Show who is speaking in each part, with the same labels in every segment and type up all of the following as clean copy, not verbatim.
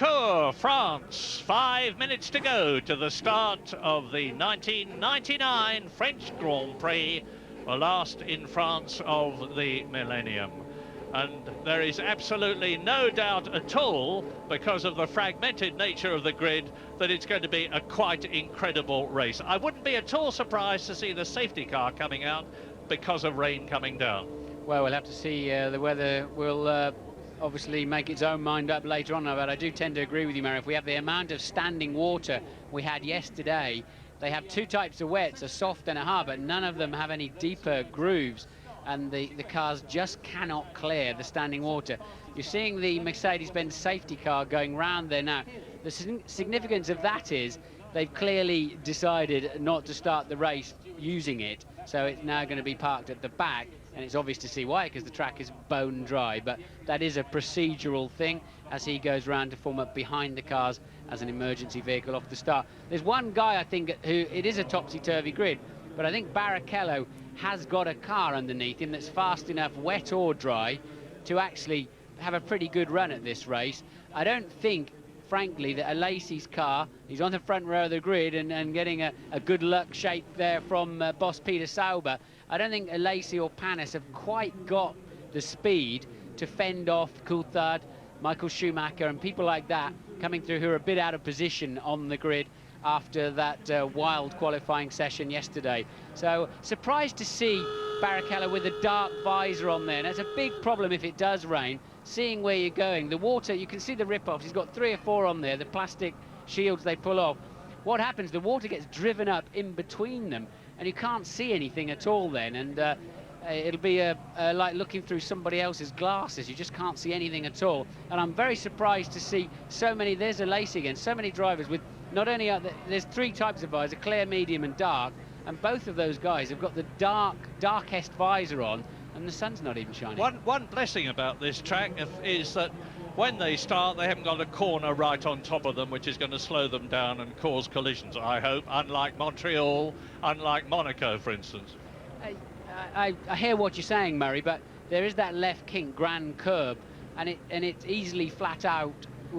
Speaker 1: Liancourt, France. 5 minutes to go to the start of the 1999 French Grand Prix, the last in France of the millennium. And there is absolutely no doubt at all, because of the fragmented nature of the grid, that it's going to be a quite incredible race. I wouldn't be at all surprised to see the safety car coming out because of rain coming down.
Speaker 2: Well, we'll have to see. The weather will obviously make its own mind up later on, but I do tend to agree with you, Mary. If we have the amount of standing water we had yesterday, they have two types of wets, a soft and a hard, but none of them have any deeper grooves, and the cars just cannot clear the standing water. You're seeing the Mercedes-Benz safety car going round there now. The significance of that is they've clearly decided not to start the race using it, so it's now going to be parked at the back, and it's obvious to see why, because the track is bone dry. But that is a procedural thing as he goes round to form up behind the cars as an emergency vehicle off the start. There's one guy, I think, who it is a topsy-turvy grid, but I think Barrichello has got a car underneath him that's fast enough, wet or dry, to actually have a pretty good run at this race. I don't think, frankly, that Alesi's car, he's on the front row of the grid and getting a good luck shake there from boss Peter Sauber. I don't think Alesi or Panis have quite got the speed to fend off Coulthard, Michael Schumacher and people like that coming through who are a bit out of position on the grid after that wild qualifying session yesterday. So surprised to see Barrichello with a dark visor on there. And that's a big problem if it does rain, seeing where you're going. The water, you can see the rip-offs. He's got 3 or 4 on there, the plastic shields they pull off. What happens, the water gets driven up in between them, and you can't see anything at all then. And it'll be like looking through somebody else's glasses. You just can't see anything at all. And I'm very surprised to see so many, there's Alesi again, so many drivers with not only there's 3 types of visor, clear, medium and dark, and both of those guys have got the darkest visor on, and the sun's not even shining.
Speaker 1: One blessing about this track is that when they start, they haven't got a corner right on top of them, which is going to slow them down and cause collisions, I hope, unlike Montreal, unlike Monaco, for instance.
Speaker 2: I hear what you're saying, Murray, but there is that left kink grand curb, and it's easily flat out,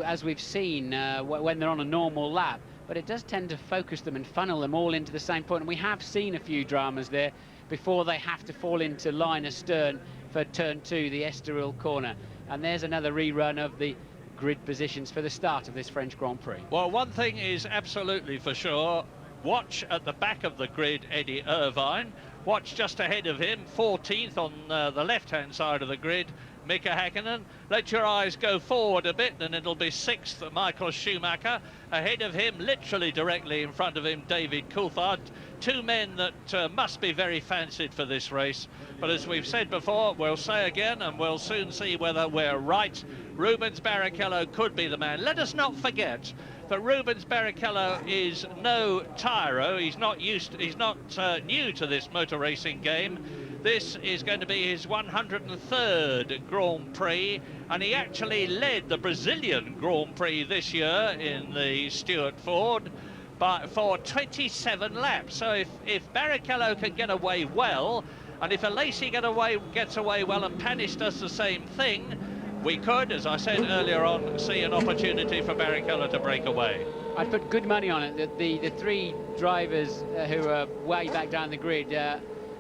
Speaker 2: as we've seen when they're on a normal lap, but it does tend to focus them and funnel them all into the same point. And we have seen a few dramas there before they have to fall into line astern for turn 2, the Estoril corner. And there's another rerun of the grid positions for the start of this French Grand Prix.
Speaker 1: Well, one thing is absolutely for sure. Watch at the back of the grid Eddie Irvine. Watch just ahead of him, 14th on the left-hand side of the grid, Mika Häkkinen. Let your eyes go forward a bit and it'll be 6th Michael Schumacher. Ahead of him, literally directly in front of him, David Coulthard. 2 men that must be very fancied for this race. But as we've said before, we'll say again, and we'll soon see whether we're right. Rubens Barrichello could be the man. Let us not forget that Rubens Barrichello is no tyro. He's not new to this motor racing game. This is going to be his 103rd Grand Prix, and he actually led the Brazilian Grand Prix this year in the Stewart Ford for 27 laps. So if Barrichello can get away well, and if Alesi gets away well and Panis does the same thing, we could, as I said earlier on, see an opportunity for Barrichello to break away.
Speaker 2: I'd put good money on it that the 3 drivers who are way back down the grid,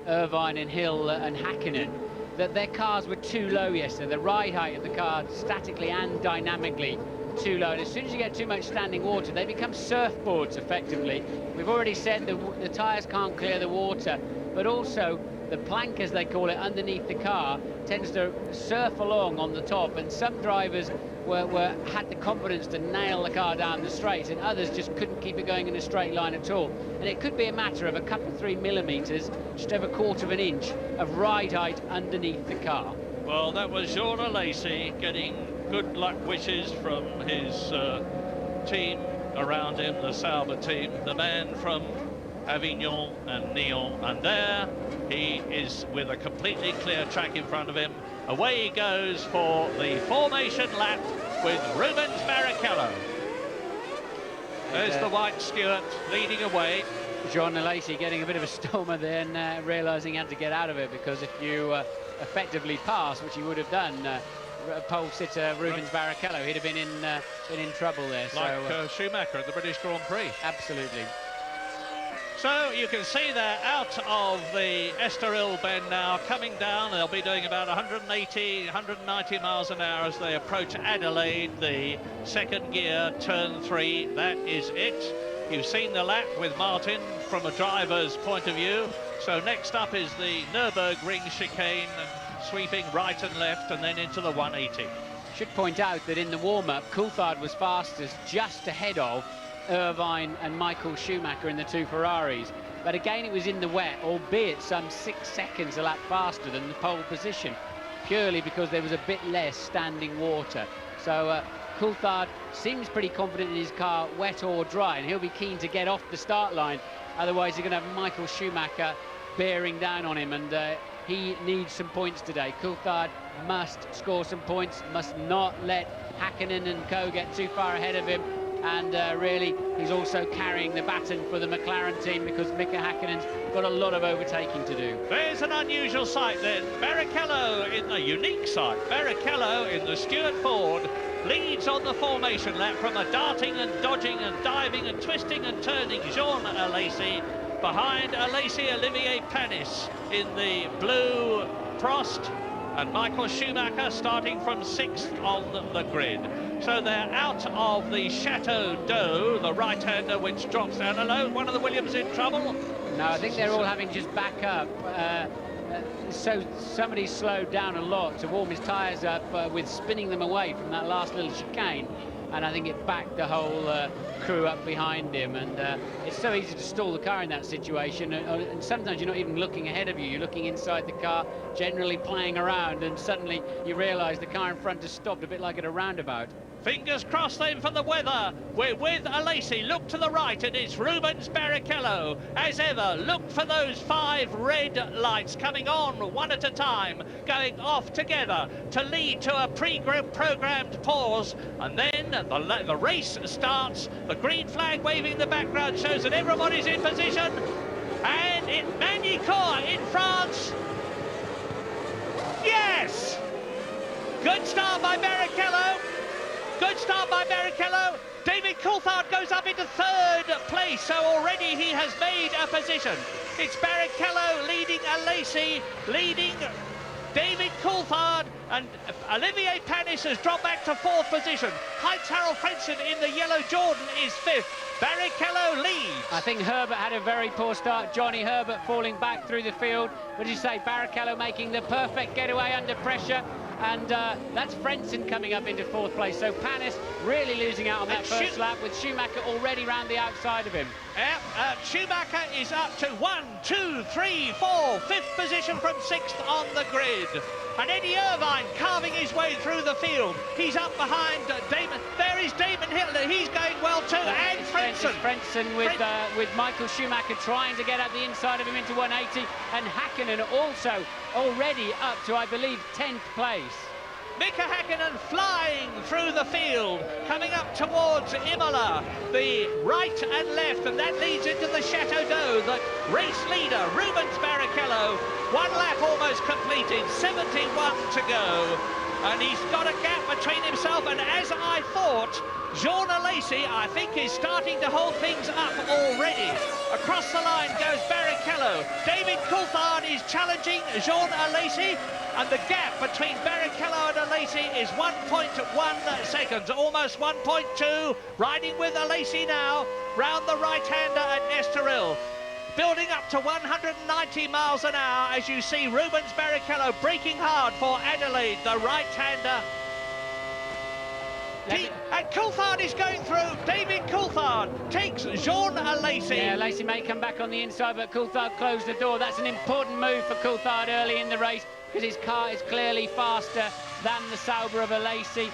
Speaker 2: Irvine and Hill and Häkkinen, that their cars were too low yesterday. The ride height of the car, statically and dynamically, too low. And as soon as you get too much standing water, they become surfboards effectively. We've already said the tyres can't clear the water, but also the plank, as they call it, underneath the car tends to surf along on the top, and some drivers had the confidence to nail the car down the straight, and others just couldn't keep it going in a straight line at all. And it could be a matter of a couple of 3 millimetres, just over 1/4 of an inch of ride height underneath the car.
Speaker 1: Well, that was Jean Alesi getting good luck wishes from his team around him, the Sauber team, the man from Avignon and Nyon, and there he is with a completely clear track in front of him. Away he goes for the formation lap with Rubens Barrichello. There's the white Stewart leading away.
Speaker 2: Jean Alesi getting a bit of a stormer there and realising he had to get out of it, because if you effectively pass, which he would have done, pole sitter Rubens Barrichello. He'd have been in trouble there.
Speaker 1: Like Schumacher at the British Grand Prix.
Speaker 2: Absolutely.
Speaker 1: So you can see they're out of the Estoril bend now, coming down. They'll be doing about 180, 190 miles an hour as they approach Adelaide, the second gear, turn 3. That is it. You've seen the lap with Martin from a driver's point of view. So next up is the Nürburgring chicane, sweeping right and left and then into the 180.
Speaker 2: Should point out that in the warm-up, Coulthard was fastest just ahead of Irvine and Michael Schumacher in the 2 Ferraris. But again, it was in the wet, albeit some 6 seconds a lap faster than the pole position, purely because there was a bit less standing water. So Coulthard seems pretty confident in his car, wet or dry, and he'll be keen to get off the start line. Otherwise, you're going to have Michael Schumacher bearing down on him, and he needs some points today. Coulthard must score some points, must not let Hakkinen and co get too far ahead of him. And really, he's also carrying the baton for the McLaren team, because Mika Häkkinen's got a lot of overtaking to do.
Speaker 1: There's an unusual sight then. Barrichello in the unique sight. Barrichello in the Stewart Ford leads on the formation lap from a darting and dodging and diving and twisting and turning Jean Alesi. Behind Alesi, Olivier Panis in the blue Prost, and Michael Schumacher starting from 6th on the grid. So they're out of the Chateau d'Eau, the right-hander, which drops down alone. One of the Williams in trouble?
Speaker 2: No, I think they're all having to just back up. So somebody slowed down a lot to warm his tyres up with spinning them away from that last little chicane. And I think it backed the whole crew up behind him. And it's so easy to stall the car in that situation. And sometimes you're not even looking ahead of you. You're looking inside the car, generally playing around. And suddenly you realise the car in front has stopped, a bit like at a roundabout.
Speaker 1: Fingers crossed then for the weather. We're with Alesi. Look to the right, and it's Rubens Barrichello. As ever, look for those 5 red lights coming on one at a time, going off together to lead to a pre-programmed pause. And then the race starts. The green flag waving in the background shows that everybody's in position. And it's Magny-Cours in France. Yes! Good start by Barrichello. Good start by Barrichello. David Coulthard goes up into 3rd place, so already he has made a position. It's Barrichello leading Alesi, leading David Coulthard, and Olivier Panis has dropped back to 4th position. Heinz-Harald Frentzen in the yellow Jordan is 5th. Barrichello leads.
Speaker 2: I think Herbert had a very poor start. Johnny Herbert falling back through the field. What did you say? Barrichello making the perfect getaway under pressure. And that's Frentzen coming up into 4th place. So Panis really losing out on that first lap, with Schumacher already round the outside of him.
Speaker 1: Schumacher is up to 1, 2, 3, 4, 5th position from 6th on the grid. And Eddie Irvine carving his way through the field. He's up behind Damon. There is Damon Hitler. He's going well too. And Frentzen.
Speaker 2: Frentzen with Michael Schumacher trying to get up the inside of him into 180. And Häkkinen also already up to, I believe, 10th place.
Speaker 1: Mika Häkkinen flying through the field, coming up towards Imola, the right and left, and that leads into the Chateau d'Eau. The race leader, Rubens Barrichello, 1 lap almost completed, 71 to go, and he's got a gap between himself and, as I thought, Jean Alesi, I think, is starting to hold things up already. Across the line goes Barrichello. David Coulthard is challenging Jean Alesi, and the gap between Barrichello and Alesi is 1.1 seconds, almost 1.2. Riding with Alesi now, round the right-hander at Estoril. Building up to 190 miles an hour as you see Rubens Barrichello braking hard for Adelaide, the right-hander. And Coulthard is going through. David Coulthard takes Jean Alesi.
Speaker 2: Yeah, Alesi may come back on the inside, but Coulthard closed the door. That's an important move for Coulthard early in the race, because his car is clearly faster than the Sauber of Alesi.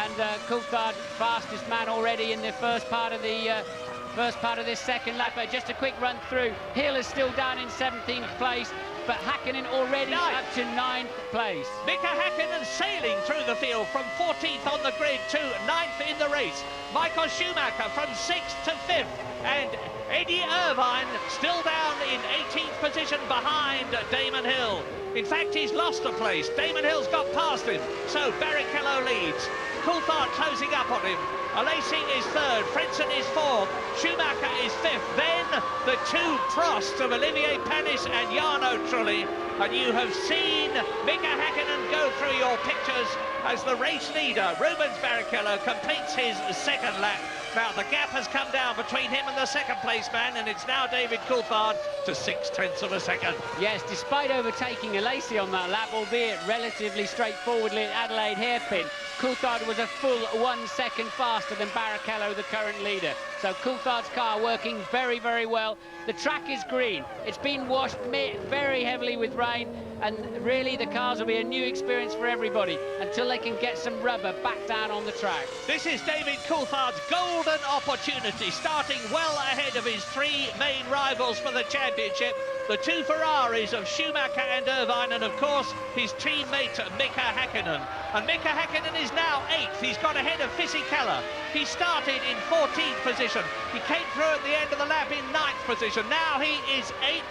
Speaker 2: And Coulthard, fastest man already in the first part of this second lap. Just a quick run through. Hill is still down in 17th place, but Häkkinen already up to 9th place.
Speaker 1: Mika Häkkinen sailing through the field from 14th on the grid to 9th in the race. Michael Schumacher from 6th to 5th, and Eddie Irvine still down in 18th position behind Damon Hill. In fact, he's lost a place. Damon Hill's got past him. So Barrichello leads. Coulthard closing up on him. Alesi is third, Frentzen is fourth, Schumacher is fifth. Then the two Prosts of Olivier Panis and Jarno Trulli. And you have seen Mika Häkkinen go through your pictures as the race leader. Rubens Barrichello completes his second lap. Now the gap has come down between him and the second place man, and it's now David Coulthard to 0.6 of a second.
Speaker 2: Yes, despite overtaking Alesi on that lap, albeit relatively straightforwardly at Adelaide hairpin, Coulthard was a full 1 second faster than Barrichello, the current leader. So Coulthard's car working very, very well. The track is green. It's been washed very heavily with rain, and really the cars will be a new experience for everybody until they can get some rubber back down on the track.
Speaker 1: This is David Coulthard's golden opportunity, starting well ahead of his three main rivals for the championship, the two Ferraris of Schumacher and Irvine, and of course his teammate Mika Häkkinen. And Mika Häkkinen is now 8th. He's got ahead of Fisichella. He started in 14th position. He came through at the end of the lap in 9th position. Now he is 8th.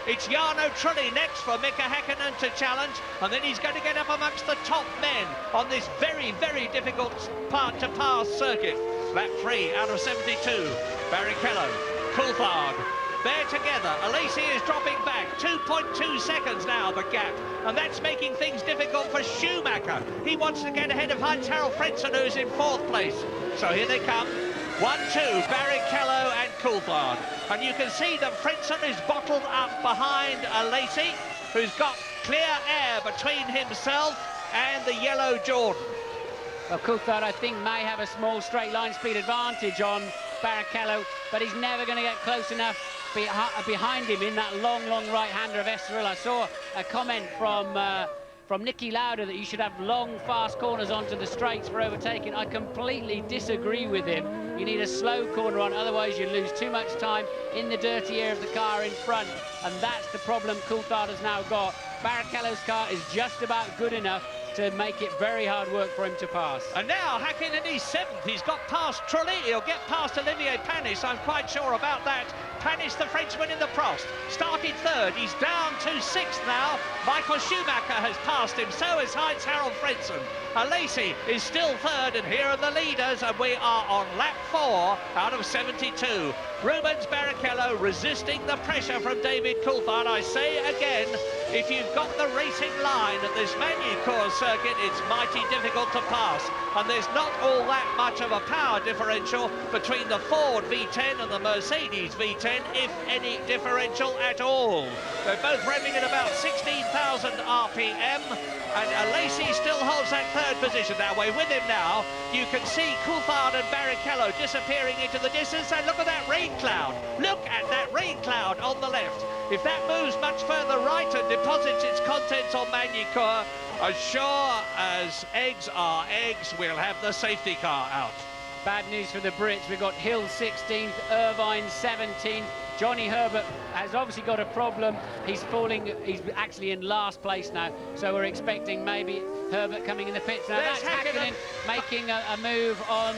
Speaker 1: It's Jarno Trulli next for Mika Häkkinen to challenge, and then he's going to get up amongst the top men on this very, very difficult part to pass circuit. Lap 3 out of 72. Barrichello, Coulthard, they're together. Alesi is dropping back. 2.2 seconds now, the gap. And that's making things difficult for Schumacher. He wants to get ahead of Heinz-Harald Frentzen, who's in 4th place. So here they come. 1-2, Barrichello and Coulthard. And you can see that Frentzen is bottled up behind Alesi, who's got clear air between himself and the yellow Jordan.
Speaker 2: Well, Coulthard, I think, may have a small straight line speed advantage on Barrichello, but he's never going to get close enough behind him in that long, long right-hander of Estoril. I saw a comment from Nicky Lauda that you should have long, fast corners onto the straights for overtaking. I completely disagree with him. You need a slow corner on, otherwise you lose too much time in the dirty air of the car in front, and that's the problem Coulthard has now got. Barrichello's car is just about good enough to make it very hard work for him to pass. And
Speaker 1: now Häkkinen is 7th. He's got past Trulli. He'll get past Olivier Panis. I'm quite sure about that. Panis, the Frenchman in the Prost, started 3rd. He's down to 6th now. Michael Schumacher has passed him. So has Heinz-Harald Frentzen. Alesi is still 3rd, and here are the leaders, and we are on lap 4 out of 72. Rubens Barrichello resisting the pressure from David Coulthard. I say again, if you've got the racing line at this Magny-Cours circuit, it's mighty difficult to pass. And there's not all that much of a power differential between the Ford V10 and the Mercedes V10, if any differential at all. They're both revving at about 16,000 RPM, and Alesi still holds that 3rd position. Now we're with him now. You can see Coulthard and Barrichello disappearing into the distance, and look at that rain cloud. Look at that rain cloud on the left. If that moves much further right and deposits its contents on Magny-Cours, as sure as eggs are eggs, we'll have the safety car out.
Speaker 2: Bad news for the Brits. We've got Hill 16th, Irvine 17th. Johnny Herbert has obviously got a problem. He's actually in last place now, so we're expecting maybe Herbert coming in the pits. Now that's Häkkinen making a move on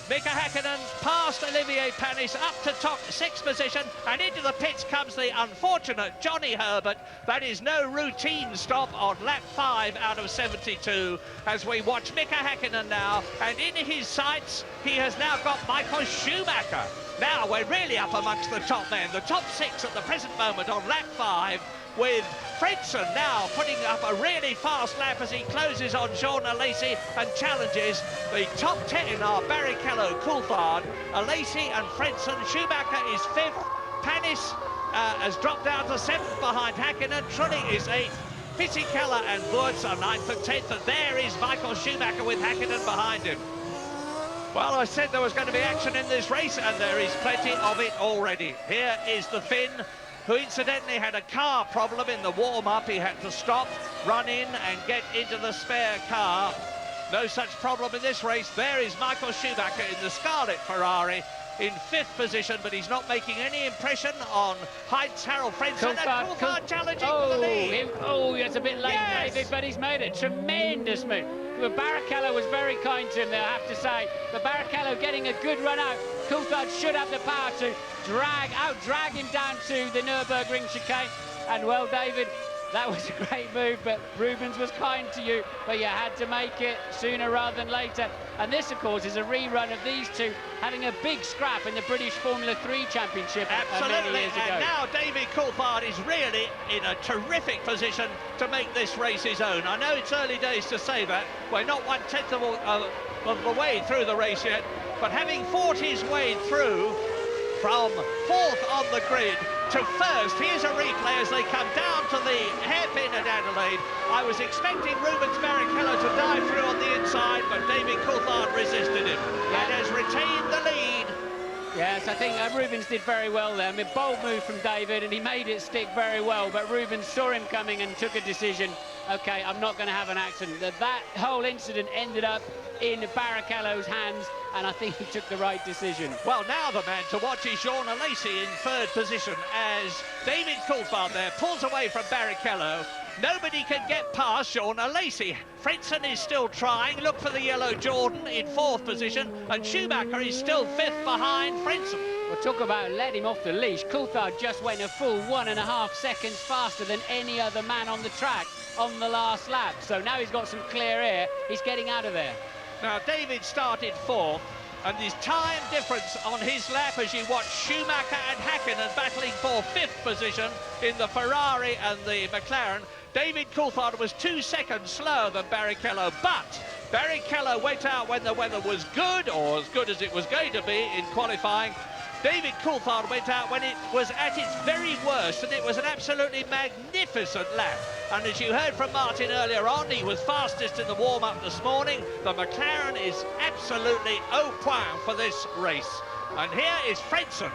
Speaker 1: Mika Häkkinen past Olivier Panis up to top 6th position, and into the pits comes the unfortunate Johnny Herbert. That is no routine stop on lap 5 out of 72 as we watch Mika Häkkinen now, and in his sights he has now got Michael Schumacher. Now we're really up amongst the top men, the top 6 at the present moment on lap 5, with Frentzen now putting up a really fast lap as he closes on Jean Alesi and challenges. The top 10 are Barrichello, Coulthard, Alesi and Frentzen. Schumacher is 5th. Panis has dropped down to 7th behind Häkkinen. Trulli is 8th. Fisichella and Wurz are 9th and 10th. And there is Michael Schumacher with Häkkinen behind him. Well, I said there was going to be action in this race, and there is plenty of it already. Here is the Finn, who incidentally had a car problem in the warm-up. He had to stop, run in and get into the spare car. No such problem in this race. There is Michael Schumacher in the Scarlet Ferrari in 5th position, but he's not making any impression on Heinz-Harald Frentzen. Coulthard challenging for the lead.
Speaker 2: It's a bit late, yes. David, but he's made a tremendous move. Well, Barrichello was very kind to him there, I have to say. But Barrichello getting a good run out. Coulthard should have the power to out-drag him down to the Nürburgring chicane. And well, David, that was a great move, but Rubens was kind to you, but you had to make it sooner rather than later. And this, of course, is a rerun of these two having a big scrap in the British Formula 3 Championship many years ago.
Speaker 1: And now David Coulthard is really in a terrific position to make this race his own. I know it's early days to say that. We're not 1/10 of the way through the race yet, but having fought his way through from fourth on the grid to first, here's a replay as they come down to the hairpin at Adelaide. I was expecting Rubens Barrichello to dive through on the inside, but David Coulthard resisted him and has retained the lead.
Speaker 2: Yes, I think Rubens did very well there. I mean, bold move from David, and he made it stick very well, but Rubens saw him coming and took a decision. OK, I'm not going to have an accident. That whole incident ended up in Barrichello's hands, and I think he took the right decision. Well,
Speaker 1: now the man to watch is Jean Alesi in third position as David Coulthard there pulls away from Barrichello. Nobody can get past Jean Alesi. Frentzen is still trying. Look for the yellow Jordan in fourth position, and Schumacher is still fifth behind Frentzen.
Speaker 2: Well, talk about letting him off the leash. Coulthard just went a full 1.5 seconds faster than any other man on the track on the last lap. So now he's got some clear air. He's getting out of there.
Speaker 1: Now, David started fourth, and his time difference on his lap as you watch Schumacher and Häkkinen battling for fifth position in the Ferrari and the McLaren. David Coulthard was 2 seconds slower than Barrichello, but Barrichello went out when the weather was good, or as good as it was going to be in qualifying. David Coulthard went out when it was at its very worst, and it was an absolutely magnificent lap. And as you heard from Martin earlier on, he was fastest in the warm-up this morning. The McLaren is absolutely au point for this race. And here is Frentzen,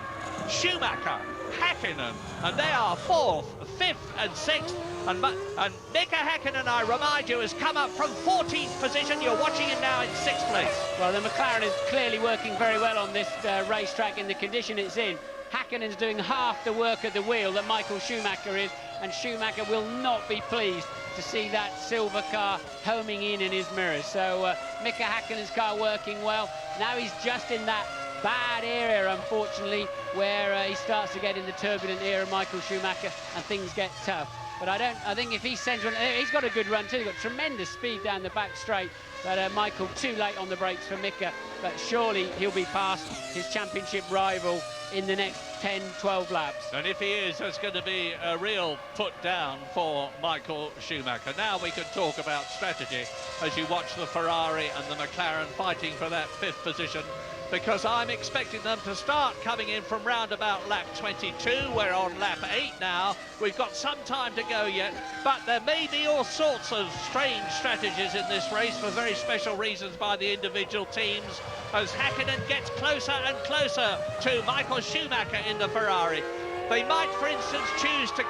Speaker 1: Schumacher, Häkkinen, and they are fourth, fifth and sixth. And Mika Häkkinen, I remind you, has come up from 14th position. You're watching him now in sixth place.
Speaker 2: Well, the McLaren is clearly working very well on this racetrack in the condition it's in. Häkkinen's doing half the work at the wheel that Michael Schumacher is, and Schumacher will not be pleased to see that silver car homing in his mirrors. So Mika Häkkinen's car working well. Now he's just in that bad area, unfortunately, where he starts to get in the turbulent era of Michael Schumacher and things get tough. But I think if he sends one, he's got a good run too. He's got tremendous speed down the back straight. But Michael too late on the brakes for Mika. But surely he'll be past his championship rival in the next 10, 12 laps.
Speaker 1: And if he is, there's going to be a real put down for Michael Schumacher. Now we can talk about strategy as you watch the Ferrari and the McLaren fighting for that fifth position, because I'm expecting them to start coming in from round about lap 22. We're on lap 8 now. We've got some time to go yet, but there may be all sorts of strange strategies in this race for very special reasons by the individual teams as Häkkinen gets closer and closer to Michael Schumacher in the Ferrari. They might, for instance, choose to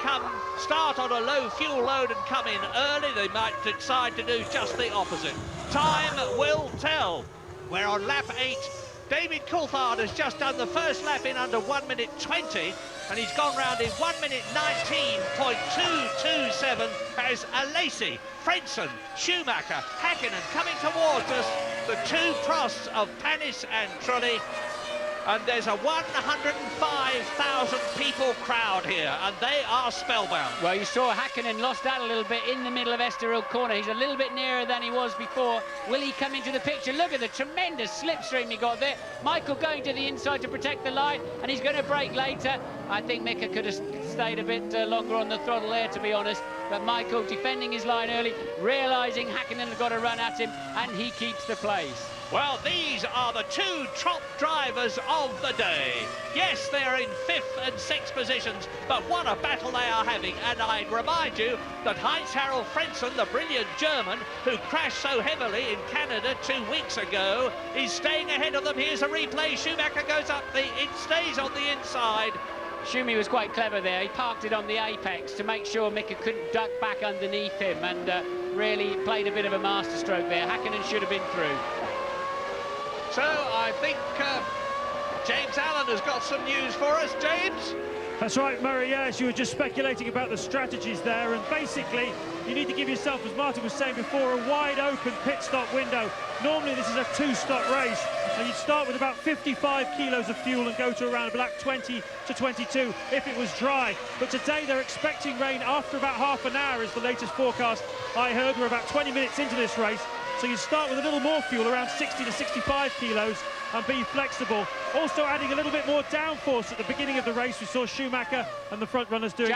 Speaker 1: start on a low fuel load and come in early. They might decide to do just the opposite. Time will tell. We're on lap 8. David Coulthard has just done the first lap in under 1 minute 20, and he's gone round in 1 minute 19.227 as Alesi, Frentzen, Schumacher, Häkkinen coming towards us, the two Prosts of Panis and Trulli. And there's a 105,000 people crowd here, and they are spellbound.
Speaker 2: Well, you saw Häkkinen lost that a little bit in the middle of Estoril corner. He's a little bit nearer than he was before. Will he come into the picture? Look at the tremendous slipstream he got there. Michael going to the inside to protect the line, and he's going to brake later. I think Mika could have stayed a bit longer on the throttle there, to be honest. But Michael defending his line early, realising Häkkinen has got to run at him, and he keeps the place.
Speaker 1: Well, these are the two top drivers of the day. Yes, they're in fifth and sixth positions, but what a battle they are having. And I'd remind you that Heinz-Harald Frentzen, the brilliant German who crashed so heavily in Canada 2 weeks ago, is staying ahead of them. Here's a replay. Schumacher goes up, it stays on the inside.
Speaker 2: Schumi was quite clever there. He parked it on the apex to make sure Mika couldn't duck back underneath him, and really played a bit of a masterstroke there. Häkkinen should have been through.
Speaker 1: So I think James Allen has got some news for us. James?
Speaker 3: That's right, Murray. Yes, you were just speculating about the strategies there, and basically you need to give yourself, as Martin was saying before, a wide open pit stop window. Normally this is a two-stop race, and you'd start with about 55 kilos of fuel and go to around about 20 to 22 if it was dry. But today they're expecting rain after about half an hour is the latest forecast I heard. We're about 20 minutes into this race, so you start with a little more fuel, around 60 to 65 kilos, and be flexible. Also adding a little bit more downforce at the beginning of the race. We saw Schumacher and the front runners doing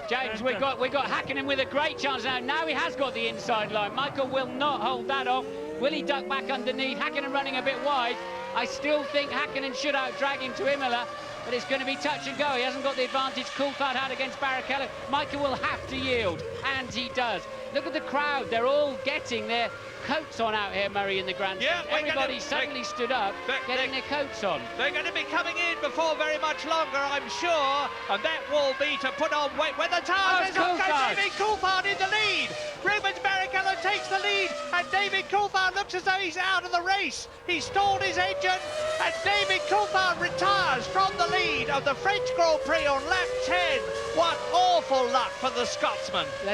Speaker 2: James, we got Hakkinen with a great chance now. Now he has got the inside line. Michael will not hold that off. Will he duck back underneath? Hakkinen running a bit wide. I still think Hakkinen should out-drag him to Imola, but it's going to be touch and go. He hasn't got the advantage Coulthard had against Barrichello. Michael will have to yield, and he does. Look at the crowd. They're all getting their coats on out here, Murray, in the grandstand. Yeah, everybody suddenly stood up, getting their coats on.
Speaker 1: They're going to be coming in before very much longer, I'm sure, and that will be to put on weight. When the time is up, David Coulthard in the lead. Rubens Barrichello takes the lead, and David Coulthard looks as though he's out of the race. He stalled his engine, and David Coulthard retires from the lead of the French Grand Prix on lap 10. What awful luck for the Scotsman. Now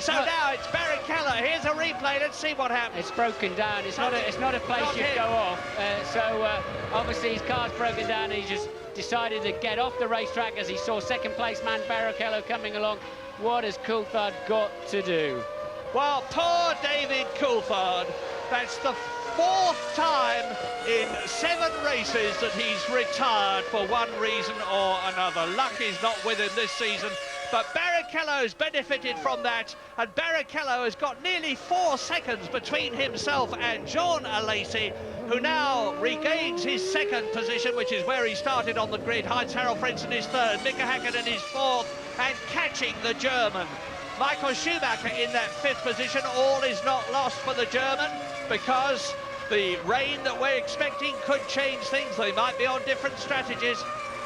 Speaker 1: it's Barrichello. Here's a replay. Let's see what happens.
Speaker 2: It's broken down. It's not a place you'd go off. Obviously his car's broken down, and he just decided to get off the racetrack as he saw second place man Barrichello coming along. What has Coulthard got to do?
Speaker 1: Well, poor David Coulthard. That's the fourth time in 7 races that he's retired for one reason or another. Luck is not with him this season, but Barrichello's benefited from that, and Barrichello has got nearly 4 seconds between himself and Jean Alesi, who now regains his second position, which is where he started on the grid. Heinz-Harald Frentzen is third, Mika Hakkinen is fourth, and catching the German. Michael Schumacher in that 5th position. All is not lost for the German, because the rain that we're expecting could change things. They might be on different strategies.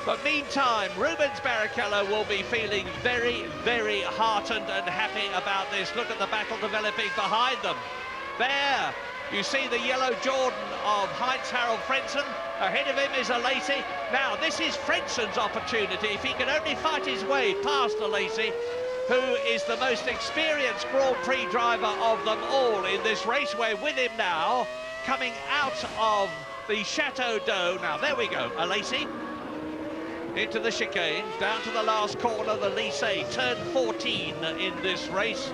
Speaker 1: But meantime, Rubens Barrichello will be feeling very, very heartened and happy about this. Look at the battle developing behind them. There, you see the yellow Jordan of Heinz-Harald Frentzen. Ahead of him is Alesi. Now, this is Frentzen's opportunity. If he can only fight his way past Alesi, who is the most experienced Grand Prix driver of them all in this race. We're with him now, coming out of the Chateau d'Eau. Now, there we go, Alesi into the chicane, down to the last corner, the Lycée, turn 14 in this race.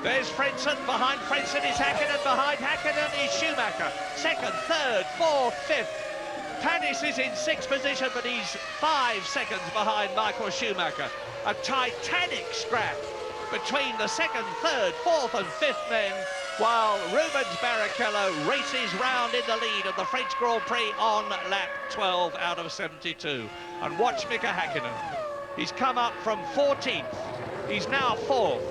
Speaker 1: There's Frentzen, behind Frentzen is Hakkinen, behind Hakkinen is Schumacher. Second, third, fourth, fifth. Panis is in 6th position, but he's 5 seconds behind Michael Schumacher. A titanic scrap between the 2nd, 3rd, 4th and 5th men, while Rubens Barrichello races round in the lead of the French Grand Prix on lap 12 out of 72. And watch Mika Hakkinen. He's come up from 14th. He's now 4th.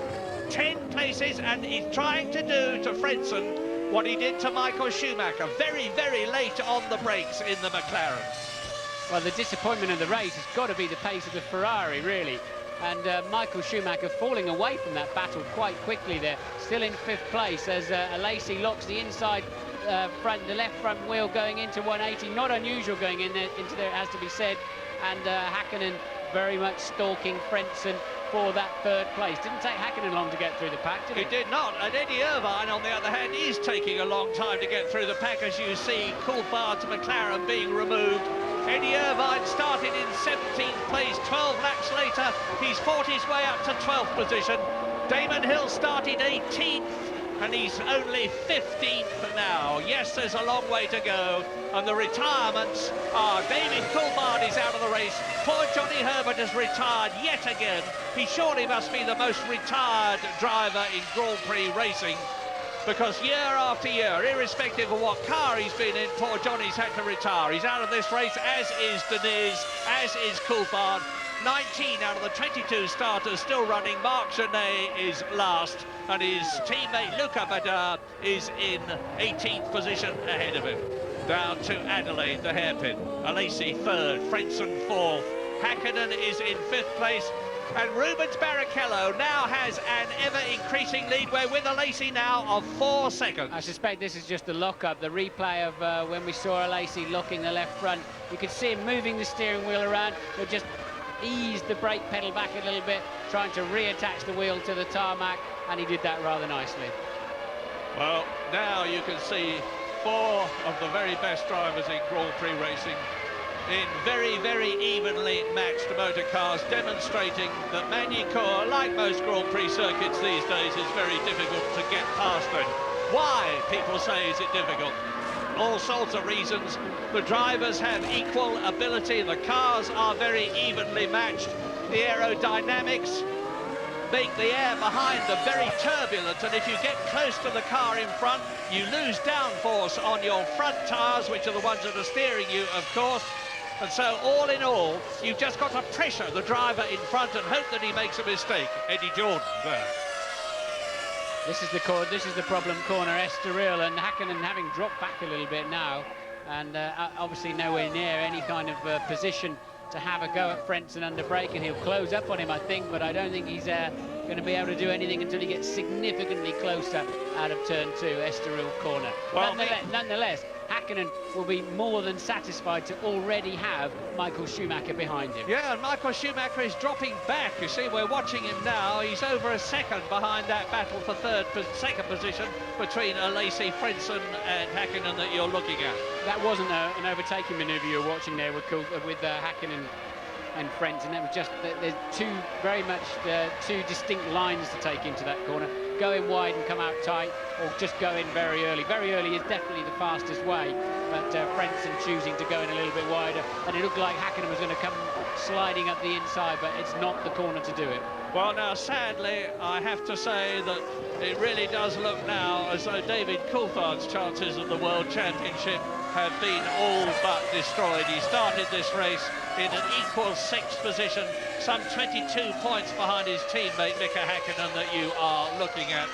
Speaker 1: 10 places, and he's trying to do to Frentzen what he did to Michael Schumacher. Very, very late on the brakes in the McLaren.
Speaker 2: Well, the disappointment of the race has got to be the pace of the Ferrari, really. And Michael Schumacher falling away from that battle quite quickly there. Still in 5th place as Alesi locks the inside front, the left front wheel going into 180. Not unusual going in there, into there, it has to be said. And Hakkinen very much stalking Frentzen for that 3rd place. Didn't take Hakkinen long to get through the pack, did it?
Speaker 1: It did not. And Eddie Irvine, on the other hand, is taking a long time to get through the pack, as you see Coulthard's McLaren being removed. Eddie Irvine started in 17th place. 12 laps later, he's fought his way up to 12th position. Damon Hill started 18th, and he's only 15th now. Yes, there's a long way to go. And the retirements are David Coulthard is out of the race. Poor Johnny Herbert has retired yet again. He surely must be the most retired driver in Grand Prix racing, because year after year, irrespective of what car he's been in, poor Johnny's had to retire. He's out of this race, as is Deniz, as is Coulthard. 19 out of the 22 starters still running. Marc Genet is last, and his teammate Luca Badar is in 18th position ahead of him. Down to Adelaide, the hairpin. Alesi 3rd, Frentzen 4th. Hakkinen is in 5th place. And Rubens Barrichello now has an ever-increasing lead. We're with Alesi now of 4 seconds.
Speaker 2: I suspect this is just the lock-up, the replay of when we saw Alesi locking the left front. You could see him moving the steering wheel around, but just eased the brake pedal back a little bit, trying to reattach the wheel to the tarmac, and he did that rather nicely.
Speaker 1: Well, now you can see 4 of the very best drivers in Grand Prix racing in very, very evenly matched motor cars, demonstrating that Magny-Cours, like most Grand Prix circuits these days, is very difficult to get past it. Why, people say, is it difficult? All sorts of reasons. The drivers have equal ability, the cars are very evenly matched, the aerodynamics make the air behind them very turbulent, and if you get close to the car in front, you lose downforce on your front tyres, which are the ones that are steering you, of course. And so, all in all, you've just got to pressure the driver in front and hope that he makes a mistake. Eddie Jordan there.
Speaker 2: This is the problem corner, Estoril, and Hakkinen having dropped back a little bit now, and obviously nowhere near any kind of position to have a go at Frentzen under brake, and he'll close up on him, I think, but I don't think he's going to be able to do anything until he gets significantly closer out of turn 2, Estoril corner. Well, nonetheless, Hakkinen will be more than satisfied to already have Michael Schumacher behind him.
Speaker 1: Yeah, and Michael Schumacher is dropping back. You see, we're watching him now. He's over a second behind that battle for second position between Alesi, Frentzen and Hakkinen that you're looking at.
Speaker 2: That wasn't an overtaking manoeuvre you were watching there with Hakkinen and Frentzen. That was just, there's very much two distinct lines to take into that corner. Go in wide and come out tight, or just go in very early. Very early is definitely the fastest way, but Frentzen choosing to go in a little bit wider, and it looked like Hakkinen was going to come sliding up the inside, but it's not the corner to do it.
Speaker 1: Well, now, sadly, I have to say that it really does look now as though David Coulthard's chances of the World Championship have been all but destroyed. He started this race in an equal 6th position, some 22 points behind his teammate Mika Hakkinen that you are looking at.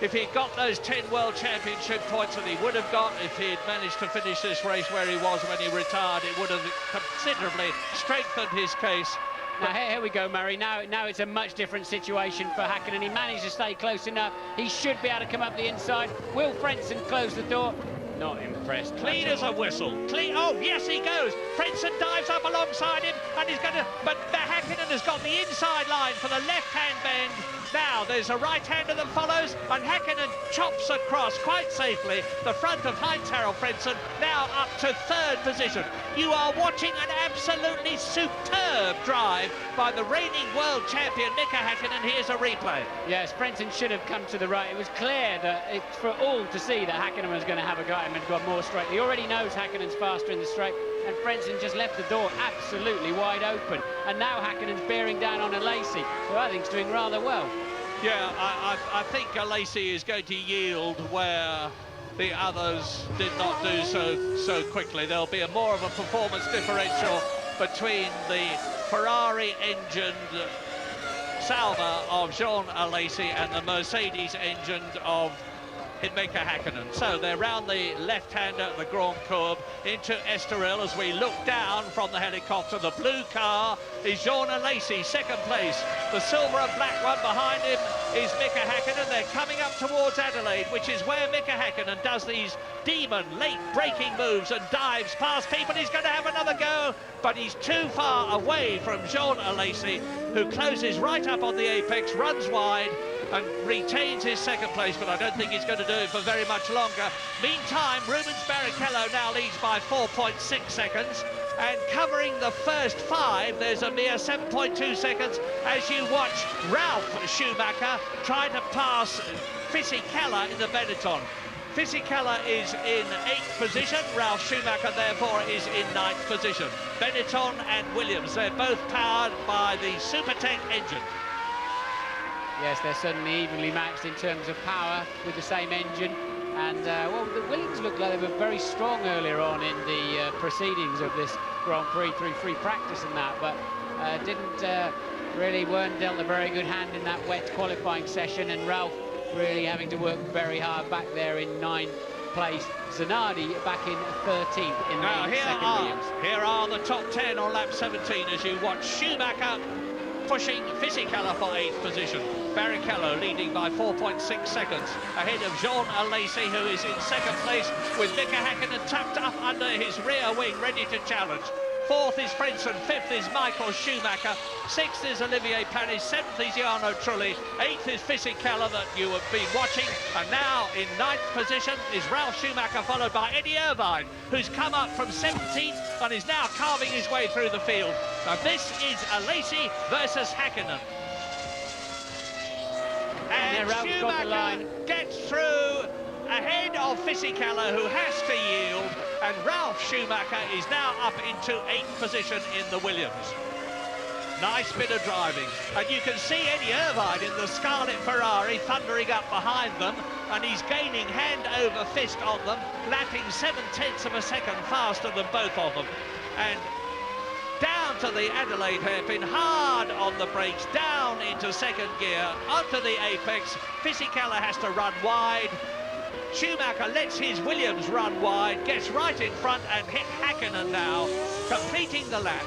Speaker 1: If he'd got those 10 World Championship points that he would have got, if he'd managed to finish this race where he was when he retired, it would have considerably strengthened his case.
Speaker 2: Now here we go, Murray. Now it's a much different situation for Hakkinen. He managed to stay close enough. He should be able to come up the inside. Will Frentzen close the door? Not impressed.
Speaker 1: Clean as a whistle. Clean. Oh, yes, he goes. Frentzen dives up alongside him, and he's going to... But Hakkinen has got the inside line for the left-hand bend. Now, there's a right-hander that follows, and Hakkinen chops across quite safely the front of Heinz-Harald Frentzen, now up to 3rd position. You are watching an absolutely superb drive by the reigning world champion, Mika Hakkinen. Here's a replay.
Speaker 2: Yes, Frentzen should have come to the right. It was clear that it's for all to see that Hakkinen was going to have a go at him and got more straight. He already knows Hakkinen's faster in the straight, and Frentzen just left the door absolutely wide open. And now Hakkinen's bearing down on Alesi, who I think's doing rather well.
Speaker 1: Yeah, I think Alesi is going to yield where the others did not do so quickly. There'll be more of a performance differential between the Ferrari-engined Salva of Jean Alesi and the Mercedes-engined of Mika Hakkinen. So they're round the left-hander at the Grand Courbe into Estoril as we look down from the helicopter. The blue car is Jean Alesi, 2nd place. The silver and black one behind him is Mika Hakkinen. They're coming up towards Adelaide, which is where Mika Hakkinen does these demon late braking moves and dives past people. He's going to have another go, but he's too far away from Jean Alesi, who closes right up on the apex, runs wide, and retains his 2nd place, but I don't think he's going to do it for very much longer. Meantime, Rubens Barrichello now leads by 4.6 seconds, and covering the first 5, there's a mere 7.2 seconds as you watch Ralf Schumacher try to pass Fisichella in the Benetton. Fisichella is in 8th position, Ralf Schumacher therefore is in 9th position. Benetton and Williams, they're both powered by the Supertech engine.
Speaker 2: Yes, they're certainly evenly matched in terms of power with the same engine. And, well, the Williams looked like they were very strong earlier on in the proceedings of this Grand Prix through free practice and that, but weren't dealt a very good hand in that wet qualifying session, and Ralf really having to work very hard back there in 9th place. Zanardi back in 13th in the second Williams.
Speaker 1: Here are the top 10 on lap 17 as you watch Schumacher pushing Fisichella for 8th position. Barrichello leading by 4.6 seconds ahead of Jean Alesi, who is in 2nd place with Mika Hakkinen tucked up under his rear wing, ready to challenge. 4th is Frentzen, 5th is Michael Schumacher, 6th is Olivier Panis, 7th is Jarno Trulli, 8th is Fisichella that you have been watching, and now in 9th position is Ralf Schumacher, followed by Eddie Irvine, who's come up from 17th and is now carving his way through the field. Now this is Alesi versus Hakkinen. And Schumacher gets through ahead of Fisichella, who has to yield, and Ralf Schumacher is now up into 8th position in the Williams. Nice bit of driving, and you can see Eddie Irvine in the Scarlet Ferrari thundering up behind them, and he's gaining hand over fist on them, lapping 7/10 of a second faster than both of them. And down to the Adelaide hairpin, hard on the brakes, down into second gear, onto the apex. Fisichella has to run wide. Schumacher lets his Williams run wide, gets right in front and hit Hakkinen now, completing the lap.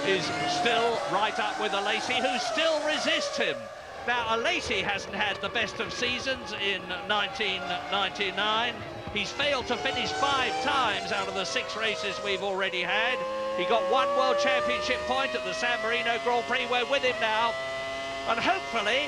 Speaker 1: Is still right up with Alesi, who still resists him. Now, Alesi hasn't had the best of seasons in 1999. He's failed to finish 5 times out of the 6 races we've already had. He got 1 World Championship point at the San Marino Grand Prix. We're with him now. And hopefully,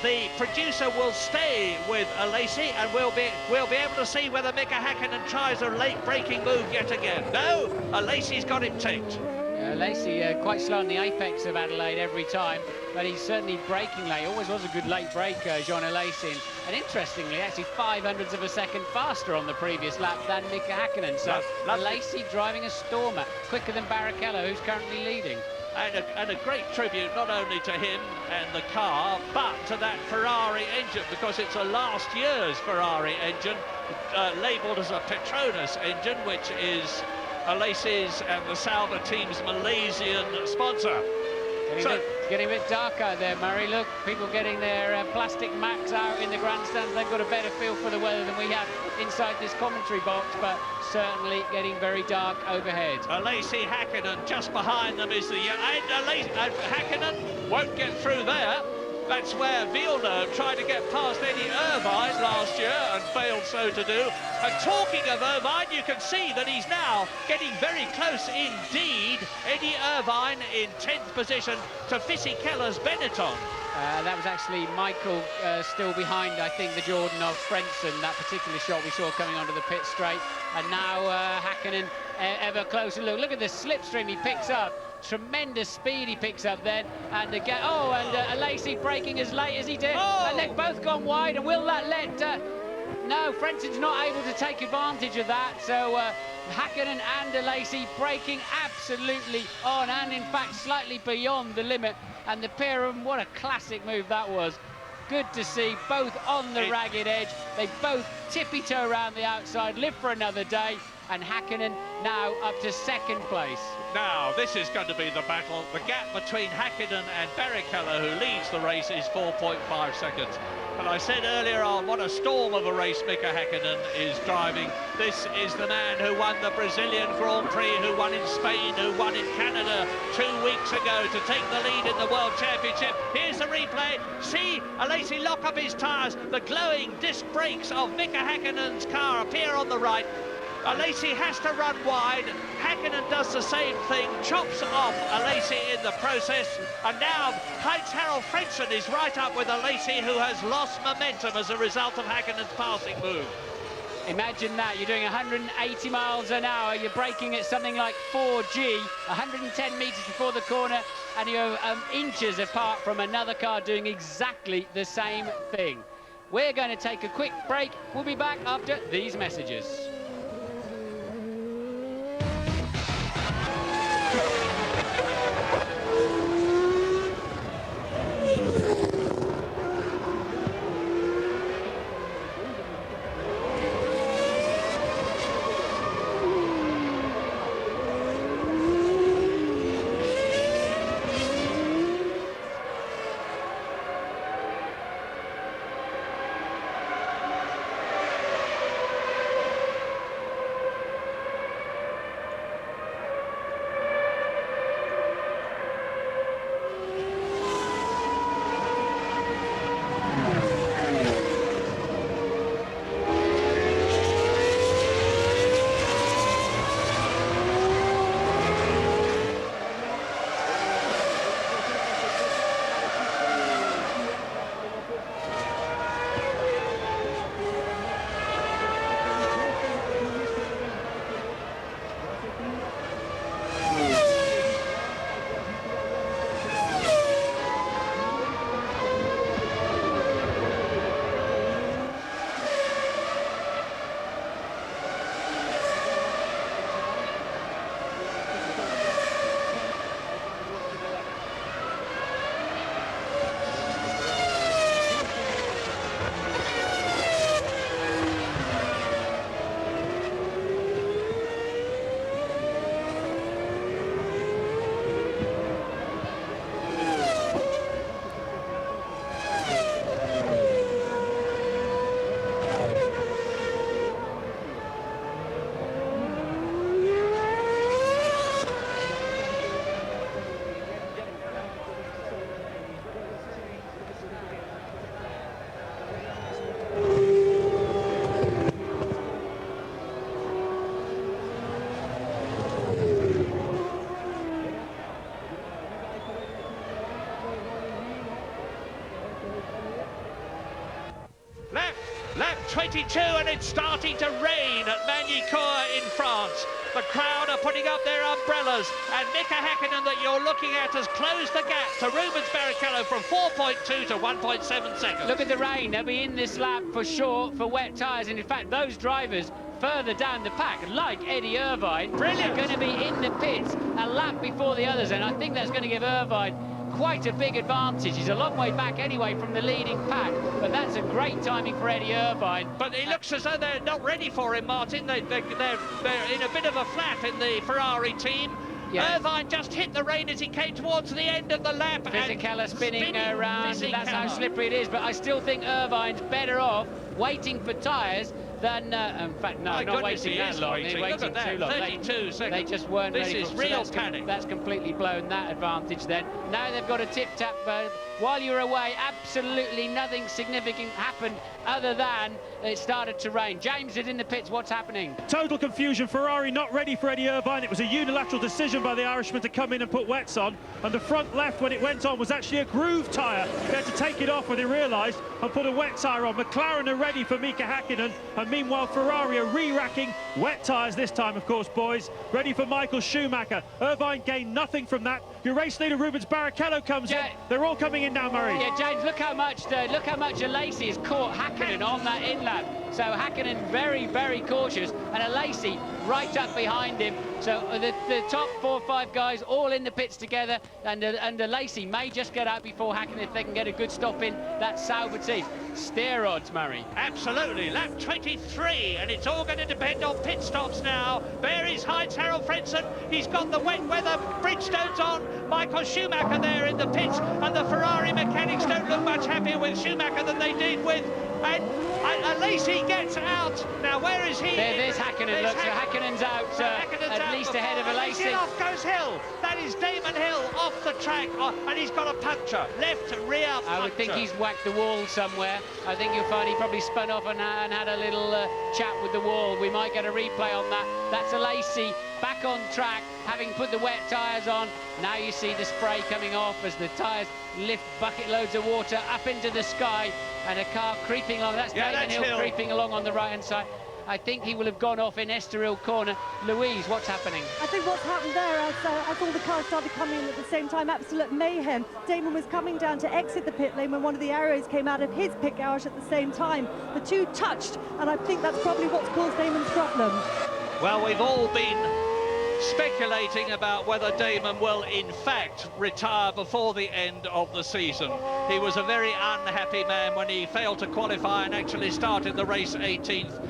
Speaker 1: the producer will stay with Alesi, and we'll be able to see whether Mika Hakkinen tries a late braking move yet again. No, Alesi's got him ticked.
Speaker 2: Alesi quite slow on the apex of Adelaide every time, but he's certainly braking late. Always was a good late braker, Jean Alesi. And interestingly, actually 500ths of a second faster on the previous lap than Mika Hakkinen. So Alesi driving a stormer, quicker than Barrichello, who's currently leading.
Speaker 1: And a great tribute not only to him and the car, but to that Ferrari engine, because it's a last year's Ferrari engine, labelled as a Petronas engine, which is Alesi's and the Sauber team's Malaysian sponsor.
Speaker 2: Getting a bit dark out there, Murray. Look, people getting their plastic mats out in the grandstands. They've got a better feel for the weather than we have inside this commentary box, but certainly getting very dark overhead.
Speaker 1: Alesi Hakkinen just behind them is the... And Hakkinen won't get through there. That's where Villeneuve tried to get past Eddie Irvine last year and failed so to do. And talking of Irvine, you can see that he's now getting very close indeed. Eddie Irvine in 10th position to Fisichella's Benetton.
Speaker 2: That was actually Michael still behind, I think, the Jordan of Frentzen, that particular shot we saw coming onto the pit straight. And now Hakkinen ever closer. Look at the slipstream he picks up. Tremendous speed he picks up then, and again, Alesi braking as late as he did, and they've both gone wide. And will that let no, Frentzen's not able to take advantage of that, so Hakkinen and Alesi braking absolutely on, and in fact slightly beyond the limit. And the pair of them, what a classic move that was. Good to see, both on the ragged edge. They both tippy-toe around the outside, live for another day, and Hakkinen now up to 2nd place.
Speaker 1: Now, this is going to be the battle. The gap between Hakkinen and Barrichello, who leads the race, is 4.5 seconds. And I said earlier on, what a storm of a race Mika Hakkinen is driving. This is the man who won the Brazilian Grand Prix, who won in Spain, who won in Canada 2 weeks ago to take the lead in the World Championship. Here's the replay. See Alesi lock up his tyres. The glowing disc brakes of Mika Hakkinen's car appear on the right. Alesi has to run wide. Hakkinen does the same thing, chops off Alesi in the process, and now Heinz-Harald Frentzen is right up with Alesi, who has lost momentum as a result of Hakkinen's passing move.
Speaker 2: Imagine that, you're doing 180 miles an hour, you're braking at something like 4G, 110 metres before the corner, and you're inches apart from another car doing exactly the same thing. We're going to take a quick break. We'll be back after these messages.
Speaker 1: 22, and it's starting to rain at Magny-Cours in France. The crowd are putting up their umbrellas, and Mika Häkkinen that you're looking at has closed the gap to Rubens Barrichello from 4.2 to 1.7 seconds.
Speaker 2: Look at the rain. They'll be in this lap for sure for wet tyres, and in fact those drivers further down the pack, like Eddie Irvine, are going to be in the pits a lap before the others, and I think that's going to give Irvine quite a big advantage. He's a long way back anyway from the leading pack, but that's a great timing for Eddie Irvine.
Speaker 1: But it looks as though they're not ready for him, Martin. They're in a bit of a flap in the Ferrari team. Yeah. Irvine just hit the rain as he came towards the end of the lap.
Speaker 2: Fisichella spinning around, that's how slippery it is, but I still think Irvine's better off waiting for tyres than, in fact, no, not waiting that long. They're waiting too long.
Speaker 1: 32 seconds.
Speaker 2: They just weren't ready.
Speaker 1: This is real panic.
Speaker 2: That's completely blown that advantage then. Now they've got a tip-tap. While you were away, absolutely nothing significant happened other than it started to rain. James is in the pits. What's happening?
Speaker 3: Total confusion. Ferrari not ready for Eddie Irvine. It was a unilateral decision by the Irishman to come in and put wets on. And the front left, when it went on, was actually a groove tyre. They had to take it off when they realised and put a wet tyre on. McLaren are ready for Mika Häkkinen. And meanwhile, Ferrari are re-racking wet tyres this time, of course, boys. Ready for Michael Schumacher. Irvine gained nothing from that. Your race leader, Rubens Barrichello, comes in. They're all coming in now, Murray.
Speaker 2: Yeah, James, look how much Alesi has caught Häkkinen on that inlap. So Häkkinen very, very cautious, and Alesi right up behind him. So the top 4 or 5 guys all in the pits together, and Alesi may just get out before Häkkinen if they can get a good stop in that Sauber team. Steer odds, Murray.
Speaker 1: Absolutely. Lap 23, and it's all going to depend on pit stops now. Barry's hides Harold Frentzen. He's got the wet weather Bridgestones on. Michael Schumacher there in the pits, and the Ferrari mechanics don't look much happier with Schumacher than they did with. And Alesi gets out. Now, where is he?
Speaker 2: There's Häkkinen. Look, so Häkkinen's out, at least ahead of Alesi.
Speaker 1: Off goes Hill. That is Damon Hill off the track, and he's got a puncture. Left to rear puncture.
Speaker 2: I would think he's whacked the wall somewhere. I think you'll find he probably spun off and had a little chat with the wall. We might get a replay on that. That's Alesi back on track, having put the wet tyres on. Now you see the spray coming off as the tyres lift bucket loads of water up into the sky, and a car creeping along. That's Damon Hill creeping along on the right-hand side. I think he will have gone off in Estoril corner. Louise, what's happening?
Speaker 4: I think what's happened there, as all the cars started coming in at the same time, absolute mayhem. Damon was coming down to exit the pit lane when one of the arrows came out of his pit garage at the same time. The two touched, and I think that's probably what's caused Damon's problem.
Speaker 1: Well, we've all been speculating about whether Damon will in fact retire before the end of the season. He was a very unhappy man when he failed to qualify and actually started the race 18th.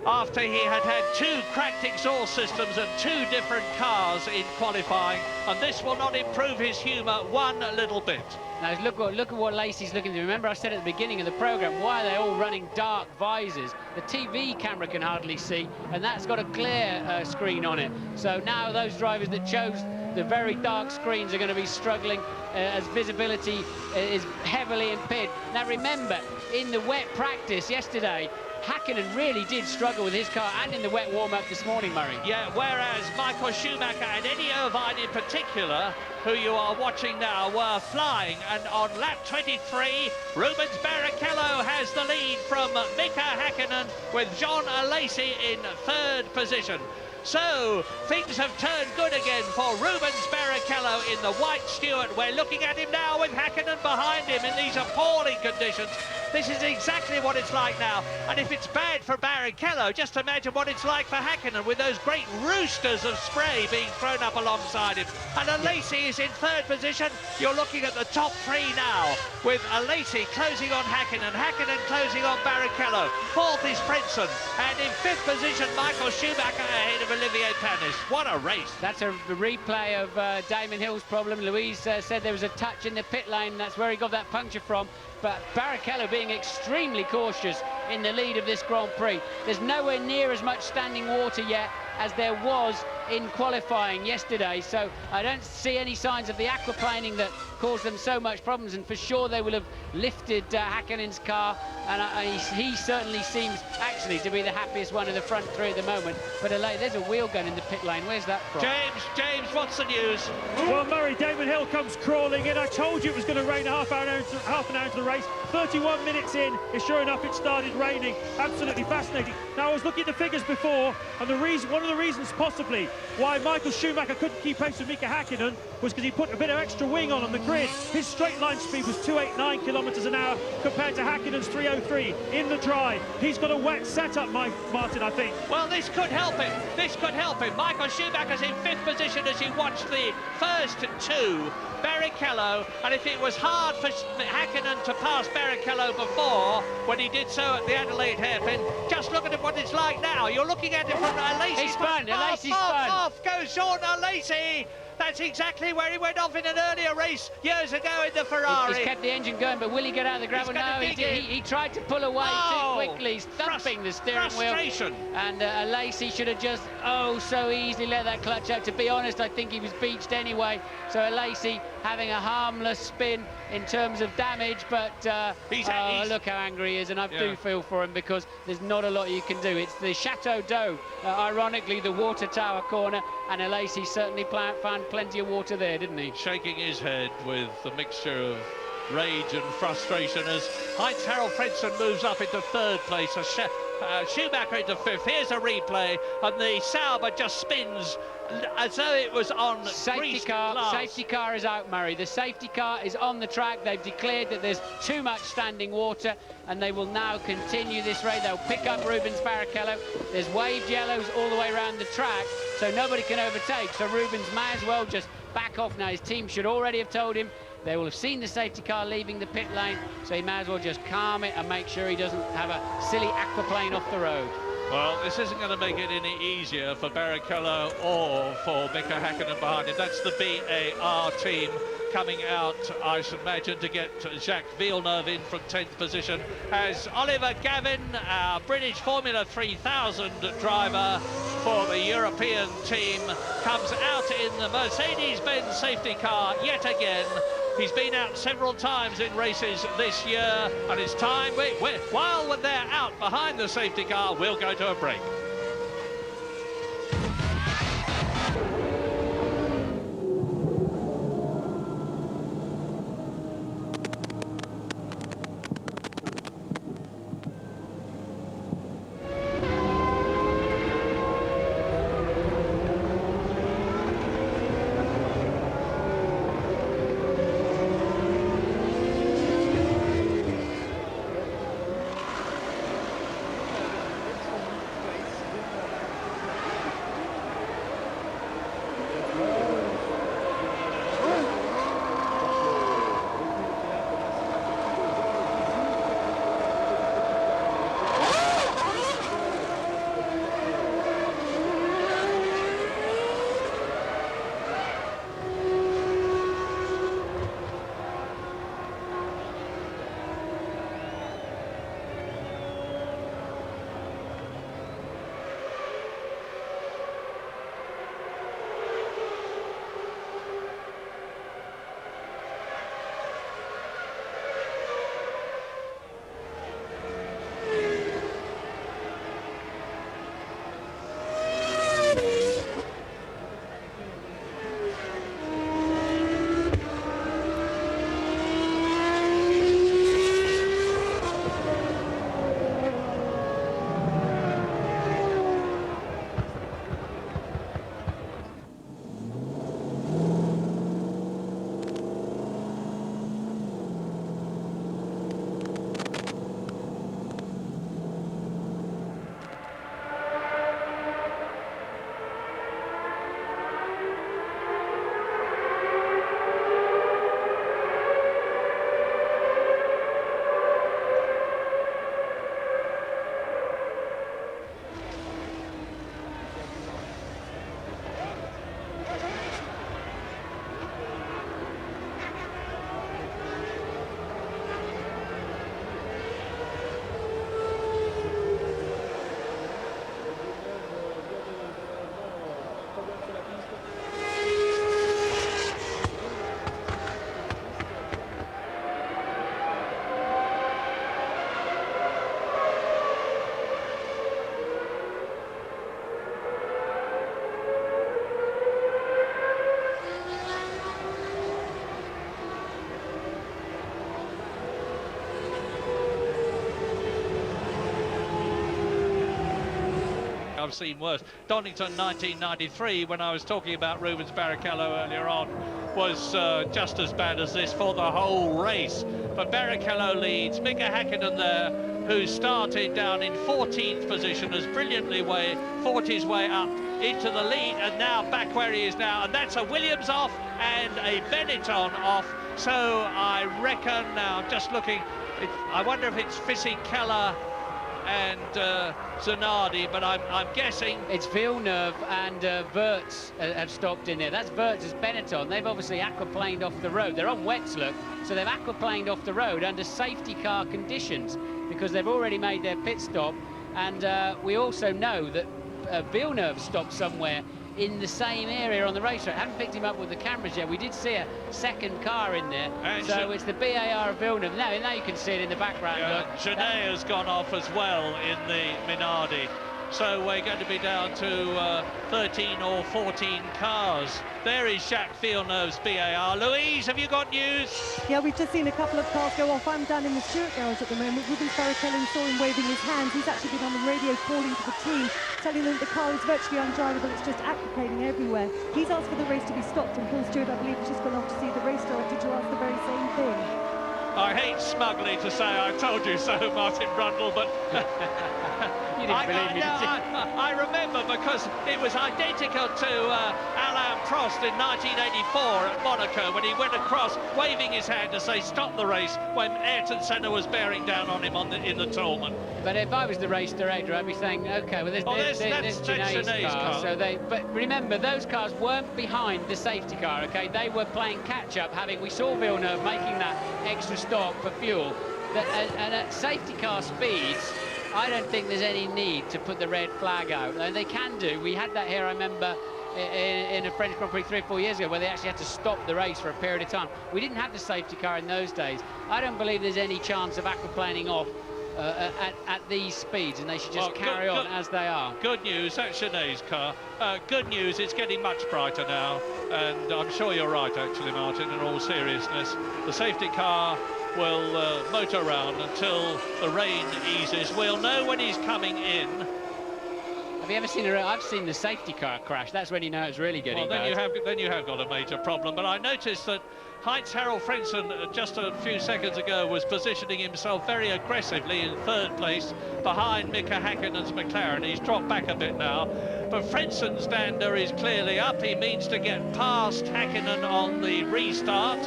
Speaker 1: After he had 2 cracked exhaust systems and 2 different cars in qualifying, and this will not improve his humour one little bit.
Speaker 2: Now look at what Lacey's looking to. Remember I said at the beginning of the programme, why are they all running dark visors? The TV camera can hardly see, and that's got a clear screen on it. So now those drivers that chose the very dark screens are going to be struggling as visibility is heavily impaired. Now remember, in the wet practice yesterday, Häkkinen really did struggle with his car, and in the wet warm-up this morning, Murray.
Speaker 1: Yeah, whereas Michael Schumacher and Eddie Irvine in particular, who you are watching now, were flying. And on lap 23, Rubens Barrichello has the lead from Mika Häkkinen, with John Alesi in 3rd position. So things have turned good again for Rubens Barrichello in the white Stuart. We're looking at him now with Häkkinen behind him in these appalling conditions. This is exactly what it's like now. And if it's bad for Barrichello, just imagine what it's like for Häkkinen with those great roosters of spray being thrown up alongside him. And Alesi is in 3rd position. You're looking at the top 3 now, with Alesi closing on Häkkinen, Häkkinen closing on Barrichello. 4th is Frentzen, and in 5th position, Michael Schumacher ahead of Olivier Panis. What a race.
Speaker 2: That's a replay of Damon Hill's problem. Louise said there was a touch in the pit lane. That's where he got that puncture from. But Barrichello being extremely cautious in the lead of this Grand Prix. There's nowhere near as much standing water yet as there was in qualifying yesterday, so I don't see any signs of the aquaplaning that caused them so much problems, and for sure they will have lifted Häkkänen's car, and he certainly seems actually to be the happiest one in the front three at the moment. But there's a wheel gun in the pit lane. Where's that from?
Speaker 1: James, what's the news?
Speaker 3: Well, Murray, Damon Hill comes crawling in. I told you it was going to rain half an hour into the race. 31 minutes in, and sure enough, it started raining. Absolutely fascinating. Now, I was looking at the figures before, and one of the reasons possibly why Michael Schumacher couldn't keep pace with Mika Häkkinen was because he put a bit of extra wing on the grid. His straight line speed was 289 kilometres an hour compared to Häkkinen's 303 in the dry. He's got a wet setup, Martin, I think.
Speaker 1: Well, this could help him. This could help him. Michael Schumacher's in 5th position as he watched the first two. Barrichello, and if it was hard for Häkkinen to pass Barrichello before, when he did so at the Adelaide hairpin, just look at what it's like now. You're looking at it from Alesi's
Speaker 2: spun.
Speaker 1: Off goes Sean Alesi. That's exactly where he went off in an earlier race years ago in the Ferrari.
Speaker 2: He's kept the engine going, but will he get out of the gravel? No, he tried to pull away too quickly. He's thumping the steering wheel. And Alesi should have just, so easily let that clutch out. To be honest, I think he was beached anyway. So Alesi having a harmless spin in terms of damage, but look how angry he is, and I do feel for him, because there's not a lot you can do. It's the Chateau d'Eau, ironically, the water tower corner, and Alesi certainly found plenty of water there, didn't he?
Speaker 1: Shaking his head with a mixture of rage and frustration as Heinz Harald Frentzen moves up into 3rd place. Schumacher into 5th. Here's a replay, and the Sauber just spins as though it was on
Speaker 2: safety car.
Speaker 1: Glass.
Speaker 2: Safety car is out, Murray. The safety car is on the track. They've declared that there's too much standing water, and they will now continue this race. They'll pick up Rubens Barrichello. There's waved yellows all the way around the track, so nobody can overtake. So Rubens may as well just back off now. His team should already have told him. They will have seen the safety car leaving the pit lane, so he may as well just calm it and make sure he doesn't have a silly aquaplane off the road.
Speaker 1: Well, this isn't going to make it any easier for Barrichello or for Mika Häkkinen behind him. That's the BAR team coming out, I should imagine, to get Jacques Villeneuve in from 10th position, as Oliver Gavin, our British Formula 3000 driver for the European team, comes out in the Mercedes-Benz safety car yet again. He's been out several times in races this year, and it's time, while they're out behind the safety car, we'll go to a break. I've seen worse. Donington 1993, when I was talking about Rubens Barrichello earlier on, was just as bad as this for the whole race. But Barrichello leads. Mika Häkkinen there, who started down in 14th position, has brilliantly fought his way up into the lead, and now back where he is now. And that's a Williams off and a Benetton off. So I reckon now, just looking, I wonder if it's Fisichella and Zanardi, but I'm guessing
Speaker 2: it's Villeneuve and Wirtz have stopped in there. That's Wirtz's Benetton. They've obviously aquaplaned off the road. They're on wets, look, so they've aquaplaned off the road under safety car conditions because they've already made their pit stop. And we also know that Villeneuve stopped somewhere in the same area on the racetrack. I haven't picked him up with the cameras yet. We did see a second car in there. So it's the BAR of Villeneuve. Now you can see it in the background.
Speaker 1: Yeah, Genet has gone off as well in the Minardi. So we're going to be down to 13 or 14 cars. There is Jacques Villeneuve's BAR. Louise, have you got news?
Speaker 4: Yeah, we've just seen a couple of cars go off. I'm down in the Stewart garage at the moment. Rubens Barrichello, saw him waving his hands. He's actually been on the radio calling to the team, telling them the car is virtually undrivable. It's just aquaplaning everywhere. He's asked for the race to be stopped, and Paul Stewart, I believe, has just gone off to see the race director to ask the very same thing.
Speaker 1: I hate smugly to say I told you so, Martin Brundle, but
Speaker 2: You didn't believe me, did you?
Speaker 1: I remember because it was identical to Alain Prost in 1984 at Monaco when he went across waving his hand to say stop the race when Ayrton Senna was bearing down on him in the Tollman.
Speaker 2: But if I was the race director, I'd be saying, OK, well, there's Genet's car. So but remember, those cars weren't behind the safety car, OK? They were playing catch-up, we saw Villeneuve making that extra stop for fuel. And at safety car speeds, I don't think there's any need to put the red flag out. And they can do. We had that here, I remember, in a French Grand Prix 3 or 4 years ago, where they actually had to stop the race for a period of time. We didn't have the safety car in those days. I don't believe there's any chance of aquaplaning off at these speeds, and they should just carry on as they are.
Speaker 1: Good news, that's Genet's car. Good news, it's getting much brighter now, and I'm sure you're right, actually, Martin, in all seriousness. The safety car will motor around until the rain eases. We'll know when he's coming in.
Speaker 2: Have you ever seen I've seen the safety car crash. That's when you know it's really getting bad.
Speaker 1: Then you have got a major problem. But I noticed that Heinz-Harald Frentzen just a few seconds ago was positioning himself very aggressively in third place behind Mika Häkkinen's McLaren. He's dropped back a bit now, but Frenzen's dander is clearly up. He means to get past Häkkinen on the restart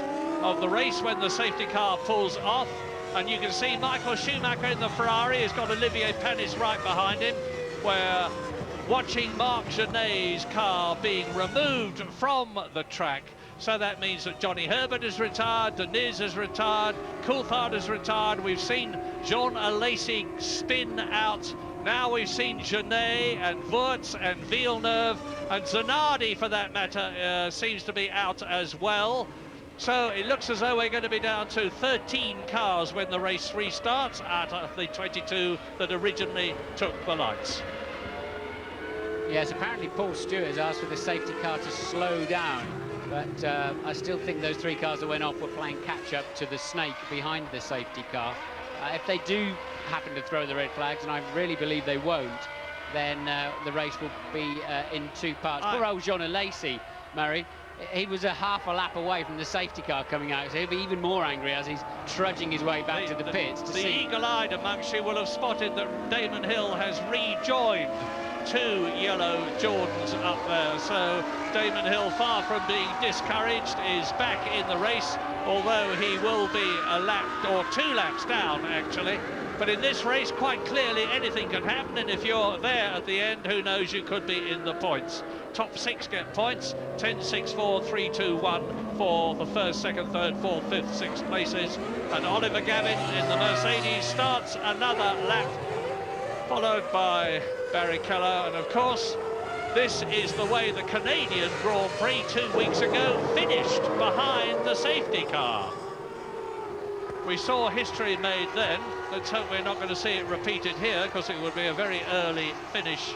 Speaker 1: of the race when the safety car pulls off. And you can see Michael Schumacher in the Ferrari has got Olivier Panis right behind him. We're watching Marc Genet's car being removed from the track. So that means that Johnny Herbert is retired, Deniz is retired, Coulthard is retired. We've seen Jean Alesi spin out. Now we've seen Genet and Wirtz and Villeneuve, and Zanardi, for that matter, seems to be out as well. So it looks as though we're going to be down to 13 cars when the race restarts out of the 22 that originally took the lights.
Speaker 2: Yes, apparently Paul Stewart has asked for the safety car to slow down, but I still think those three cars that went off were playing catch-up to the snake behind the safety car. If they do happen to throw the red flags, and I really believe they won't, then the race will be in two parts. Poor old Jean Alesi, Murray. He was a half a lap away from the safety car coming out, so he'll be even more angry as he's trudging his way back to the pits to see.
Speaker 1: The eagle-eyed amongst you will have spotted that Damon Hill has rejoined two yellow Jordans up there. So Damon Hill, far from being discouraged, is back in the race, although he will be a lap or 2 laps down, actually. But in this race, quite clearly, anything can happen, and if you're there at the end, who knows, you could be in the points. Top 6 get points, 10, 6, 4, 3, 2, 1 for the first, second, third, fourth, fifth, sixth places. And Oliver Gavin in the Mercedes starts another lap, followed by Barrichello. And of course, this is the way the Canadian Grand Prix 2 weeks ago finished, behind the safety car. We saw history made then. Let's hope we're not going to see it repeated here, because it would be a very early finish.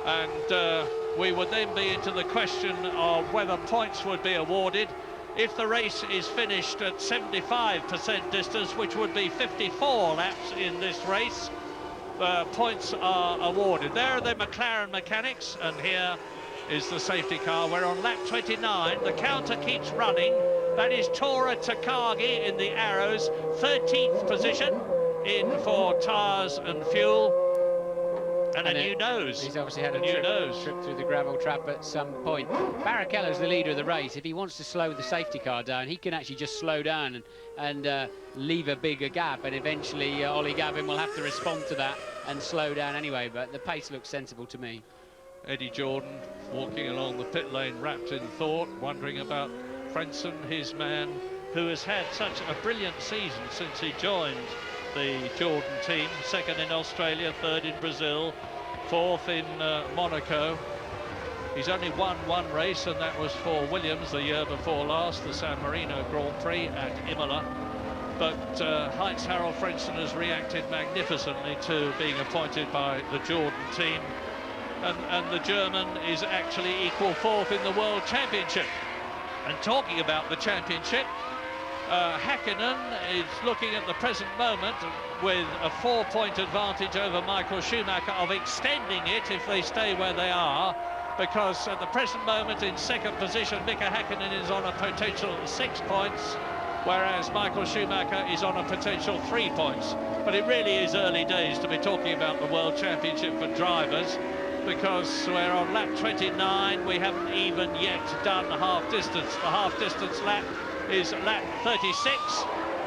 Speaker 1: And we would then be into the question of whether points would be awarded if the race is finished at 75% distance, which would be 54 laps in this race. points are awarded. There are the McLaren mechanics, and here is the safety car. We're on lap 29. The counter keeps running. That is Tora Takagi in the arrows, 13th position in for tyres and fuel. And a new nose.
Speaker 2: He's obviously had a trip through the gravel trap at some point. Barrichello's the leader of the race. If he wants to slow the safety car down, he can actually just slow down and leave a bigger gap. And eventually, Ollie Gavin will have to respond to that and slow down anyway. But the pace looks sensible to me.
Speaker 1: Eddie Jordan walking along the pit lane, wrapped in thought, wondering about Frenson, his man, who has had such a brilliant season since he joined the Jordan team. Second in Australia, third in Brazil, fourth in Monaco. He's only won one race, and that was for Williams the year before last, the San Marino Grand Prix at Imola. But Heinz-Harald Frenson has reacted magnificently to being appointed by the Jordan team, and the German is actually equal fourth in the World Championship. And talking about the championship, Häkkinen is looking at the present moment with a 4-point advantage over Michael Schumacher, of extending it if they stay where they are, because at the present moment in second position Mika Häkkinen is on a potential 6 points, whereas Michael Schumacher is on a potential 3 points. But it really is early days to be talking about the World Championship for drivers, because we're on lap 29. We haven't even yet done half distance. The half distance lap is lap 36,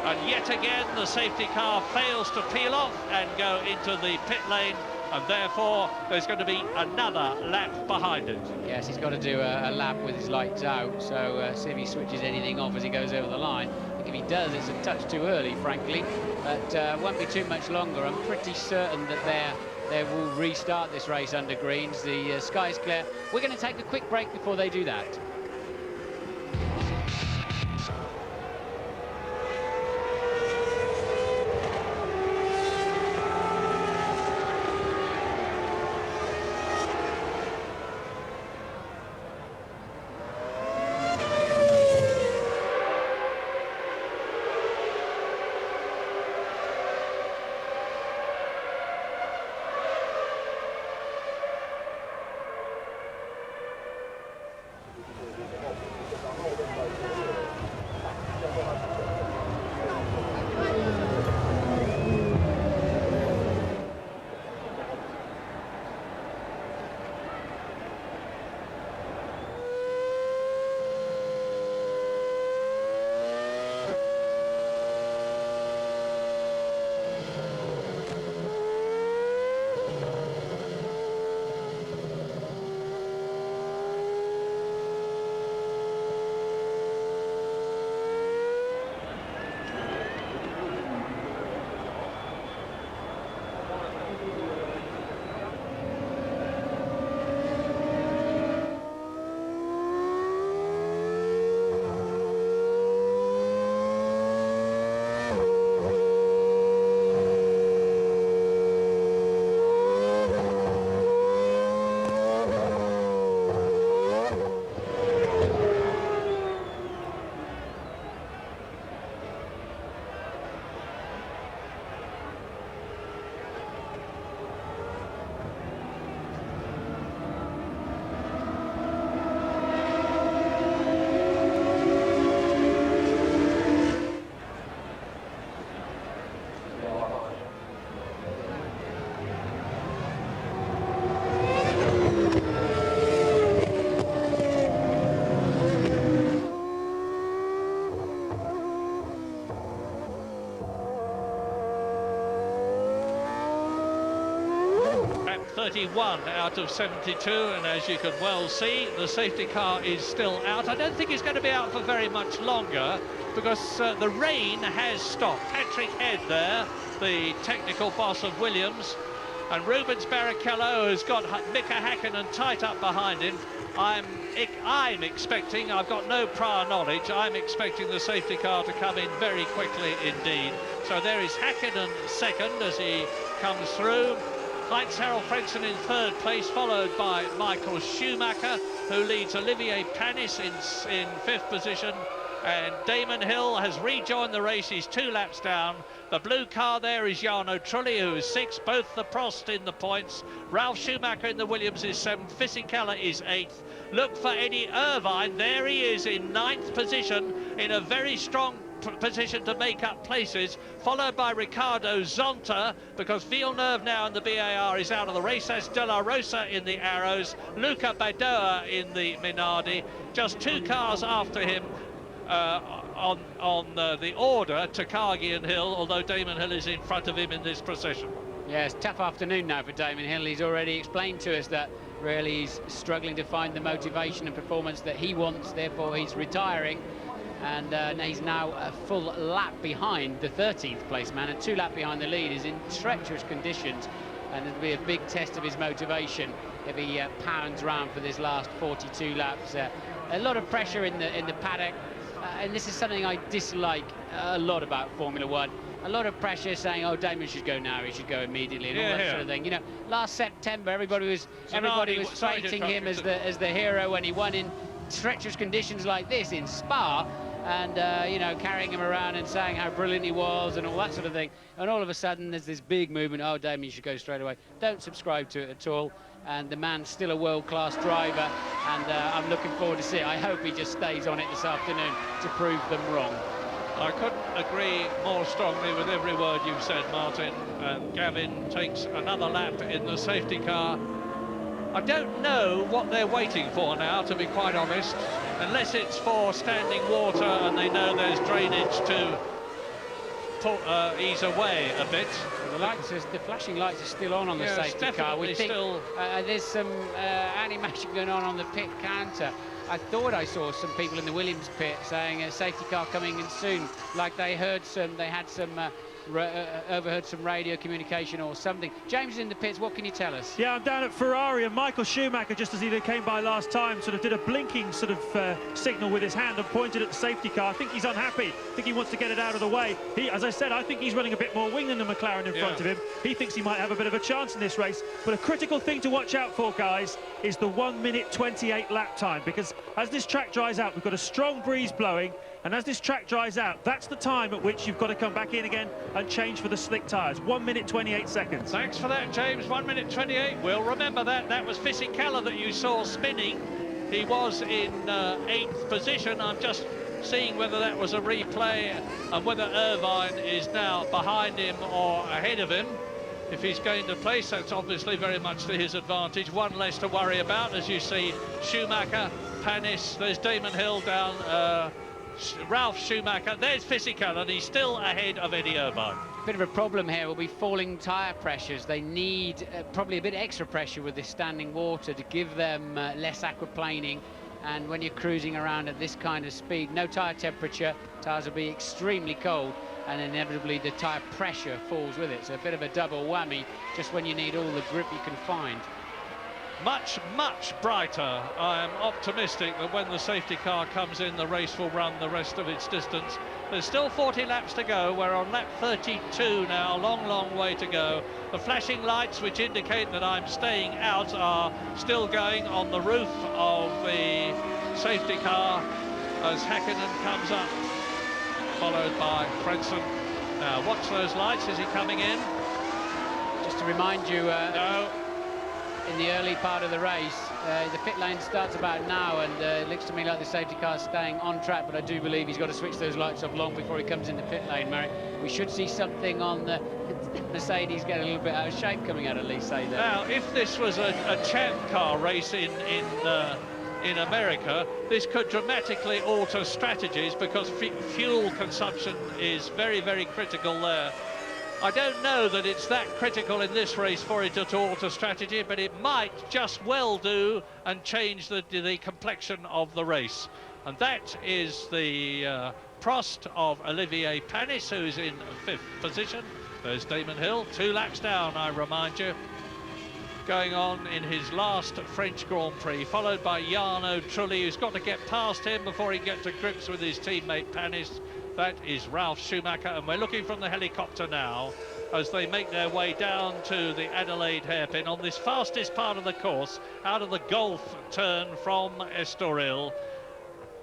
Speaker 1: and yet again the safety car fails to peel off and go into the pit lane, and therefore there's going to be another lap behind it.
Speaker 2: Yes, he's got to do a lap with his lights out, so see if he switches anything off as he goes over the line. I think if he does, it's a touch too early, frankly, but won't be too much longer. I'm pretty certain that they will restart this race under greens. The sky's clear. We're going to take a quick break before they do that.
Speaker 1: Lap 31 out of 72, and as you can well see, the safety car is still out. I don't think it's going to be out for very much longer, because the rain has stopped. Patrick Head there, the technical boss of Williams, and Rubens Barrichello has got Mika Häkkinen tight up behind him. I'm expecting, I've got no prior knowledge, I'm expecting the safety car to come in very quickly indeed. So there is Häkkinen second as he comes through. Heinz-Harald Frenson in third place, followed by Michael Schumacher, who leads Olivier Panis in fifth position. And Damon Hill has rejoined the race. He's 2 laps down. The blue car there is Jarno Trulli, who is 6th. Both the Prost in the points. Ralf Schumacher in the Williams is 7th. Fisichella is 8th. Look for Eddie Irvine. There he is in 9th position, in a very strong position to make up places, followed by Ricardo Zonta, because Villeneuve now in the BAR is out of the race. That's De La Rosa in the Arrows, Luca Badoa in the Minardi. Just 2 cars after him on the order, Takagi and Hill, although Damon Hill is in front of him in this procession.
Speaker 2: Yeah, it's a tough afternoon now for Damon Hill. He's already explained to us that really he's struggling to find the motivation and performance that he wants, therefore he's retiring. And he's now a full lap behind the 13th place man, and 2 laps behind the lead. Is in treacherous conditions, and it'll be a big test of his motivation if he pounds round for this last 42 laps. A lot of pressure in the paddock, and this is something I dislike a lot about Formula One. A lot of pressure saying, oh, Damon should go now, he should go immediately, and all that sort of thing. You know, last September everybody was fighting him as the hero when he won in treacherous conditions like this in Spa. And, you know, carrying him around and saying how brilliant he was and all that sort of thing. And all of a sudden, there's this big movement. Oh, Damon, you should go straight away. Don't subscribe to it at all. And the man's still a world-class driver. And I'm looking forward to see it. I hope he just stays on it this afternoon to prove them wrong.
Speaker 1: I couldn't agree more strongly with every word you've said, Martin. And Gavin takes another lap in the safety car. I don't know what they're waiting for now, to be quite honest, unless it's for standing water and they know there's drainage to ease away a bit.
Speaker 2: The flashing lights are still on the safety car. We think there's some animation going on the pit counter. I thought I saw some people in the Williams pit saying a safety car coming in soon, like they had some overheard some radio communication or something. James is in the pits. What can you tell us?
Speaker 3: Yeah, I'm down at Ferrari, and Michael Schumacher, just as he came by last time, sort of did a blinking sort of signal with his hand and pointed at the safety car. I think he's unhappy. I think he wants to get it out of the way. As I said, I think he's running a bit more wing than the McLaren in front of him. He thinks he might have a bit of a chance in this race. But a critical thing to watch out for, guys, is the 1:28 lap time, because as this track dries out, we've got a strong breeze blowing. And as this track dries out, that's the time at which you've got to come back in again and change for the slick tyres. 1:28.
Speaker 1: Thanks for that, James. 1:28. We'll remember that. That was Fisichella that you saw spinning. He was in 8th position. I'm just seeing whether that was a replay and whether Irvine is now behind him or ahead of him. If he's going to place, that's obviously very much to his advantage. One less to worry about, as you see Schumacher, Panis, there's Damon Hill down, Ralf Schumacher, there's Fisichella, and he's still ahead of Eddie Irvine.
Speaker 2: Bit of a problem here will be falling tyre pressures. They need probably a bit extra pressure with this standing water to give them less aquaplaning. And when you're cruising around at this kind of speed, no tyre temperature, tyres will be extremely cold, and inevitably the tyre pressure falls with it. So a bit of a double whammy just when you need all the grip you can find.
Speaker 1: Much, much brighter. I am optimistic that when the safety car comes in, the race will run the rest of its distance. There's still 40 laps to go. We're on lap 32 now, long, long way to go. The flashing lights, which indicate that I'm staying out, are still going on the roof of the safety car as Häkkinen comes up, followed by Frentzen. Now, watch those lights. Is he coming in?
Speaker 2: Just to remind you,
Speaker 1: no.
Speaker 2: In the early part of the race, the pit lane starts about now, and it looks to me like the safety car is staying on track, but I do believe he's got to switch those lights off long before he comes in the pit lane, Murray. We should see something on the Mercedes get a little bit out of shape coming out, at least say that.
Speaker 1: Now, if this was a champ car race in America, this could dramatically alter strategies, because fuel consumption is very, very critical there. I don't know that it's that critical in this race for it to alter strategy, but it might just well do and change the complexion of the race. And that is the Prost of Olivier Panis, who's in 5th position. There's Damon Hill, 2 laps down, I remind you, going on in his last French Grand Prix, followed by Jarno Trulli, who's got to get past him before he gets to grips with his teammate Panis. That is Ralf Schumacher, and we're looking from the helicopter now as they make their way down to the Adelaide hairpin on this fastest part of the course, out of the Gulf turn from Estoril.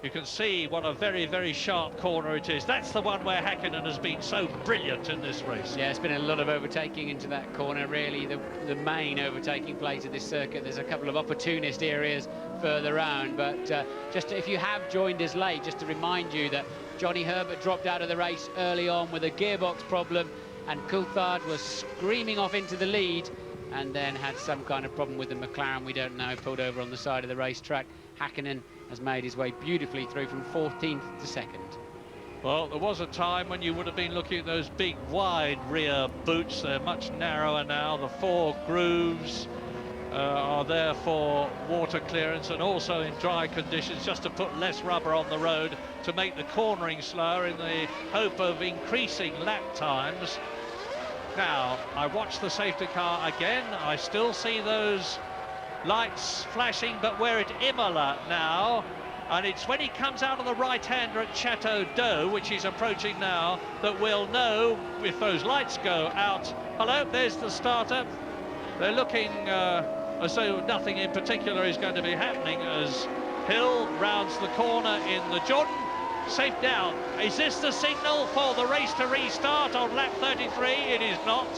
Speaker 1: You can see what a very, very sharp corner it is. That's the one where Häkkinen has been so brilliant in this race.
Speaker 2: Yeah, it's been a lot of overtaking into that corner, really, the main overtaking place of this circuit. There's a couple of opportunist areas further round, but just if you have joined us late, just to remind you that Johnny Herbert dropped out of the race early on with a gearbox problem, and Coulthard was screaming off into the lead and then had some kind of problem with the McLaren, we don't know, pulled over on the side of the racetrack. Häkkinen has made his way beautifully through from 14th to 2nd.
Speaker 1: Well, there was a time when you would have been looking at those big, wide rear boots. They're much narrower now. The 4 grooves are there for water clearance, and also in dry conditions, just to put less rubber on the road to make the cornering slower in the hope of increasing lap times. Now, I watch the safety car again. I still see those lights flashing, but we're at Imola now, and it's when he comes out of the right-hander at Chateau d'Eau, which he's approaching now, that we'll know if those lights go out. Hello, there's the starter. They're looking as though nothing in particular is going to be happening as Hill rounds the corner in the Jordan. Safe down. Is this the signal for the race to restart on lap 33? It is not.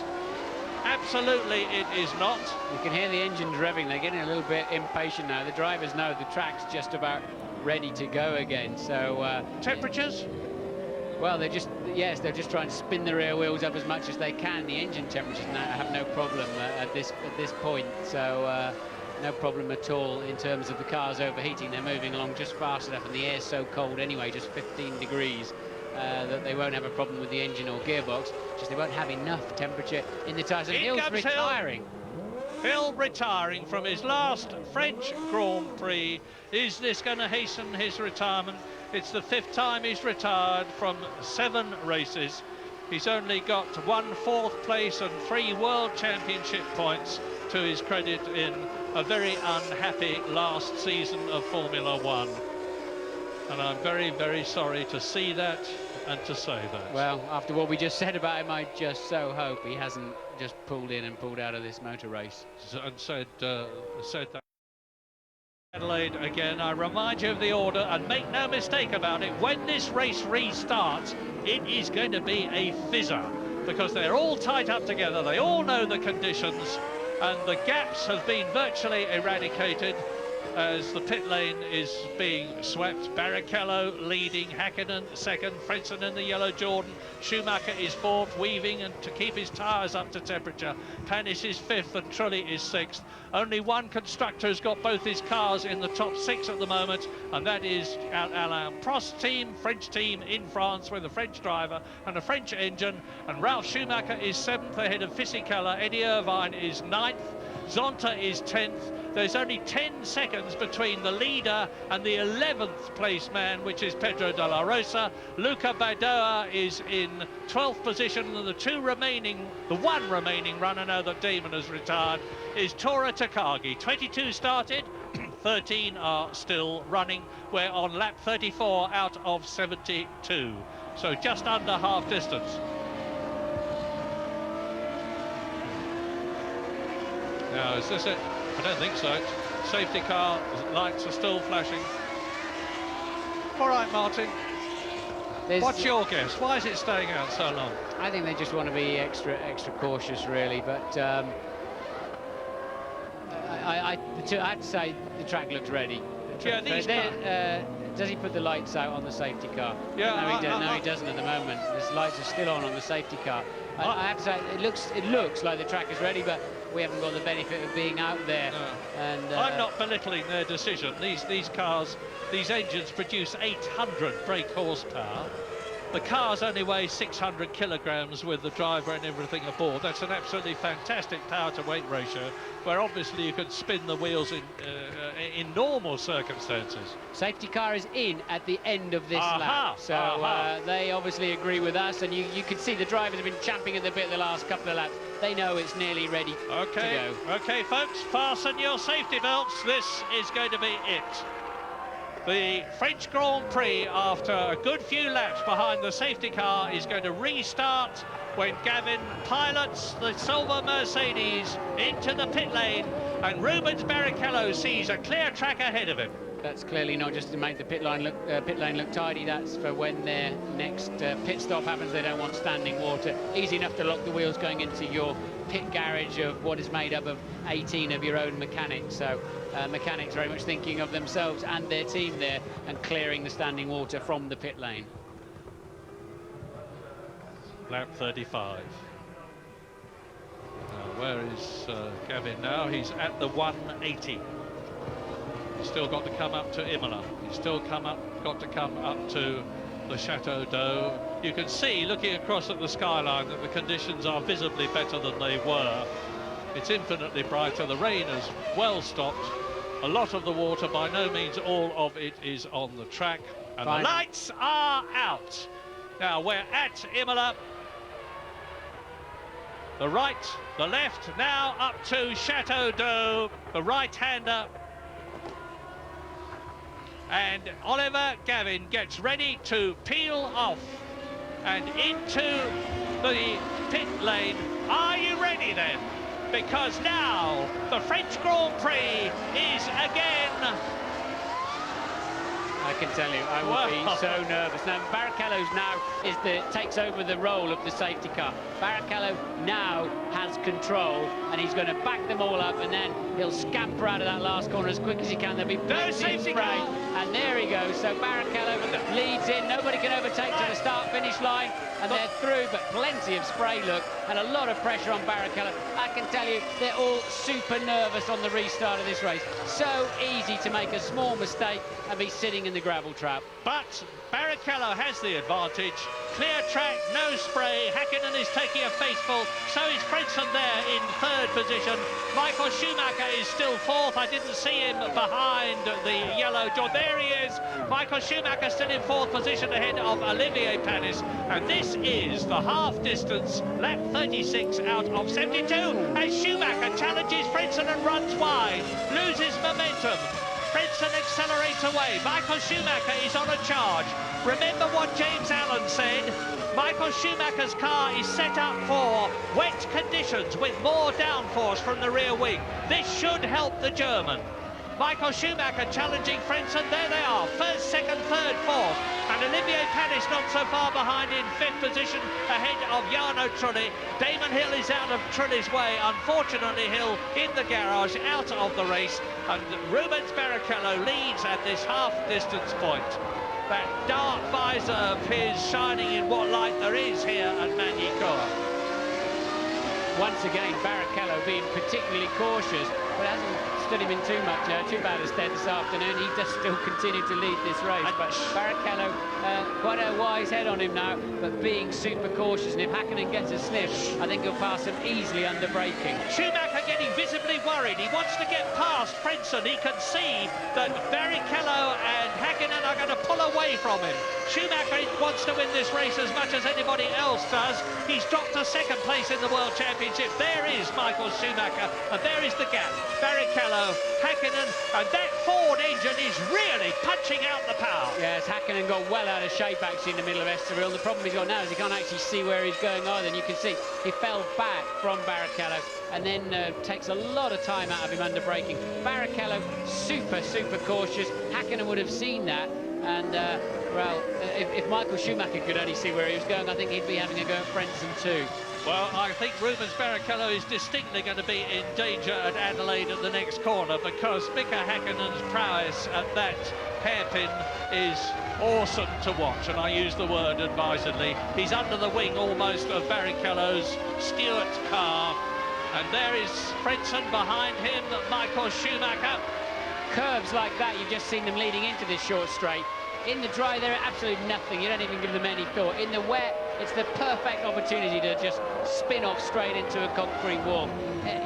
Speaker 1: Absolutely, it is not.
Speaker 2: You can hear the engines revving. They're getting a little bit impatient now. The drivers know the track's just about ready to go again. So
Speaker 1: temperatures?
Speaker 2: Well, they're just trying to spin the rear wheels up as much as they can. The engine temperatures now have no problem at this point. So no problem at all in terms of the cars overheating. They're moving along just fast enough, and the air's so cold anyway, just 15 degrees. That they won't have a problem with the engine or gearbox, just they won't have enough temperature in the tyres. And Hill's retiring.
Speaker 1: Hill retiring from his last French Grand Prix. Is this going to hasten his retirement? It's the 5th time he's retired from 7 races. He's only got 1 4th place and 3 World Championship points to his credit in a very unhappy last season of Formula One. And I'm very, very sorry to see that and to say that.
Speaker 2: Well, after what we just said about him, I just so hope he hasn't just pulled in and pulled out of this motor race.
Speaker 1: And said that. Adelaide again, I remind you of the order, and make no mistake about it, when this race restarts, it is going to be a fizzer, because they're all tied up together, they all know the conditions, and the gaps have been virtually eradicated as the pit lane is being swept. Barrichello leading, Häkkinen second, Frentzen in the yellow Jordan, Schumacher is 4th, weaving and to keep his tyres up to temperature. Panis is 5th and Trulli is 6th. Only one constructor has got both his cars in the top 6 at the moment, and that is Alain Prost's team, French team in France with a French driver and a French engine, and Ralf Schumacher is 7th ahead of Fisichella. Eddie Irvine is 9th, Zonta is 10th. There's only 10 seconds between the leader and the 11th place man, which is Pedro de la Rosa. Luca Badoa is in 12th position, and the one remaining runner, now that Damon has retired, is Tora Takagi. 22 started, 13 are still running. We're on lap 34 out of 72, so just under half distance. Now, is this it? I don't think so. Safety car lights are still flashing. All right, Martin. What's your guess? Why is it staying out so long?
Speaker 2: I think they just want to be extra cautious, really. But I have to say the track looks ready. Does he put the lights out on the safety car?
Speaker 1: Yeah,
Speaker 2: no, he doesn't at the moment. The lights are still on the safety car. I have to say it looks like the track is ready, but we haven't got the benefit of being out there.
Speaker 1: No.
Speaker 2: And
Speaker 1: I'm not belittling their decision. These cars, these engines produce 800 brake horsepower. The cars only weigh 600 kilograms with the driver and everything aboard. That's an absolutely fantastic power-to-weight ratio, where obviously you can spin the wheels in normal circumstances.
Speaker 2: Safety car is in at the end of this lap, so they obviously agree with us, and you can see the drivers have been champing at the bit the last couple of laps. They know it's nearly ready to go.
Speaker 1: Okay, folks, fasten your safety belts. This is going to be it. The French Grand Prix, after a good few laps behind the safety car, is going to restart when Gavin pilots the silver Mercedes into the pit lane and Rubens Barrichello sees a clear track ahead of him.
Speaker 2: That's clearly not just to make the pit lane look tidy. That's for when their next pit stop happens. They don't want standing water. Easy enough to lock the wheels going into your pit garage of what is made up of 18 of your own mechanics. So mechanics very much thinking of themselves and their team there and clearing the standing water from the pit lane.
Speaker 1: Lap 35. Where is Gavin now? He's at the 180. He's still got to come up to Imola. He's still got to come up to the Chateau d'Eau. You can see, looking across at the skyline, that the conditions are visibly better than they were. It's infinitely brighter. The rain has well stopped. A lot of the water, by no means all of it, is on the track. And the lights are out. Now, we're at Imola. The right, the left, now up to Chateau d'Eau, the right-hander. And Oliver Gavin gets ready to peel off and into the pit lane. Are you ready then? Because now the French Grand Prix is again.
Speaker 2: I can tell you, I would be so nervous. Now, Barrichello's now takes over the role of the safety car. Barrichello now has control, and he's going to back them all up, and then he'll scamper out of that last corner as quick as he can. There'll be plenty of spray, and there he goes. So Barrichello leads in. Nobody can overtake to the start-finish line, and they're through, but plenty of spray, look, and a lot of pressure on Barrichello. I can tell you, they're all super nervous on the restart of this race. So easy to make a small mistake and be sitting in the gravel trap.
Speaker 1: But Barrichello has the advantage. Clear track, no spray. Häkkinen is taking a faithful. So is Frentzen there in third position. Michael Schumacher is still fourth. I didn't see him behind the yellow door. There he is. Michael Schumacher still in fourth position ahead of Olivier Panis. And this is the half distance, lap 36 out of 72. As Schumacher challenges Frentzen and runs wide, loses momentum. Frentzen accelerates away. Michael Schumacher is on a charge. Remember what James Allen said. Michael Schumacher's car is set up for wet conditions with more downforce from the rear wing. This should help the German. Michael Schumacher challenging Frentzen. There they are. First, second, third, fourth. And Olivier Panis not so far behind in fifth position ahead of Jarno Trulli. Damon Hill is out of Trulli's way. Unfortunately, Hill in the garage, out of the race. And Rubens Barrichello leads at this half-distance point. That dark visor of his shining in what light there is here at Magny-Cours.
Speaker 2: Once again, Barrichello being particularly cautious, but hasn't stood him in too bad a stead this afternoon. He does still continue to lead this race, but Barrichello, quite a wise head on him now, but being super cautious, and if Häkkinen gets a sniff, I think he'll pass him easily under braking.
Speaker 1: Schumacher getting visibly worried. He wants to get past Frentzen. He can see that Barrichello and Häkkinen are going to pull away from him. Schumacher wants to win this race as much as anybody else does. He's dropped to second place in the World Championship. There is Michael Schumacher, and there is the gap. Barrichello, Häkkinen, and that Ford engine is really punching out the power.
Speaker 2: Yes, Häkkinen got well out of shape actually in the middle of Estoril. The problem he's got now is he can't actually see where he's going either, and you can see he fell back from Barrichello and then takes a lot of time out of him under braking. Barrichello super cautious. Häkkinen would have seen that, and well, if Michael Schumacher could only see where he was going, I think he'd be having a go at Frentzen too.
Speaker 1: Well, I think Rubens Barrichello is distinctly going to be in danger at Adelaide at the next corner, because Mika Häkkinen's prowess at that hairpin is awesome to watch, and I use the word advisedly. He's under the wing almost of Barrichello's Stewart car, and there is Frentzen behind him, Michael Schumacher.
Speaker 2: Curves like that, you've just seen them leading into this short straight. In the dry, they're absolutely nothing. You don't even give them any thought. In the wet, it's the perfect opportunity to just spin off straight into a concrete wall.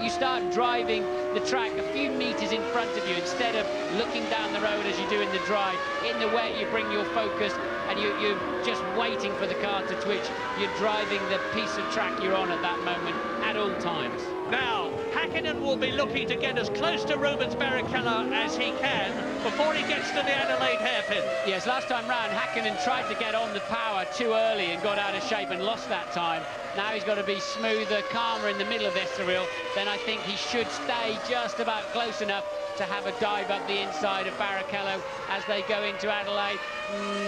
Speaker 2: You start driving the track a few meters in front of you instead of looking down the road as you do in the dry. In the wet, you bring your focus and you're just waiting for the car to twitch. You're driving the piece of track you're on at that moment at all times.
Speaker 1: Now, Häkkinen will be looking to get as close to Rubens Barrichello as he can before he gets to the Adelaide hairpin.
Speaker 2: Yes, last time round, Häkkinen tried to get on the power too early and got out of shape and lost that time. Now he's got to be smoother, calmer in the middle of Estoril. Then I think he should stay just about close enough to have a dive up the inside of Barrichello as they go into Adelaide.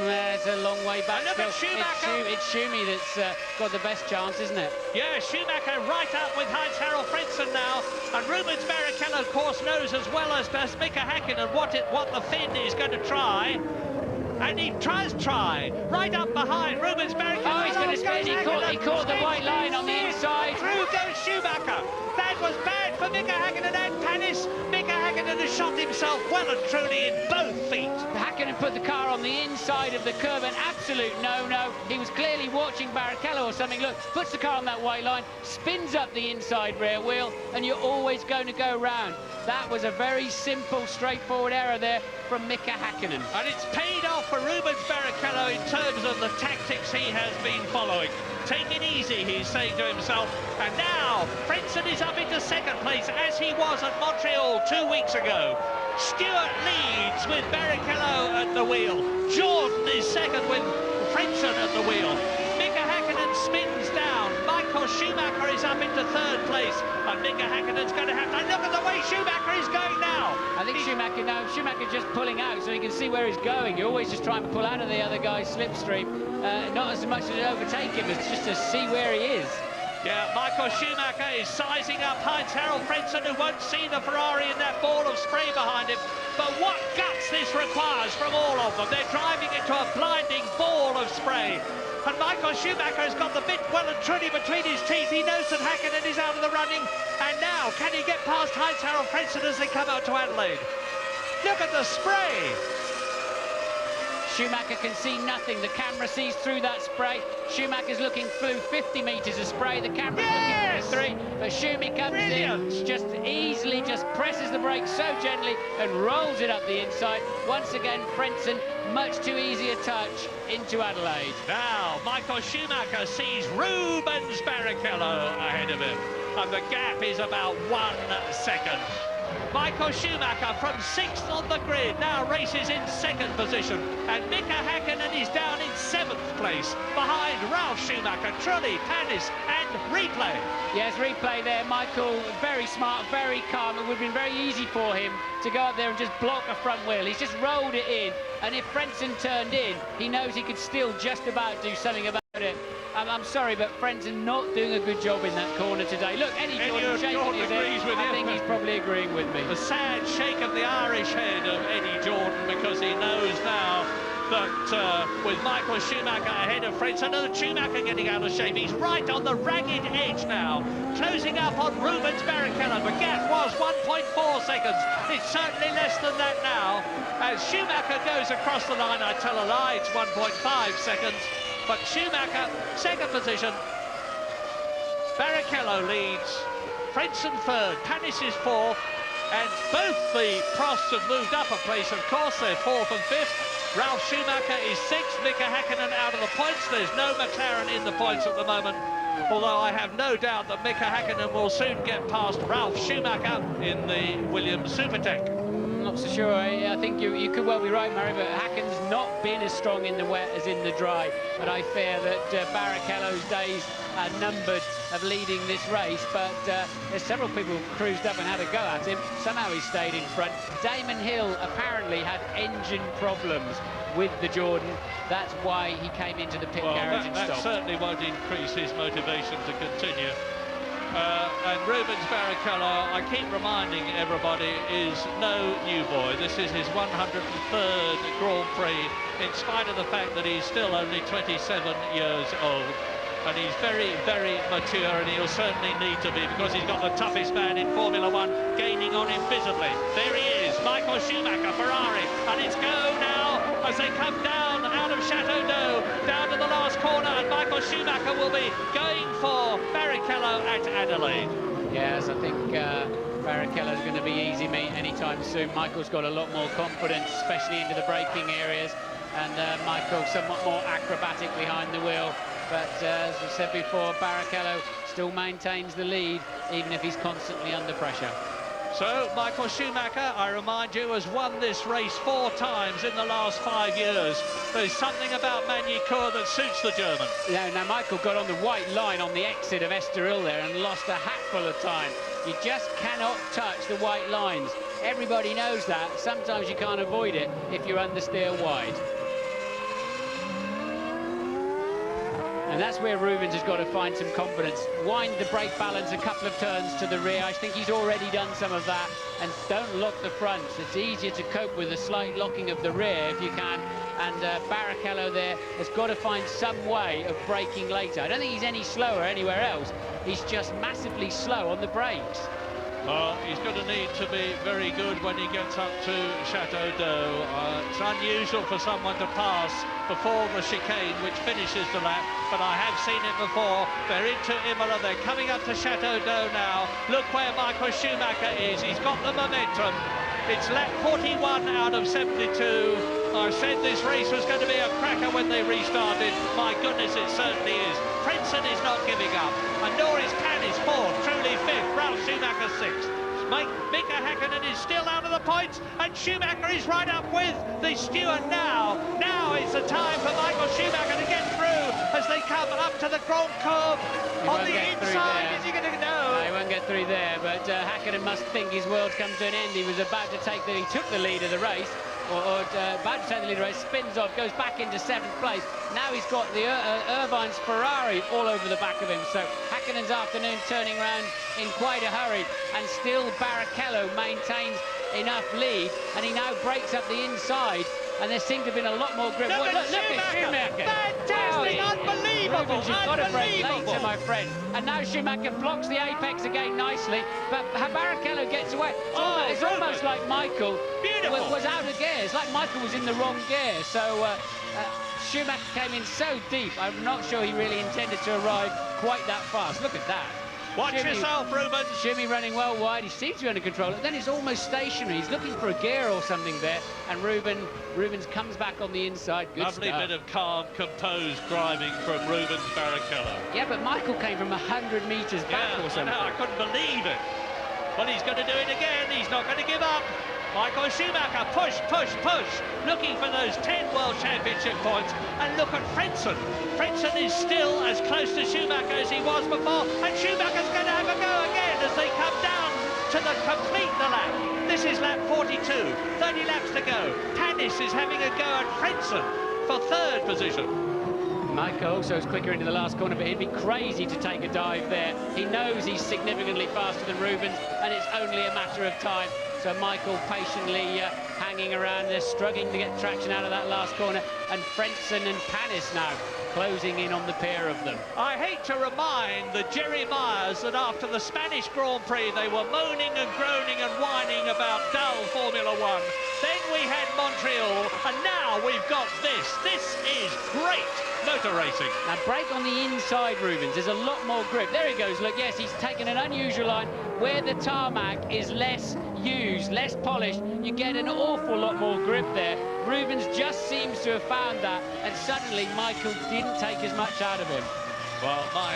Speaker 2: There's a long way back.
Speaker 1: And look at Schumacher.
Speaker 2: It's Schumi that's got the best chance, isn't it?
Speaker 1: Yeah, Schumacher right up with Heinz-Harald Frentzen now, and Rubens Barrichello, of course, knows as well as does Mika Häkkinen what the Finn is going to try. And he tries right up behind Rubens Barrichello.
Speaker 2: Oh, he's going to spin. He caught the white line on the inside.
Speaker 1: Through goes Schumacher. That was bad for Mika Häkkinen and Panis. Mika Häkkinen has shot himself well and truly in both feet.
Speaker 2: Häkkinen put the car on the inside of the curve, an absolute no-no. He was clearly watching Barrichello or something. Look, puts the car on that white line, spins up the inside rear wheel, and you're always going to go round. That was a very simple, straightforward error there from Mika Häkkinen.
Speaker 1: And it's paid off for Rubens Barrichello in terms of the tactics he has been following. Take it easy, he's saying to himself. And now, Frentzen is up into second place, as he was at Montreal 2 weeks ago. Stewart leads with Barrichello at the wheel. Jordan is second with Frentzen at the wheel. Mika Häkkinen spins down. Michael Schumacher is up into third place. And Mika Häkkinen's going to have to look at the way Schumacher is going now.
Speaker 2: I think Schumacher's just pulling out so he can see where he's going. You're always just trying to pull out of the other guy's slipstream. Not as much to overtake him as just to see where he is.
Speaker 1: Yeah, Michael Schumacher is sizing up Heinz-Harald Frentzen, who won't see the Ferrari in that ball of spray behind him. But what guts this requires from all of them. They're driving into a blinding ball of spray. And Michael Schumacher has got the bit well and truly between his teeth. He knows that Häkkinen is out of the running. And now, can he get past Heinz-Harald Frentzen as they come out to Adelaide? Look at the spray.
Speaker 2: Schumacher can see nothing. The camera sees through that spray. Schumacher's looking through 50 metres of spray. The camera's looking through 3. But Schumi comes in, just easily just presses the brake so gently and rolls it up the inside. Once again, Frentzen, much too easy a touch into Adelaide.
Speaker 1: Now, Michael Schumacher sees Rubens Barrichello ahead of him. And the gap is about 1 second. Michael Schumacher from 6th on the grid now races in 2nd position, and Mika Häkkinen is down in 7th place behind Ralf Schumacher, Trulli, Panis and Replay.
Speaker 2: Yes, Replay there. Michael, very smart, very calm. It would have been very easy for him to go up there and just block a front wheel. He's just rolled it in, and if Frentzen turned in, he knows he could still just about do something about it. I'm sorry, but Frentzen not doing a good job in that corner today. Look, Eddie Jordan shaking his head. I think he's probably agreeing with me.
Speaker 1: The sad shake of the Irish head of Eddie Jordan, because he knows now that with Michael Schumacher ahead of Frentzen, and Schumacher getting out of shape, he's right on the ragged edge now, closing up on Rubens Barrichello. The gap was 1.4 seconds. It's certainly less than that now. As Schumacher goes across the line, I tell a lie, it's 1.5 seconds. But Schumacher, 2nd position. Barrichello leads. Frentzen 3rd. Panis is 4th. And both the Prosts have moved up a place, of course. They're 4th and 5th. Ralf Schumacher is 6th. Mika Häkkinen out of the points. There's no McLaren in the points at the moment. Although I have no doubt that Mika Häkkinen will soon get past Ralf Schumacher in the Williams Supertech.
Speaker 2: Not so sure. I think you could well be right, Murray, but Häkkinen's not been as strong in the wet as in the dry. But I fear that Barrichello's days are numbered of leading this race. But there's several people who cruised up and had a go at him. Somehow he stayed in front. Damon Hill apparently had engine problems with the Jordan. That's why he came into the pit garage and stopped.
Speaker 1: That certainly won't increase his motivation to continue. And Rubens Barrichello, I keep reminding everybody, is no new boy. This is his 103rd Grand Prix, in spite of the fact that he's still only 27 years old. And he's very, very mature, and he'll certainly need to be, because he's got the toughest man in Formula One gaining on him visibly. There he is, Michael Schumacher, Ferrari, and it's go now as they come down out of Chateau d'Eau, down to the last corner, and Michael Schumacher will be going for Barrichello at Adelaide.
Speaker 2: Yes, I think Barrichello's going to be easy meat anytime soon. Michael's got a lot more confidence, especially into the braking areas, and Michael somewhat more acrobatic behind the wheel. But as we said before, Barrichello still maintains the lead, even if he's constantly under pressure.
Speaker 1: So, Michael Schumacher, I remind you, has won this race 4 times in the last 5 years. There's something about Magny-Cours that suits the German.
Speaker 2: Yeah, now Michael got on the white line on the exit of Estoril there and lost a hatful of time. You just cannot touch the white lines. Everybody knows that. Sometimes you can't avoid it if you're understeer wide. And that's where Rubens has got to find some confidence. Wind the brake balance a couple of turns to the rear. I think he's already done some of that. And don't lock the fronts. It's easier to cope with a slight locking of the rear if you can. And Barrichello there has got to find some way of braking later. I don't think he's any slower anywhere else. He's just massively slow on the brakes.
Speaker 1: Well, he's going to need to be very good when he gets up to Chateau d'Eau. It's unusual for someone to pass before the chicane, which finishes the lap, but I have seen it before. They're into Imola, they're coming up to Chateau d'Eau now. Look where Michael Schumacher is, he's got the momentum. It's lap 41 out of 72. I said this race was going to be a cracker when they restarted. My goodness, it certainly is. Frentzen is not giving up. And Norris Pan is fourth, truly fifth, Ralf Schumacher sixth. Mika Häkkinen is still out of the points, and Schumacher is right up with the steward now. Now is the time for Michael Schumacher to get through as they come up to the Grand Curve. On the inside, is he going to know?
Speaker 2: No, he won't get through there, but Häkkinen must think his world's come to an end. He was about to take he took the lead of the race. About to take the lead race, spins off, goes back into 7th place. Now he's got the Irvine's Ferrari all over the back of him. So Häkkinen's afternoon turning around in quite a hurry, and still Barrichello maintains enough lead, and he now breaks up the inside. And there seemed to have been a lot more grip.
Speaker 1: Look at
Speaker 2: Schumacher!
Speaker 1: Fantastic, unbelievable,
Speaker 2: Rubens, you've got to break later, my friend. And now Schumacher blocks the apex again nicely, but Barrichello gets away. It's almost like Michael was out of gear. It's like Michael was in the wrong gear. So Schumacher came in so deep, I'm not sure he really intended to arrive quite that fast. Look at that.
Speaker 1: Watch yourself, Rubens.
Speaker 2: Jimmy running well wide. He seems to be under control. Then it's almost stationary. He's looking for a gear or something there. And Rubens comes back on the inside. Good
Speaker 1: Lovely
Speaker 2: stuff.
Speaker 1: bit of calm, composed driving from Rubens Barrichello.
Speaker 2: Yeah, but Michael came from 100 metres back or something.
Speaker 1: I couldn't believe it. But he's going to do it again. He's not going to give up. Michael Schumacher, push, push, push, looking for those 10 World Championship points. And look at Frentzen. Frentzen is still as close to Schumacher as he was before. And Schumacher's going to have a go again as they come down to complete the lap. This is lap 42, 30 laps to go. Tanis is having a go at Frentzen for 3rd position.
Speaker 2: Michael also is quicker into the last corner, but he'd be crazy to take a dive there. He knows he's significantly faster than Rubens, and it's only a matter of time. So Michael patiently hanging around. They're struggling to get traction out of that last corner. And Frentzen and Panis now closing in on the pair of them.
Speaker 1: I hate to remind the Jerry Myers that after the Spanish Grand Prix, they were moaning and groaning and whining about dull Formula One. Then we had Montreal, and now we've got this. This is great motor racing.
Speaker 2: Now, brake on the inside, Rubens. There's a lot more grip. There he goes. Look, yes, he's taken an unusual line where the tarmac is less used, less polished. You get an awful lot more grip there. Rubens just seems to have found that, and suddenly Michael didn't take as much out of him.
Speaker 1: Well, my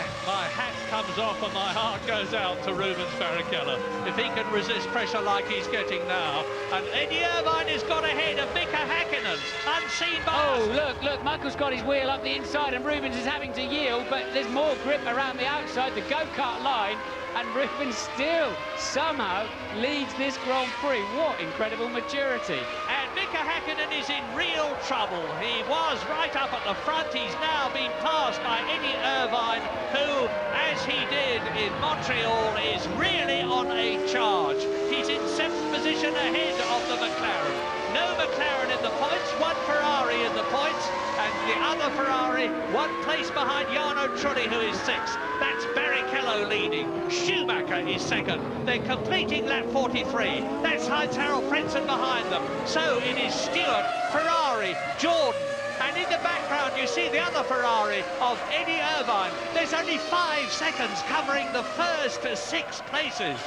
Speaker 1: hat comes off and my heart goes out to Rubens Barrichello. If he can resist pressure like he's getting now. And Eddie Irvine has got ahead of Mika Häkkinen, unseen by us.
Speaker 2: Look, Michael's got his wheel up the inside and Rubens is having to yield, but there's more grip around the outside, the go-kart line, and Rubens still somehow leads this Grand Prix. What incredible maturity.
Speaker 1: And Mika Häkkinen is in real trouble. He was right up at the front. He's now been passed by Eddie Irvine, who, as he did in Montreal, is really on a charge. He's in 7th position ahead of the McLaren. No McLaren in the points, one Ferrari in the points, and the other Ferrari, 1 place behind Jarno Trulli, who is 6th. That's Barrichello leading. Schumacher is 2nd. They're completing lap 43. That's Heinz-Harald Frentzen behind them. So it is Stewart, Ferrari, Jordan, and in the background you see the other Ferrari of Eddie Irvine. There's only 5 seconds covering the first 6 places.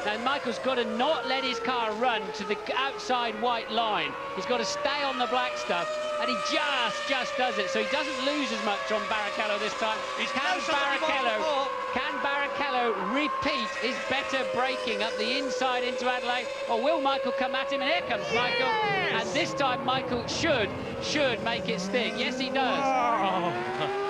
Speaker 2: And Michael's got to not let his car run to the outside white line. He's got to stay on the black stuff, and he just does it. So he doesn't lose as much on Barrichello this time. Can Barrichello repeat his better braking up the inside into Adelaide? Or will Michael come at him? And here comes Michael.
Speaker 1: Yes!
Speaker 2: And this time Michael should make it stick. Yes, he does.
Speaker 1: Oh.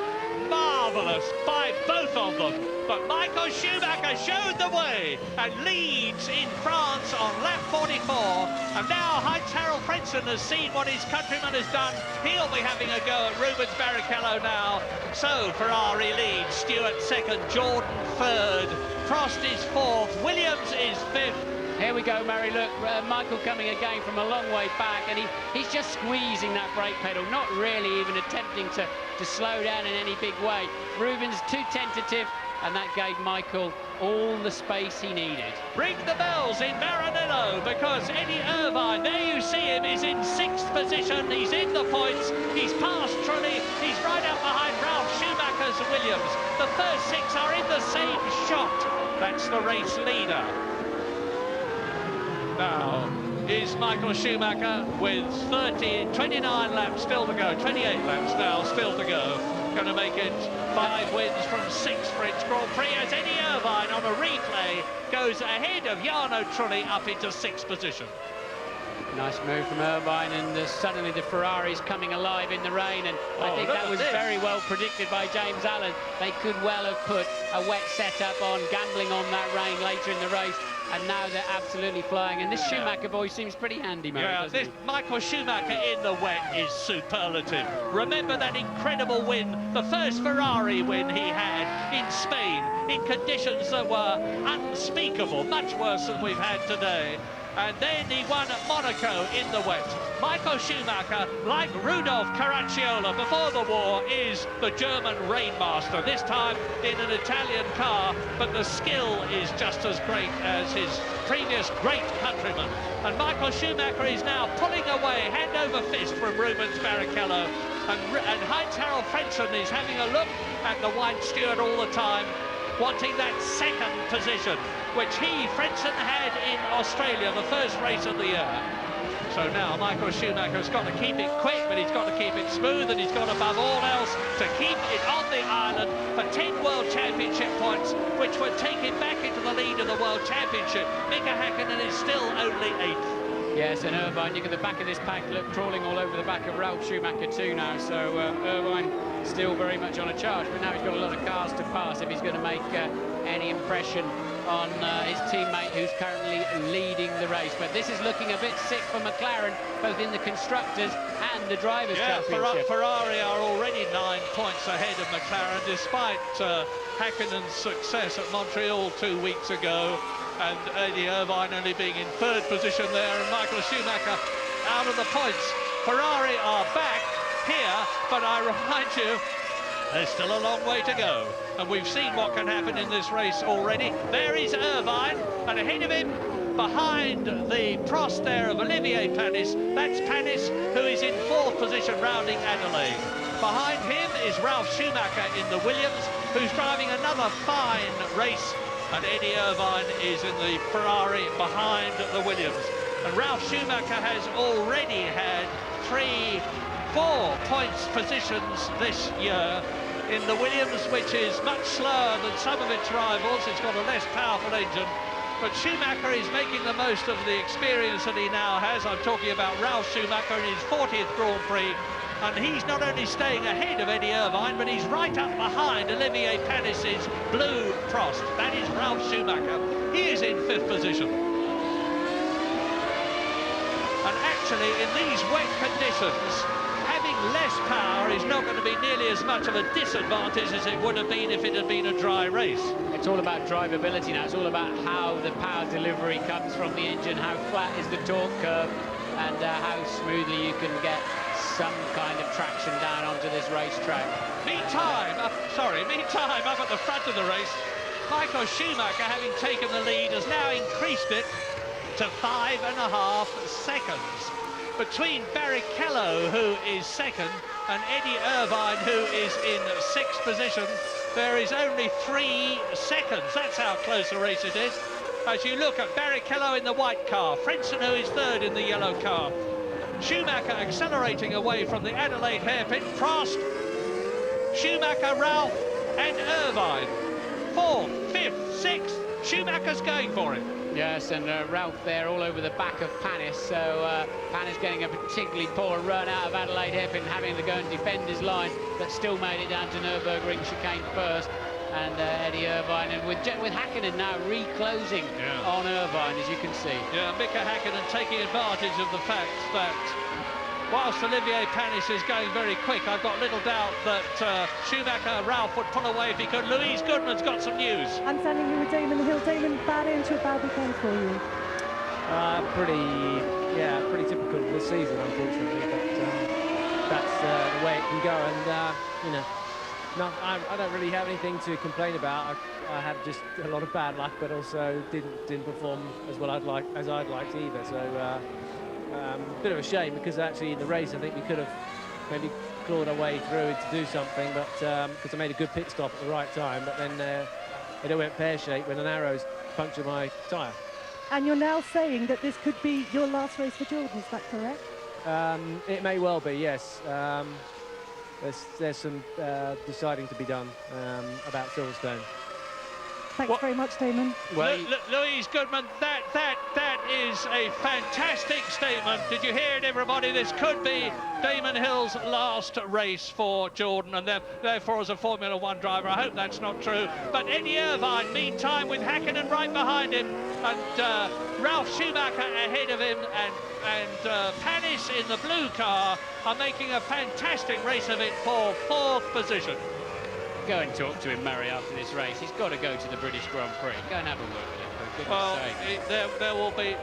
Speaker 1: marvellous by both of them. But Michael Schumacher showed the way and leads in France on lap 44. And now Heinz-Harald Frentzen has seen what his countryman has done. He'll be having a go at Rubens Barrichello now. So Ferrari leads, Stewart second, Jordan third, Prost is fourth, Williams is fifth.
Speaker 2: Here we go, Murray. Look, Michael coming again from a long way back, and he's just squeezing that brake pedal, not really even attempting to slow down in any big way. Rubens too tentative, and that gave Michael all the space he needed.
Speaker 1: Ring the bells in Maranello, because Eddie Irvine, there you see him, is in sixth position. He's in the points. He's passed Trulli. He's right up behind Ralph Schumacher's Williams. The first six are in the same shot. That's the race leader. Now is Michael Schumacher with 29 laps still to go, 28 laps now still to go. Going to make it 5 wins from 6 French Grand Prix as Eddie Irvine on a replay goes ahead of Jarno Trulli up into 6th position.
Speaker 2: Nice move from Irvine, and suddenly the Ferrari's coming alive in the rain, and I think that was very well predicted by James Allen. They could well have put a wet setup on, gambling on that rain later in the race, and now they're absolutely flying. And this Schumacher boy seems pretty handy, Murray, doesn't he?
Speaker 1: Michael Schumacher in the wet is superlative. Remember that incredible win, the first Ferrari win he had in Spain, in conditions that were unspeakable, much worse than we've had today. And then he won at Monaco in the wet. Michael Schumacher, like Rudolf Caracciola before the war, is the German rainmaster, this time in an Italian car, but the skill is just as great as his previous great countryman. And Michael Schumacher is now pulling away, hand over fist, from Rubens Barrichello. And Heinz-Harald Frentzen is having a look at the white steward all the time, wanting that second position, which Frentzen had in Australia, the first race of the year. So now Michael Schumacher's got to keep it quick, but he's got to keep it smooth, and he's got above all else to keep it on the island for 10 World Championship points, which would take him back into the lead of the World Championship. Mika Häkkinen is still only 8th.
Speaker 2: Yes, and Irvine, you get the back of this pack, look, crawling all over the back of Ralph Schumacher too now, so Irvine still very much on a charge, but now he's got a lot of cars to pass if he's going to make any impression on his teammate who's currently leading the race. But this is looking a bit sick for McLaren, both in the Constructors and the Drivers' Championship.
Speaker 1: Ferrari are already 9 points ahead of McLaren, despite Häkkinen's success at Montreal 2 weeks ago, and Eddie Irvine only being in 3rd position there, and Michael Schumacher out of the points. Ferrari are back here, but I remind you, there's still a long way to go, and we've seen what can happen in this race already. There is Irvine, and ahead of him, behind the Prost there of Olivier Panis, that's Panis, who is in 4th position rounding Adelaide. Behind him is Ralph Schumacher in the Williams, who's driving another fine race, and Eddie Irvine is in the Ferrari behind the Williams. And Ralph Schumacher has already had 4 points positions this year in the Williams, which is much slower than some of its rivals. It's got a less powerful engine, but Schumacher is making the most of the experience that he now has. I'm talking about Ralph Schumacher in his 40th Grand Prix, and he's not only staying ahead of Eddie Irvine, but he's right up behind Olivier Panis's blue Prost. That is Ralph Schumacher. He is in 5th position. And actually, in these wet conditions, having less power is not going to be nearly as much of a disadvantage as it would have been if it had been a dry race.
Speaker 2: It's all about drivability now. It's all about how the power delivery comes from the engine, how flat is the torque curve, and how smoothly you can get some kind of traction down onto this racetrack.
Speaker 1: Meantime, up at the front of the race, Michael Schumacher, having taken the lead, has now increased it to 5.5 seconds. Between Barrichello, who is 2nd, and Eddie Irvine, who is in 6th position, there is only 3 seconds. That's how close a race it is. As you look at Barrichello in the white car, Frentzen, who is 3rd in the yellow car, Schumacher accelerating away from the Adelaide hairpin, Prost, Schumacher, Ralph, and Irvine. 4th, 5th, 6th, Schumacher's going for it.
Speaker 2: Yes, and Ralph there all over the back of Panis, so Panis getting a particularly poor run out of Adelaide Hairpin, having to go and defend his line, but still made it down to Nürburgring chicane first. And Eddie Irvine, and with Hakkinen now reclosing on Irvine, as you can see. Yeah,
Speaker 1: Mika Hakkinen taking advantage of the fact that whilst Olivier Panis is going very quick, I've got little doubt that Schumacher, Ralph would pull away if he could. Louise Goodman's got some news. I'm
Speaker 4: standing here with Damon Hill. Damon, bad into a bad weekend for you.
Speaker 5: Pretty typical of this season, unfortunately, but that's the way it can go, and you know. No, I don't really have anything to complain about. I have just a lot of bad luck, but also didn't perform as well as I'd liked either. So a bit of a shame, because actually in the race I think we could have maybe clawed our way through to do something, but because I made a good pit stop at the right time, but then it went pear-shaped when an arrow's punctured my tyre.
Speaker 4: And you're now saying that this could be your last race for Jordan, is that correct?
Speaker 5: It may well be, yes. There's some deciding to be done about Silverstone.
Speaker 4: Thanks very much, Damon.
Speaker 1: Well, Louise Goodman, that is a fantastic statement. Did you hear it, everybody? This could be Damon Hill's last race for Jordan, and therefore as a Formula One driver, I hope that's not true. But Eddie Irvine, meantime, with Hakkinen right behind him, and Ralf Schumacher ahead of him, and Panis in the blue car are making a fantastic race of it for 4th position.
Speaker 2: Go and talk to him, Murray, after this race. He's got to go to the British Grand Prix. Go and have a word with him, for goodness sake.
Speaker 1: There will be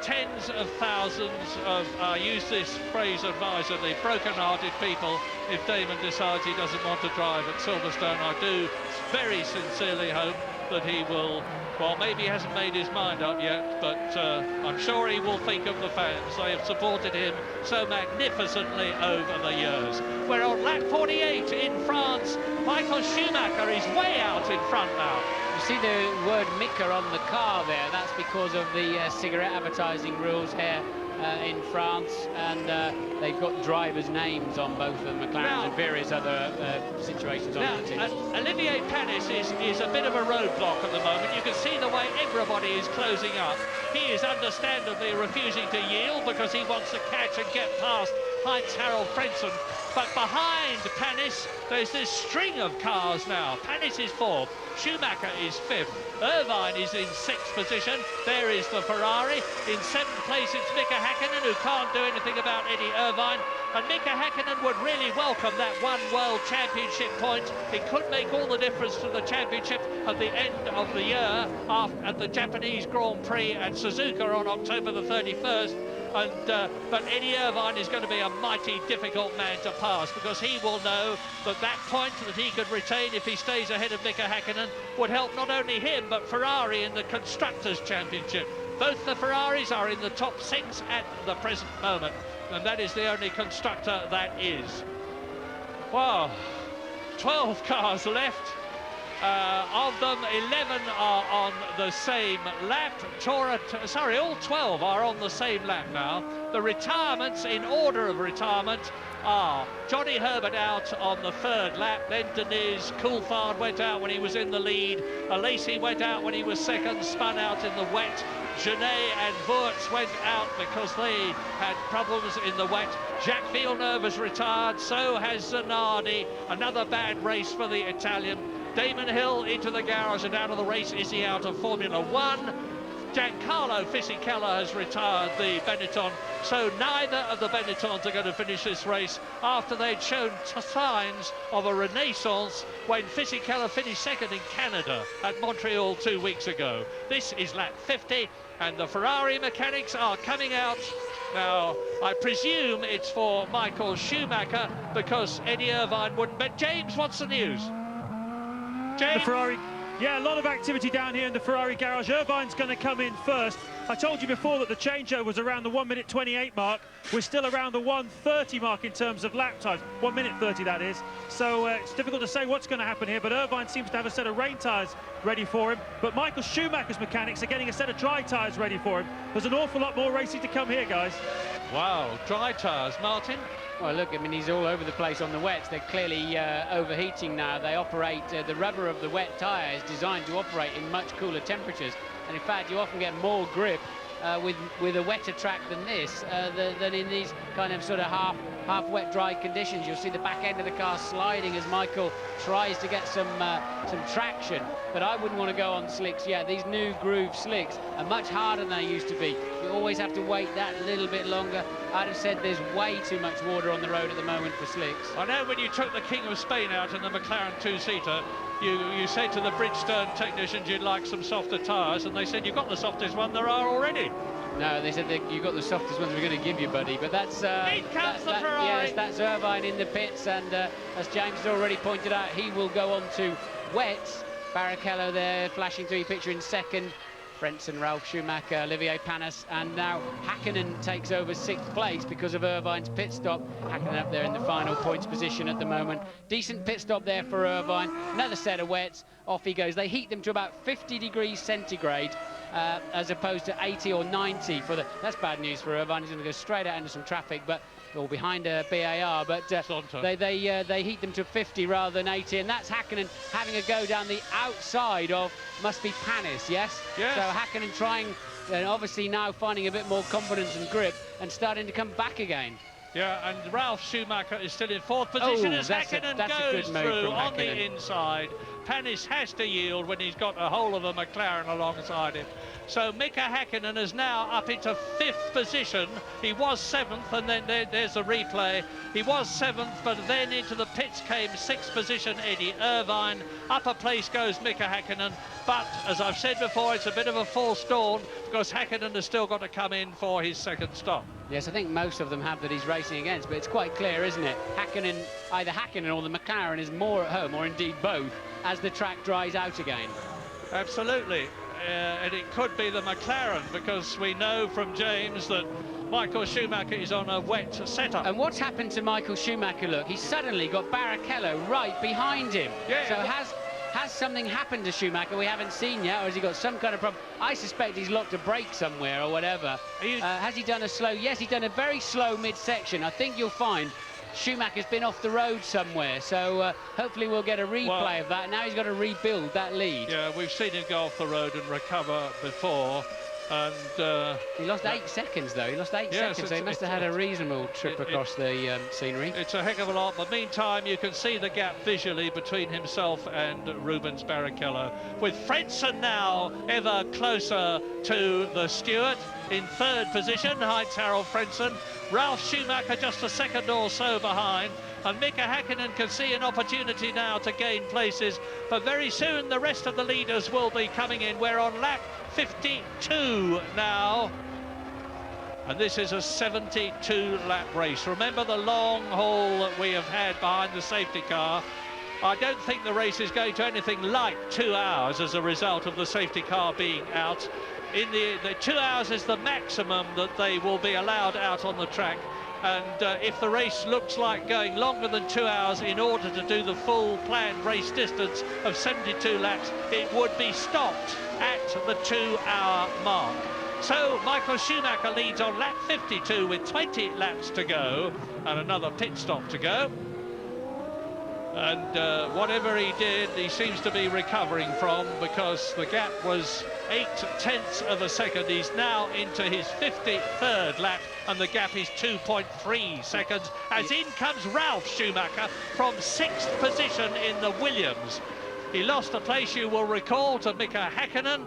Speaker 1: tens of thousands of, I use this phrase advisedly, broken-hearted people if Damon decides he doesn't want to drive at Silverstone. I do very sincerely hope that he will, well, maybe he hasn't made his mind up yet, but I'm sure he will think of the fans. They have supported him so magnificently over the years. We're on lap 48 in France. Michael Schumacher is way out in front now.
Speaker 2: You see the word Mika on the car there. That's because of the cigarette advertising rules here in France, and they've got drivers' names on both of the McLarens and various other situations on the teams.
Speaker 1: Olivier Panis is a bit of a roadblock at the moment. You can see the way everybody is closing up. He is understandably refusing to yield because he wants to catch and get past Heinz-Harald Frentzen. But behind Panis, there's this string of cars now. Panis is 4th, Schumacher is 5th, Irvine is in 6th position. There is the Ferrari. In 7th place, it's Mika Hakkinen, who can't do anything about Eddie Irvine. And Mika Hakkinen would really welcome that one World Championship point. It could make all the difference to the championship at the end of the year, at the Japanese Grand Prix at Suzuka on October the 31st. But Eddie Irvine is going to be a mighty difficult man to pass, because he will know that point that he could retain if he stays ahead of Mika Hakkinen would help not only him but Ferrari in the Constructors' Championship. Both the Ferraris are in the top 6 at the present moment, and that is the only constructor that is. Wow, 12 cars left. Of them, 11 are on the same lap. All 12 are on the same lap now. The retirements, in order of retirement, are Johnny Herbert out on the 3rd lap, then Deniz, Coulthard went out when he was in the lead, Alesi went out when he was 2nd, spun out in the wet, Genet and Wurz went out because they had problems in the wet. Jacques Villeneuve has retired, so has Zanardi. Another bad race for the Italian. Damon Hill into the garage and out of the race. Is he out of Formula One? Giancarlo Fisichella has retired the Benetton, so neither of the Benettons are going to finish this race after they'd shown signs of a renaissance when Fisichella finished 2nd in Canada at Montreal 2 weeks ago. This is lap 50, and the Ferrari mechanics are coming out. Now, I presume it's for Michael Schumacher, because Eddie Irvine wouldn't bet. James, what's the news? James?
Speaker 3: The Ferrari, yeah, a lot of activity down here in the Ferrari garage. Irvine's going to come in first. I told you before that the changeover was around the 1:28 mark. We're still around the 1:30 mark in terms of lap times. 1:30, that is. So it's difficult to say what's going to happen here, but Irvine seems to have a set of rain tyres ready for him. But Michael Schumacher's mechanics are getting a set of dry tyres ready for him. There's an awful lot more racing to come here, guys.
Speaker 1: Wow, dry tyres, Martin?
Speaker 2: Well, look, I mean, he's all over the place on the wets. They're clearly overheating now. They operate, the rubber of the wet tyre is designed to operate in much cooler temperatures. And in fact, you often get more grip with a wetter track than this, than in these kind of sort of half wet, dry conditions. You'll see the back end of the car sliding as Michael tries to get some traction. But I wouldn't want to go on slicks yet. These new groove slicks are much harder than they used to be. You always have to wait that little bit longer. I'd have said there's way too much water on the road at the moment for slicks.
Speaker 1: I know when you took the King of Spain out in the McLaren two-seater, you said to the Bridgestone technicians you'd like some softer tyres, and they said you've got the softest one there are already.
Speaker 2: No, they said you've got the softest ones we're going to give you, buddy. But that's
Speaker 1: in comes the Ferrari.
Speaker 2: Yes, that's Irvine in the pits, and as James has already pointed out, he will go on to wets. Barrichello there flashing through your picture in second. Frentzen, Ralf Schumacher, Olivier Panis, and now Hakkinen takes over 6th place because of Irvine's pit stop. Hakkinen up there in the final points position at the moment. Decent pit stop there for Irvine. Another set of wets. Off he goes. They heat them to about 50 degrees centigrade as opposed to 80 or 90 for the... That's bad news for Irvine. He's going to go straight out into some traffic, but or behind a BAR, but they heat them to 50 rather than 80, and that's Hakkinen having a go down the outside of, must be Panis, yes?
Speaker 1: Yes.
Speaker 2: So Hakkinen trying, obviously now finding a bit more confidence and grip and starting to come back again.
Speaker 1: Yeah, and Ralf Schumacher is still in 4th position as Hakkinen goes through on the inside. Panis has to yield when he's got a whole of a McLaren alongside him. So Mika Hakkinen is now up into 5th position. He was 7th, and then there's a replay. He was 7th, but then into the pits came 6th position Eddie Irvine. Upper place goes Mika Hakkinen, but as I've said before, it's a bit of a false dawn because Hakkinen has still got to come in for his second stop.
Speaker 2: Yes, I think most of them have that he's racing against, but it's quite clear, isn't it? Hakkinen, either Hakkinen or the McLaren is more at home, or indeed both, as the track dries out again.
Speaker 1: Absolutely. And it could be the McLaren, because we know from James that Michael Schumacher is on a wet setup.
Speaker 2: And what's happened to Michael Schumacher, look, he's suddenly got Barrichello right behind him.
Speaker 1: Yeah.
Speaker 2: So has something happened to Schumacher we haven't seen yet, or has he got some kind of problem? I suspect he's locked a brake somewhere or whatever. Has he done a slow? Yes, he's done a very slow midsection. I think you'll find Schumacher's been off the road somewhere, so hopefully we'll get a replay of that. Now he's got to rebuild that lead.
Speaker 1: Yeah, we've seen him go off the road and recover before, and
Speaker 2: he lost 8 seconds though. He lost 8 seconds, so he must have had a reasonable trip across the scenery.
Speaker 1: It's a heck of a lot, but meantime you can see the gap visually between himself and Rubens Barrichello, with Frentzen now ever closer to the steward. In 3rd position, Heinz-Harald Frentzen. Ralf Schumacher just a second or so behind, and Mika Hakkinen can see an opportunity now to gain places, but very soon the rest of the leaders will be coming in. We're on lap 52 now, and this is a 72-lap race. Remember the long haul that we have had behind the safety car. I don't think the race is going to anything like 2 hours as a result of the safety car being out. In the 2 hours is the maximum that they will be allowed out on the track, and if the race looks like going longer than 2 hours in order to do the full planned race distance of 72 laps, it would be stopped at the 2-hour mark. So Michael Schumacher leads on lap 52 with 20 laps to go and another pit stop to go. And whatever he did, he seems to be recovering from, because the gap was 0.8 of a second. He's now into his 53rd lap, and the gap is 2.3 seconds, as in comes Ralf Schumacher from 6th position in the Williams. He lost a place, you will recall, to Mika Hakkinen.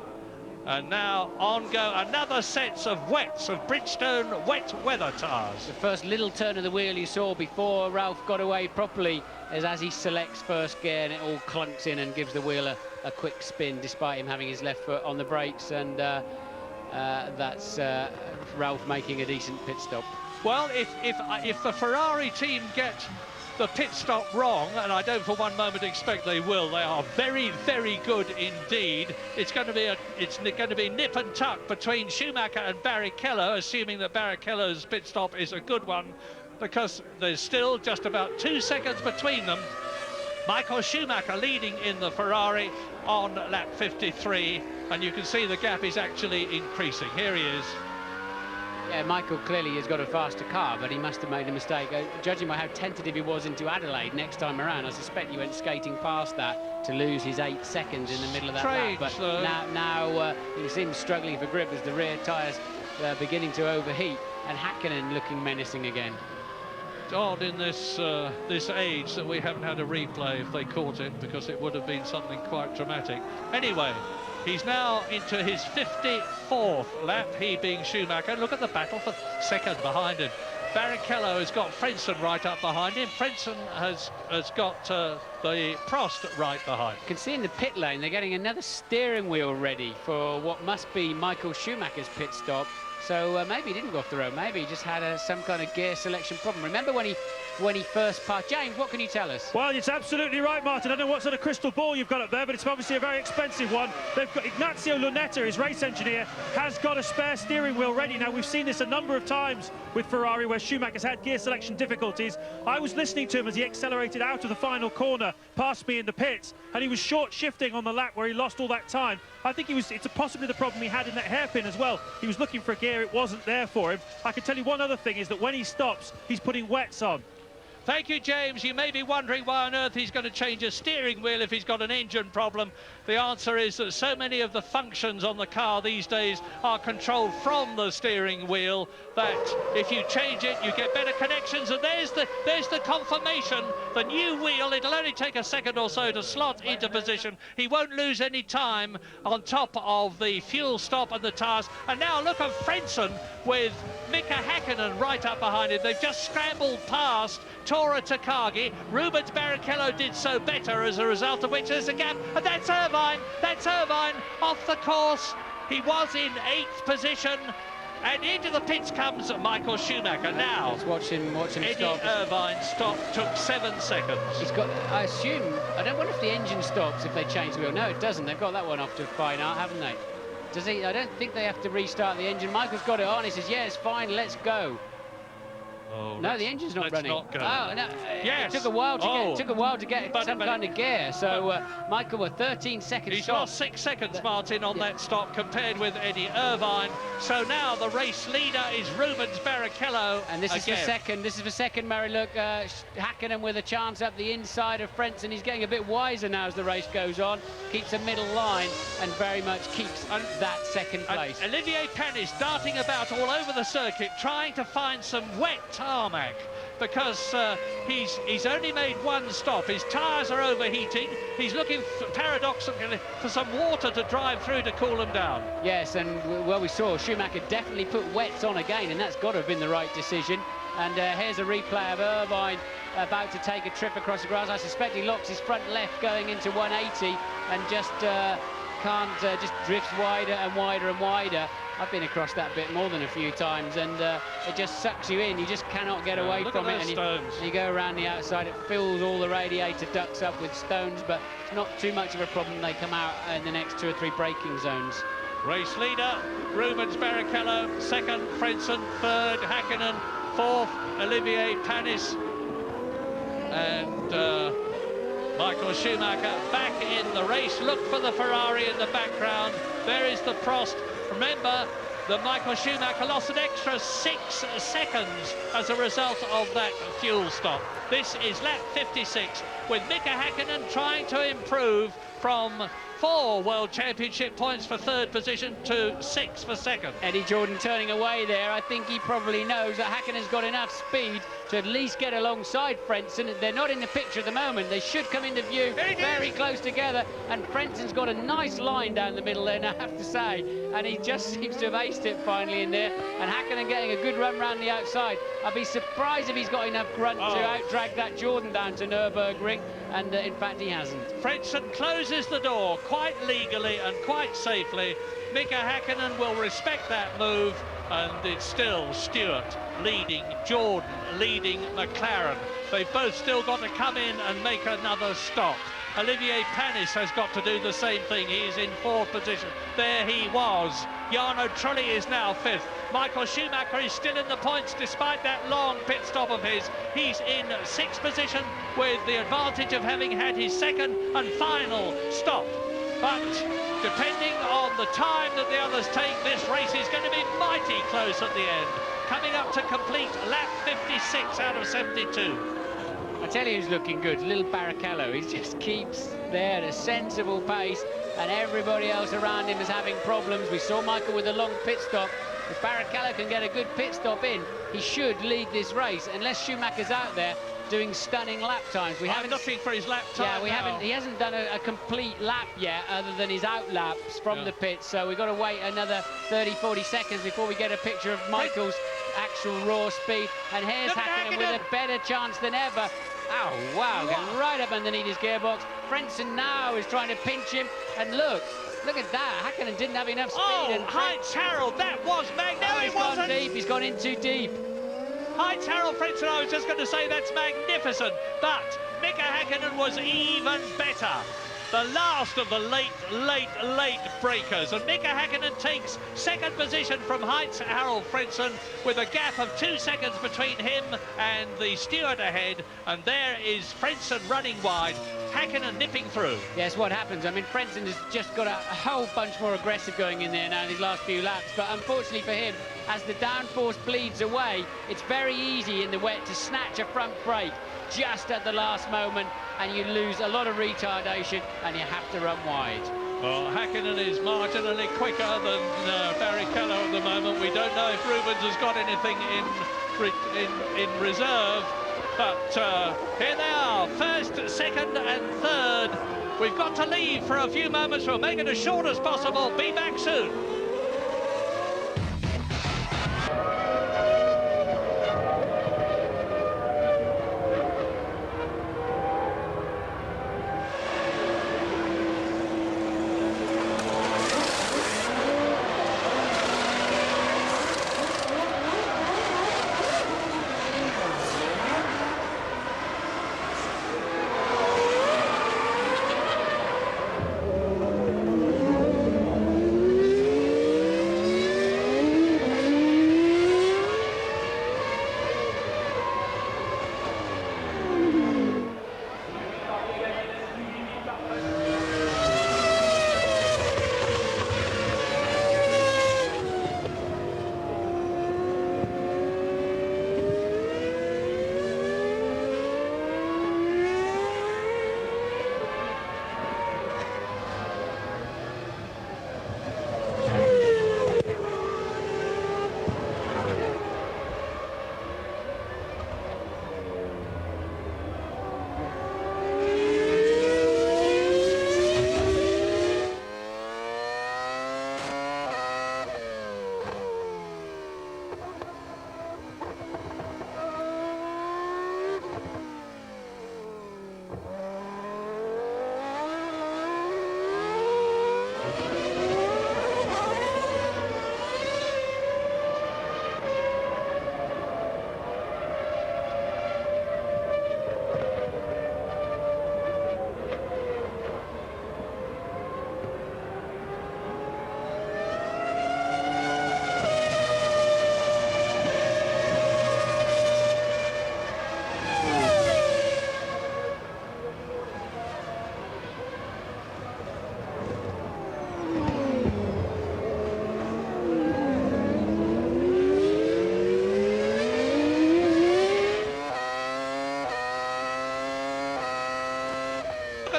Speaker 1: And now on go another sets of wets, of Bridgestone wet weather tyres.
Speaker 2: The first little turn of the wheel you saw before Ralf got away properly is as he selects first gear, and it all clunks in and gives the wheel a quick spin, despite him having his left foot on the brakes, and that's Ralf making a decent pit stop.
Speaker 1: Well, if the Ferrari team get the pit stop wrong, and I don't for one moment expect they will, they are very, very good indeed. It's going to be nip and tuck between Schumacher and Barrichello, assuming that Barrichello's pit stop is a good one, because there's still just about 2 seconds between them. Michael Schumacher leading in the Ferrari on lap 53, and you can see the gap is actually increasing. Here he is.
Speaker 2: Michael clearly has got a faster car, but he must have made a mistake. Judging by how tentative he was into Adelaide next time around, I suspect he went skating past that to lose his 8 seconds in the middle of that lap. But now you see him struggling for grip as the rear tyres beginning to overheat, and Hakkinen looking menacing again.
Speaker 1: It's odd in this this age that we haven't had a replay if they caught it, because it would have been something quite dramatic. Anyway, he's now into his 54th lap, he being Schumacher. Look at the battle for second behind him. Barrichello has got Frentzen right up behind him. Frentzen has got the Prost right behind.
Speaker 2: You can see in the pit lane they're getting another steering wheel ready for what must be Michael Schumacher's pit stop. So maybe he didn't go off the road. Maybe he just had some kind of gear selection problem. Remember when he first passed? James, what can you tell us?
Speaker 3: Well, it's absolutely right, Martin. I don't know what sort of crystal ball you've got up there, but it's obviously a very expensive one. They've got Ignazio Lunetta, his race engineer, has got a spare steering wheel ready. Now, we've seen this a number of times with Ferrari where Schumacher's had gear selection difficulties. I was listening to him as he accelerated out of the final corner past me in the pits, and he was short shifting on the lap where he lost all that time. I think it's possibly the problem he had in that hairpin as well. He was looking for a gear, it wasn't there for him. I can tell you one other thing is that when he stops, he's putting wets on.
Speaker 1: Thank you, James. You may be wondering why on earth he's going to change a steering wheel if he's got an engine problem. The answer is that so many of the functions on the car these days are controlled from the steering wheel that if you change it, you get better connections. And there's the confirmation. The new wheel, it'll only take a second or so to slot into position. He won't lose any time on top of the fuel stop and the tyres. And now look at Frentzen with Mika Hakkinen right up behind him. They've just scrambled past Tora Takagi. Rubens Barrichello did so better, as a result of which there's a gap. And that's Irvine. That's Irvine off the course. He was in 8th position. And into the pits comes Michael Schumacher. Now,
Speaker 2: let's watch him
Speaker 1: Eddie
Speaker 2: stop.
Speaker 1: Irvine's stop took 7 seconds.
Speaker 2: He's got, I don't wonder if the engine stops if they change the wheel. No, it doesn't. They've got that one off to fine art, haven't they? Does he? I don't think they have to restart the engine. Michael's got it on. He says, yeah, it's fine, let's go.
Speaker 1: Oh,
Speaker 2: no, the engine's not running.
Speaker 1: Not go.
Speaker 2: Oh, no.
Speaker 1: Yes.
Speaker 2: It took a while to get some kind of gear. So Michael with 13 seconds.
Speaker 1: He's lost 6 seconds, Martin, on that stop compared with Eddie Irvine. So now the race leader is Rubens Barrichello.
Speaker 2: And this is for second. This is for second, Murray. Look, Hakkinen with a chance up the inside of Frentzen. He's getting a bit wiser now as the race goes on. Keeps a middle line and very much keeps that second place.
Speaker 1: Olivier Panis darting about all over the circuit, trying to find some wet tarmac, because he's only made one stop. His tyres are overheating. He's looking paradoxically for some water to drive through to cool them down.
Speaker 2: Yes, and well, we saw Schumacher definitely put wets on again, and that's got to have been the right decision. And here's a replay of Irvine about to take a trip across the grass. I suspect he locks his front left going into 180 and just just drifts wider and wider and wider. I've been across that bit more than a few times, and it just sucks you in. You just cannot get away from it. And you go around the outside, it fills all the radiator ducts up with stones, but it's not too much of a problem. They come out in the next 2 or 3 braking zones.
Speaker 1: Race leader, Rubens Barrichello. Second, Frentzen. Third, Hakkinen. Fourth, Olivier Panis. And Michael Schumacher back in the race. Look for the Ferrari in the background. There is the Prost. Remember that Michael Schumacher lost an extra 6 seconds as a result of that fuel stop. This is lap 56 with Mika Hakkinen trying to improve from 4 World Championship points for third position to 6 for second.
Speaker 2: Eddie Jordan turning away there. I think he probably knows that Hakkinen's got enough speed to at least get alongside Frentzen. They're not in the picture at the moment. They should come into view very close together, and Frentzen's got a nice line down the middle there, I have to say, and he just seems to have aced it finally in there, and Hakkinen getting a good run round the outside. I'd be surprised if he's got enough grunt to out-drag that Jordan down to Nürburgring, and in fact he hasn't.
Speaker 1: Frentzen closes the door quite legally and quite safely. Mika Hakkinen will respect that move, and it's still Stewart leading, Jordan leading McLaren. They've both still got to come in and make another stop. Olivier Panis has got to do the same thing. He is in 4th position. There he was. Jarno Trulli is now 5th. Michael Schumacher is still in the points despite that long pit stop of his. He's in 6th position with the advantage of having had his second and final stop. But depending on the time that the others take, this race is going to be mighty close at the end. Coming up to complete lap 56 out of 72.
Speaker 2: I tell you who's looking good, little Barrichello. He just keeps there at a sensible pace, and everybody else around him is having problems. We saw Michael with a long pit stop. If Barrichello can get a good pit stop in, he should lead this race, unless Schumacher's out there doing stunning lap times.
Speaker 1: I'm looking for his lap time.
Speaker 2: Yeah, he hasn't done a complete lap yet, other than his out laps from the pits. So we've got to wait another 30-40 seconds before we get a picture of Michael's actual raw speed. And here's Hakkinen with a better chance than ever. Oh, wow, getting right up underneath his gearbox. Frentzen now is trying to pinch him, and look at that. Hakkinen didn't have enough speed.
Speaker 1: Oh, Heinz Harald, that was magnificent.
Speaker 2: He's gone deep, he's gone in too deep.
Speaker 1: Heinz Harald Frentzen, I was just going to say that's magnificent, but Mika Hakkinen was even better. The last of the late breakers, and Mika Hakkinen takes second position from Heinz Harald Frentzen with a gap of 2 seconds between him and the steward ahead, and there is Frentzen running wide, Hakkinen nipping through.
Speaker 2: Yes, what happens, I mean, Frentzen has just got a whole bunch more aggressive going in there now in his last few laps, but unfortunately for him, as the downforce bleeds away, it's very easy in the wet to snatch a front brake just at the last moment, and you lose a lot of retardation and you have to run wide.
Speaker 1: Well, Hakkinen is marginally quicker than Barrichello at the moment. We don't know if Rubens has got anything in reserve, but here they are, first, second and third. We've got to leave for a few moments. We'll make it as short as possible. Be back soon.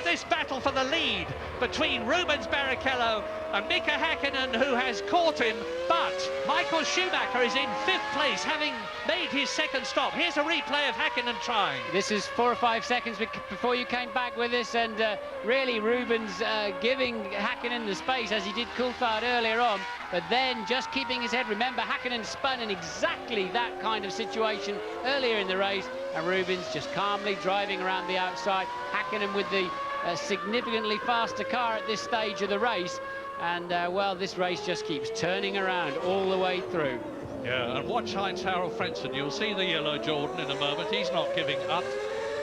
Speaker 1: This battle for the lead between Rubens Barrichello and Mika Hakkinen, who has caught him, but Michael Schumacher is in 5th place, having made his second stop. Here's a replay of Hakkinen trying.
Speaker 2: This is 4 or 5 seconds before you came back with this, and really Rubens giving Hakkinen the space, as he did Coulthard earlier on, but then just keeping his head. Remember, Hakkinen spun in exactly that kind of situation earlier in the race, and Rubens just calmly driving around the outside. Hakkinen with the significantly faster car at this stage of the race, and well, this race just keeps turning around all the way through.
Speaker 1: Yeah, and watch Heinz Harald Frentzen. You'll see the yellow Jordan in a moment. He's not giving up.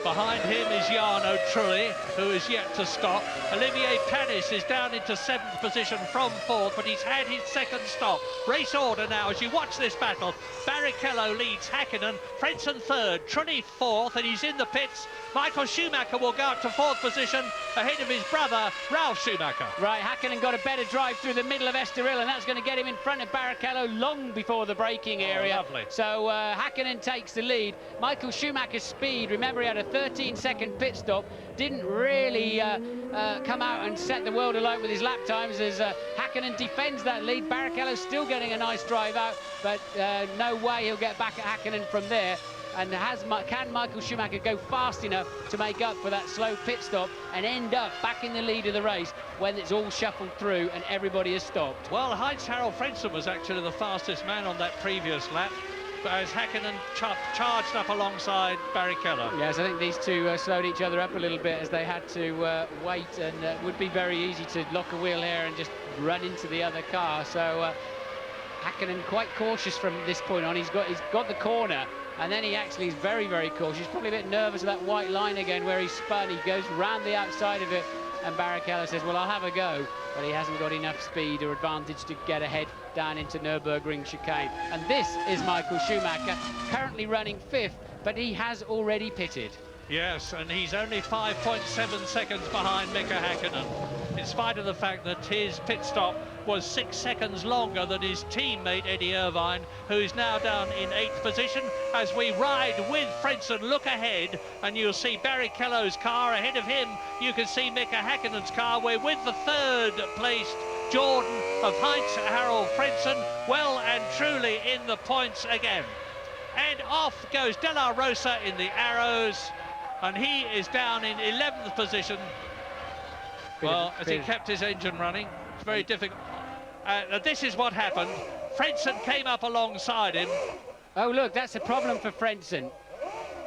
Speaker 1: Behind him is Jarno Trulli, who is yet to stop. Olivier Panis is down into 7th position from 4th, but he's had his second stop. Race order now as you watch this battle. Barrichello leads Hakkinen, Frentzen 3rd, Trulli 4th, and he's in the pits. Michael Schumacher will go up to 4th position ahead of his brother, Ralf Schumacher.
Speaker 2: Right, Hakkinen got a better drive through the middle of Estoril, and that's going to get him in front of Barrichello long before the braking area.
Speaker 1: Lovely.
Speaker 2: So Hakkinen takes the lead. Michael Schumacher's speed, remember he had a 13-second pit stop, didn't really come out and set the world alight with his lap times as Hakkinen defends that lead. Barrichello's still getting a nice drive out, but no way he'll get back at Hakkinen from there. And can Michael Schumacher go fast enough to make up for that slow pit stop and end up back in the lead of the race when it's all shuffled through and everybody has stopped?
Speaker 1: Well, Heinz-Harald Frentzen was actually the fastest man on that previous lap, but as Hakkinen charged up alongside Barrichello.
Speaker 2: Yes, I think these two slowed each other up a little bit as they had to wait, and it would be very easy to lock a wheel here and just run into the other car. So Hakkinen quite cautious from this point on. He's got the corner, and then he actually is very, very cautious. He's probably a bit nervous of that white line again where he's spun. He goes round the outside of it, and Barrichello says, well, I'll have a go. But he hasn't got enough speed or advantage to get ahead down into Nürburgring chicane. And this is Michael Schumacher, currently running 5th, but he has already pitted.
Speaker 1: Yes, and he's only 5.7 seconds behind Mika Hakkinen, in spite of the fact that his pit stop was 6 seconds longer than his teammate Eddie Irvine, who is now down in 8th position. As we ride with Frentzen, look ahead, and you'll see Barrichello's car. Ahead of him, you can see Mika Hakkinen's car. We're with the 3rd placed Jordan of Heinz-Harald Frentzen, well and truly in the points again. And off goes De La Rosa in the arrows, and he is down in 11th position. Well, as he kept his engine running, it's very difficult. This is what happened. Frentzen came up alongside him.
Speaker 2: Oh, look, that's a problem for Frentzen.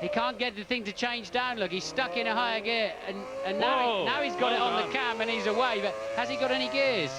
Speaker 2: He can't get the thing to change down. Look, he's stuck in a higher gear, and now he's got it on the cam and he's away. But has he got any gears?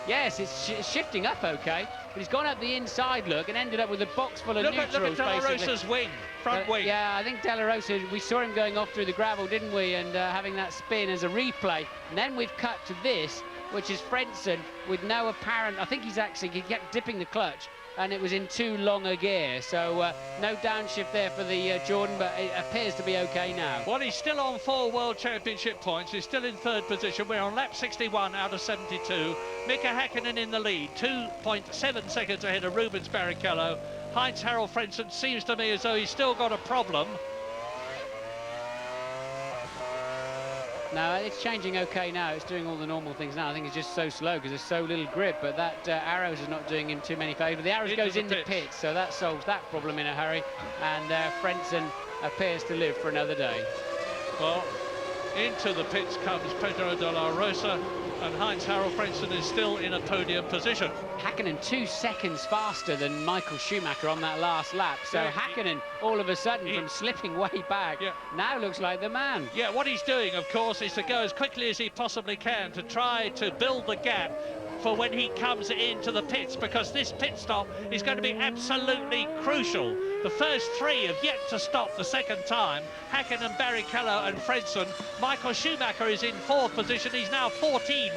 Speaker 2: Yes, it's shifting up okay, but he's gone up the inside, look, and ended up with a box full of neutrals.
Speaker 1: Look at De La Rosa's wing, front wing.
Speaker 2: Yeah, I think De La Rosa, we saw him going off through the gravel, didn't we, and having that spin as a replay. And then we've cut to this, which is Frentzen with no apparent, I think he kept dipping the clutch, and it was in too long a gear. So no downshift there for the Jordan, but it appears to be okay now.
Speaker 1: Well, he's still on 4 World Championship points. He's still in 3rd position. We're on lap 61 out of 72. Mika Hakkinen in the lead, 2.7 seconds ahead of Rubens Barrichello. Heinz-Harald Frentzen seems to me as though he's still got a problem.
Speaker 2: No, it's changing okay now. It's doing all the normal things now. I think it's just so slow because there's so little grip, but that arrows is not doing him too many favours. The arrows goes in the pits, so that solves that problem in a hurry, and Frentzen appears to live for another day.
Speaker 1: Well, into the pits comes Pedro de la Rosa, and Heinz-Harald Frentzen is still in a podium position.
Speaker 2: Hakkinen 2 seconds faster than Michael Schumacher on that last lap. So yeah, Hakkinen, all of a sudden, from slipping way back, now looks like the man.
Speaker 1: Yeah, what he's doing, of course, is to go as quickly as he possibly can to try to build the gap for when he comes into the pits, because this pit stop is going to be absolutely crucial. The first 3 have yet to stop the second time. Hakkinen, Barrichello and Frentzen. Michael Schumacher is in 4th position. He's now 14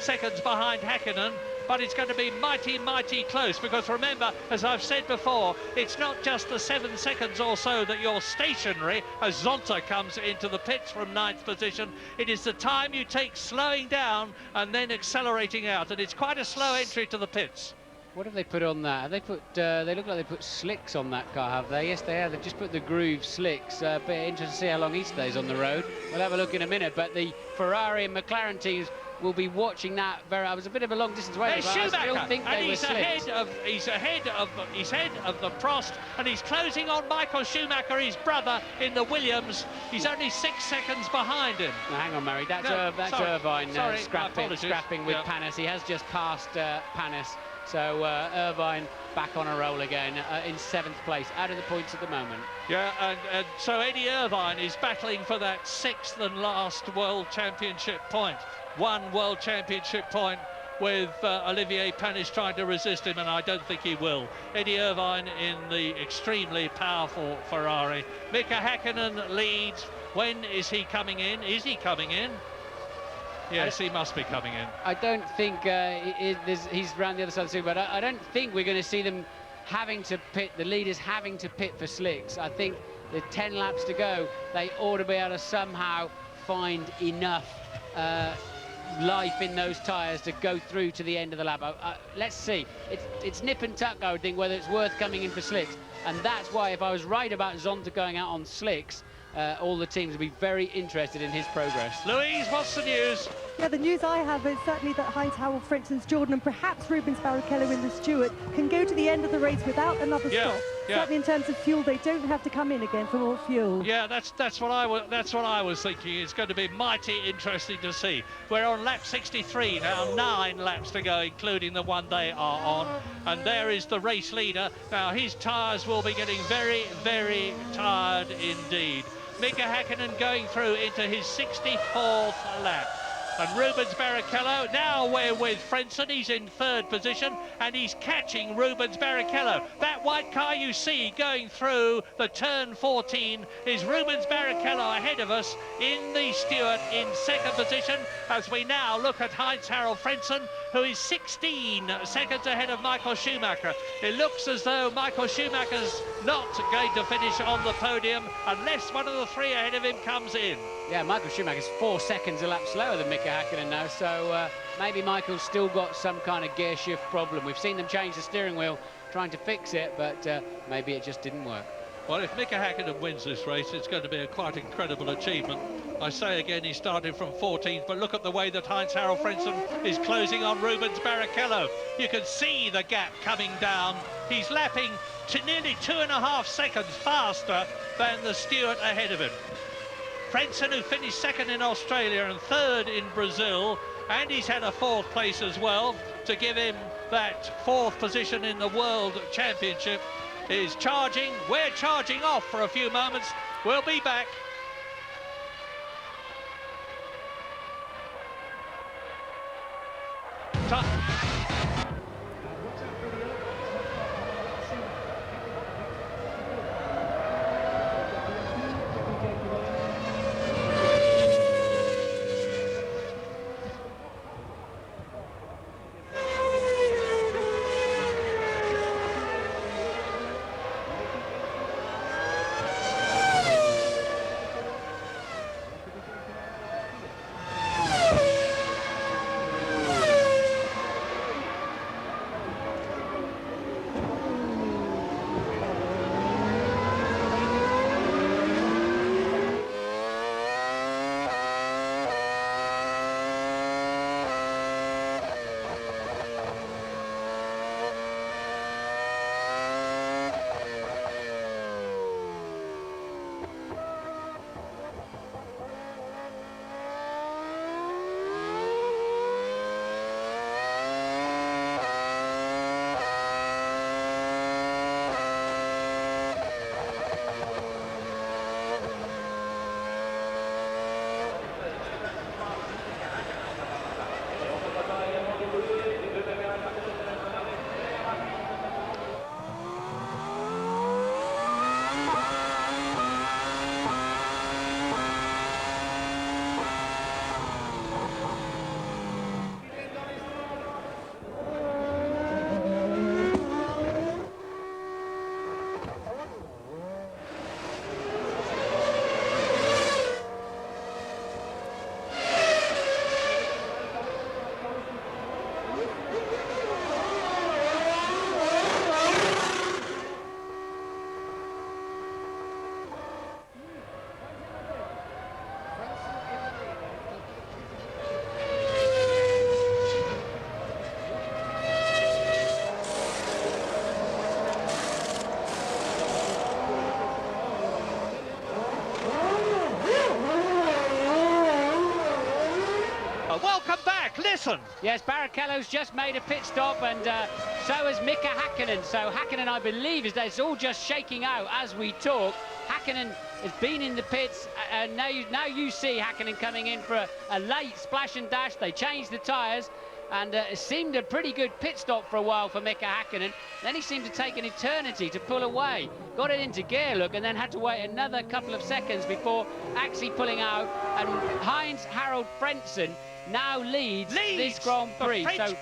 Speaker 1: seconds behind Hakkinen. But it's going to be mighty, mighty close, because remember, as I've said before, it's not just the 7 seconds or so that you're stationary as Zonta comes into the pits from 9th position. It is the time you take slowing down and then accelerating out, and it's quite a slow entry to the pits.
Speaker 2: What have they put on that? Have they put? They look like they put slicks on that car, have they? Yes, they have. They've just put the groove slicks. But interesting to see how long he stays on the road. We'll have a look in a minute. But the Ferrari and McLaren teams will be watching that. I was a bit of a long distance away, but I still think they were slicks.
Speaker 1: He's ahead of the Prost, and he's closing on Michael Schumacher, his brother, in the Williams. He's only 6 seconds behind him.
Speaker 2: Now, hang on, Murray. That's Irvine scrapping with Panis. He has just passed Panis. So Irvine back on a roll again in 7th place, out of the points at the moment.
Speaker 1: Yeah, and so Eddie Irvine is battling for that 6th and last World Championship point. 1 World Championship point with Olivier Panis trying to resist him, and I don't think he will. Eddie Irvine in the extremely powerful Ferrari. Mika Hakkinen leads. When is he coming in? Is he coming in? Yes, he must be coming in.
Speaker 2: I don't think he's round the other side of the circuit, but I don't think we're going to see them having to pit, the leaders having to pit for slicks. I think the 10 laps to go, they ought to be able to somehow find enough life in those tyres to go through to the end of the lap. Let's see. It's nip and tuck, I would think, whether it's worth coming in for slicks. And that's why, if I was right about Zonta going out on slicks, all the teams will be very interested in his progress.
Speaker 1: Louise, what's the news?
Speaker 4: Yeah, the news I have is certainly that Heinz Harald Frenzen's Jordan and perhaps Rubens Barrichello in the Stewart can go to the end of the race without another stop. Certainly in terms of fuel, they don't have to come in again for more fuel.
Speaker 1: Yeah, that's what I was thinking. It's going to be mighty interesting to see. We're on lap 63 now, 9 laps to go, including the one they are on. And there is the race leader. Now his tyres will be getting very, very tired indeed. Mika Häkkinen going through into his 64th lap. And Rubens Barrichello, now we're with Frentzen, he's in 3rd position, and he's catching Rubens Barrichello. That white car you see going through the turn 14 is Rubens Barrichello ahead of us in the Stewart in 2nd position, as we now look at Heinz Harald Frentzen, who is 16 seconds ahead of Michael Schumacher. It looks as though Michael Schumacher's not going to finish on the podium unless one of the 3 ahead of him comes in.
Speaker 2: Yeah, Michael Schumacher's 4 seconds a lap slower than Mika Häkkinen now, so maybe Michael's still got some kind of gear shift problem. We've seen them change the steering wheel trying to fix it, but maybe it just didn't work.
Speaker 1: Well, if Mika Häkkinen wins this race, it's going to be a quite incredible achievement. I say again, he started from 14th, but look at the way that Heinz Harald Frentzen is closing on Rubens Barrichello. You can see the gap coming down. He's lapping to nearly 2.5 seconds faster than the Stewart ahead of him. Frentzen, who finished 2nd in Australia and 3rd in Brazil, and he's had a 4th place as well to give him that 4th position in the World Championship, is charging. We're charging off for a few moments. We'll be back. Listen.
Speaker 2: Yes, Barrichello's just made a pit stop, and so has Mika Häkkinen. So Häkkinen, I believe, it's all just shaking out as we talk. Häkkinen has been in the pits, and now you see Häkkinen coming in for a late splash and dash. They changed the tyres, and it seemed a pretty good pit stop for a while for Mika Häkkinen. Then he seemed to take an eternity to pull away. Got it into gear, look, and then had to wait another couple of seconds before actually pulling out. And Heinz Harald Frentzen now leads this Grand Prix. So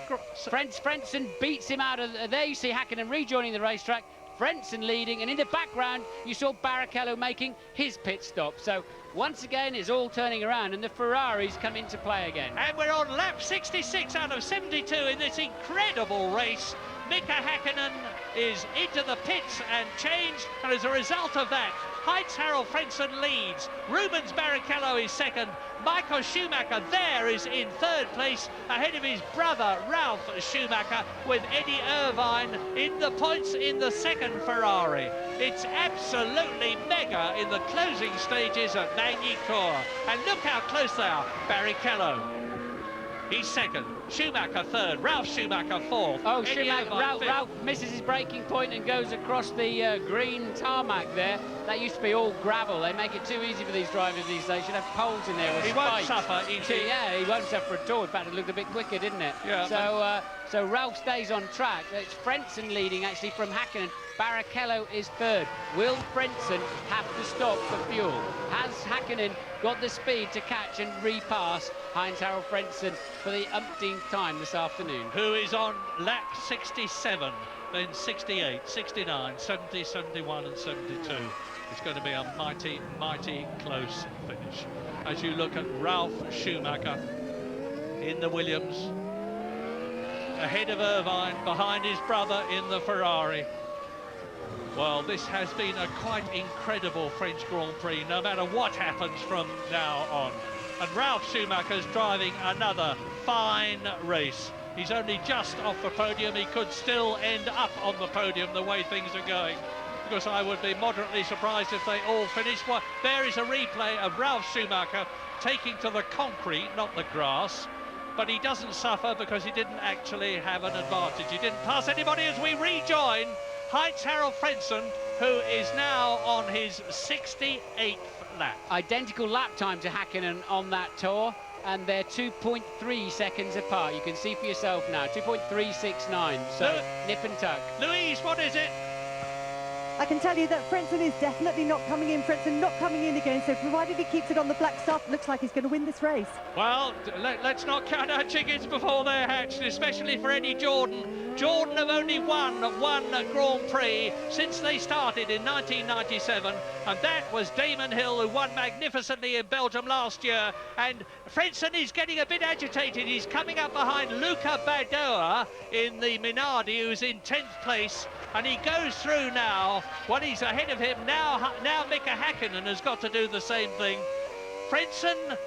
Speaker 2: Frentzen beats him out of there. You see Häkkinen rejoining the racetrack. Frentzen leading, and in the background you saw Barrichello making his pit stop. So once again it's all turning around and the Ferraris come into play again.
Speaker 1: And we're on lap 66 out of 72 in this incredible race. Mika Häkkinen is into the pits and changed, and as a result of that, Heinz-Harald Frentzen leads. Rubens Barrichello is second. Michael Schumacher there is in third place, ahead of his brother Ralf Schumacher, with Eddie Irvine in the points in the second Ferrari. It's absolutely mega in the closing stages at Magny-Cours. And look how close they are. Barrichello, he's second. Schumacher third. Ralf Schumacher fourth.
Speaker 2: Oh,
Speaker 1: Eddie
Speaker 2: Schumacher,
Speaker 1: Irvine
Speaker 2: Ralf misses his braking point and goes across the green tarmac there. That used to be all gravel. They make it too easy for these drivers these days. Should have poles in there with
Speaker 1: He
Speaker 2: spikes.
Speaker 1: won't suffer,
Speaker 2: Yeah, he won't suffer at all. In fact, it looked a bit quicker, didn't it?
Speaker 1: Yeah.
Speaker 2: So Ralf stays on track. It's Frentzen leading, actually, from Häkkinen. Barrichello is third. Will Frentzen have to stop for fuel? Has Häkkinen got the speed to catch and repass Heinz-Harald Frentzen for the umpteenth time this afternoon?
Speaker 1: Who is on lap 67, then 68, 69, 70, 71 and 72. It's going to be a mighty, mighty close finish. As you look at Ralf Schumacher in the Williams, ahead of Irvine, behind his brother in the Ferrari. Well, this has been a quite incredible French Grand Prix, no matter what happens from now on. And Ralf Schumacher's driving another fine race. He's only just off the podium. He could still end up on the podium the way things are going, because I would be moderately surprised if they all finish. Well, there is a replay of Ralf Schumacher taking to the concrete, not the grass. But he doesn't suffer because he didn't actually have an advantage. He didn't pass anybody as we rejoin Heinz-Harald Frentzen, who is now on his 68th lap.
Speaker 2: Identical lap time to Häkkinen on that tour, and they're 2.3 seconds apart. You can see for yourself now, 2.369, so nip and tuck.
Speaker 1: Louise, what is it?
Speaker 4: I can tell you that Frentzen is definitely not coming in. Frentzen not coming in again, so provided he keeps it on the black stuff, looks like he's going to win this race.
Speaker 1: Well, let's not count our chickens before they're hatched, especially for Eddie Jordan. Jordan have only won one Grand Prix since they started in 1997, and that was Damon Hill, who won magnificently in Belgium last year. And Frentzen is getting a bit agitated. He's coming up behind Luca Badoer in the Minardi, who's in 10th place, and he goes through now. Well, he's ahead of him now. Now Mika Häkkinen has got to do the same thing. Frentzen,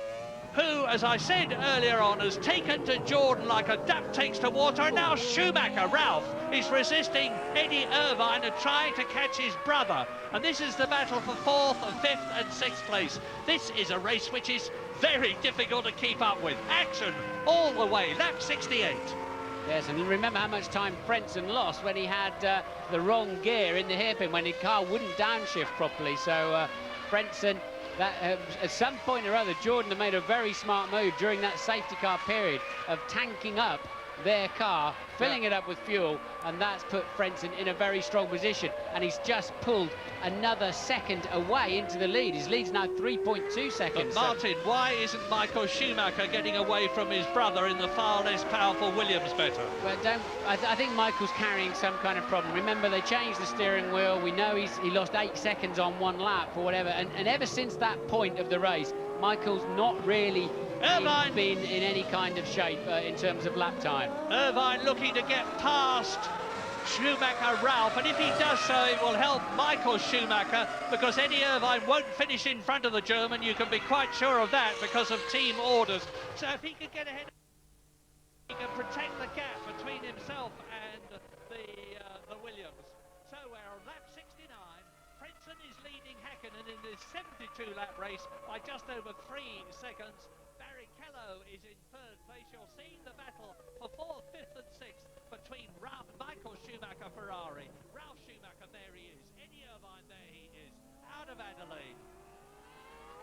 Speaker 1: who, as I said earlier on, has taken to Jordan like a duck takes to water, and now Schumacher, Ralf, is resisting Eddie Irvine and trying to catch his brother. And this is the battle for 4th, 5th and 6th place. This is a race which is very difficult to keep up with. Action all the way, lap 68.
Speaker 2: Yes, and remember how much time Frentzen lost when he had the wrong gear in the hairpin, when the car wouldn't downshift properly. So Frentzen, at some point or other, Jordan have made a very smart move during that safety car period of tanking up their car, filling it up with fuel, and that's put Frentzen in a very strong position, and he's just pulled another second away into the lead. His lead's now 3.2 seconds.
Speaker 1: But Martin, why isn't Michael Schumacher getting away from his brother in the far less powerful Williams better?
Speaker 2: Well, I think Michael's carrying some kind of problem. Remember, they changed the steering wheel. We know he lost 8 seconds on one lap or whatever, and ever since that point of the race, Michael's not really been in any kind of shape in terms of lap time.
Speaker 1: Irvine looking to get past Schumacher, Ralf, and if he does so, it will help Michael Schumacher, because Eddie Irvine won't finish in front of the German. You can be quite sure of that because of team orders. So if he could get ahead, he can protect the gap between himself and the Williams. So we're on lap 69. Frentzen is leading Häkkinen in this 72-lap race by just over 3 seconds. Barrichello is in third place. You're seeing the battle for 4th, 5th and 6th between Michael Schumacher, Ferrari. Ralf Schumacher, there he is. Eddie Irvine, there he is. Out of Adelaide.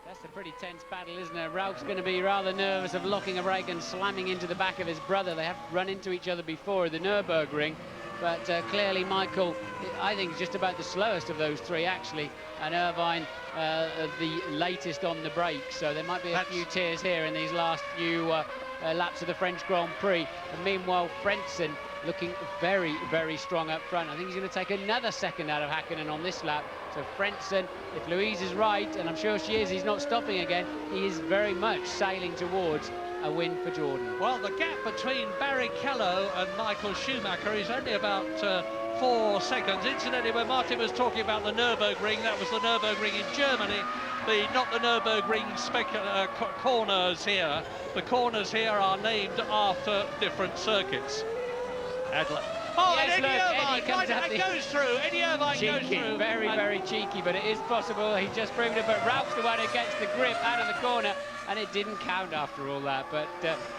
Speaker 2: That's a pretty tense battle, isn't it? Ralph's going to be rather nervous of locking a brake and slamming into the back of his brother. They have run into each other before at the Nürburgring. But clearly Michael, I think, is just about the slowest of those three, actually. And Irvine, the latest on the brakes. So there might be a few tears here in these last few laps of the French Grand Prix. And meanwhile, Frentzen looking very, very strong up front. I think he's going to take another second out of Hakkinen on this lap. So Frentzen, if Louise is right, and I'm sure she is, he's not stopping again. He is very much sailing towards a win for Jordan.
Speaker 1: Well, the gap between Barrichello and Michael Schumacher is only about 4 seconds. Incidentally, when Martin was talking about the Nürburgring, that was the Nürburgring in Germany, not the Nürburgring corners here. The corners here are named after different circuits. Adler. Oh,
Speaker 2: yes,
Speaker 1: and Eddie
Speaker 2: look,
Speaker 1: Irvine
Speaker 2: Eddie
Speaker 1: goes through. Eddie Irvine goes through.
Speaker 2: Very, very cheeky, but it is possible. He just proved it, but Ralph's the one who gets the grip out of the corner, and it didn't count after all that, but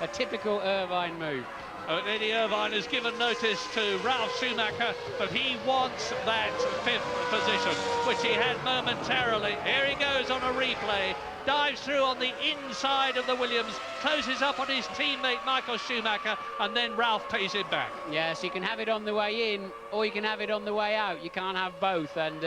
Speaker 2: a typical Irvine move.
Speaker 1: Eddie Irvine has given notice to Ralf Schumacher that he wants that 5th position, which he had momentarily. Here he goes on a replay, dives through on the inside of the Williams, closes up on his teammate Michael Schumacher, and then Ralf pays him back.
Speaker 2: Yes, you can have it on the way in, or you can have it on the way out. You can't have both, and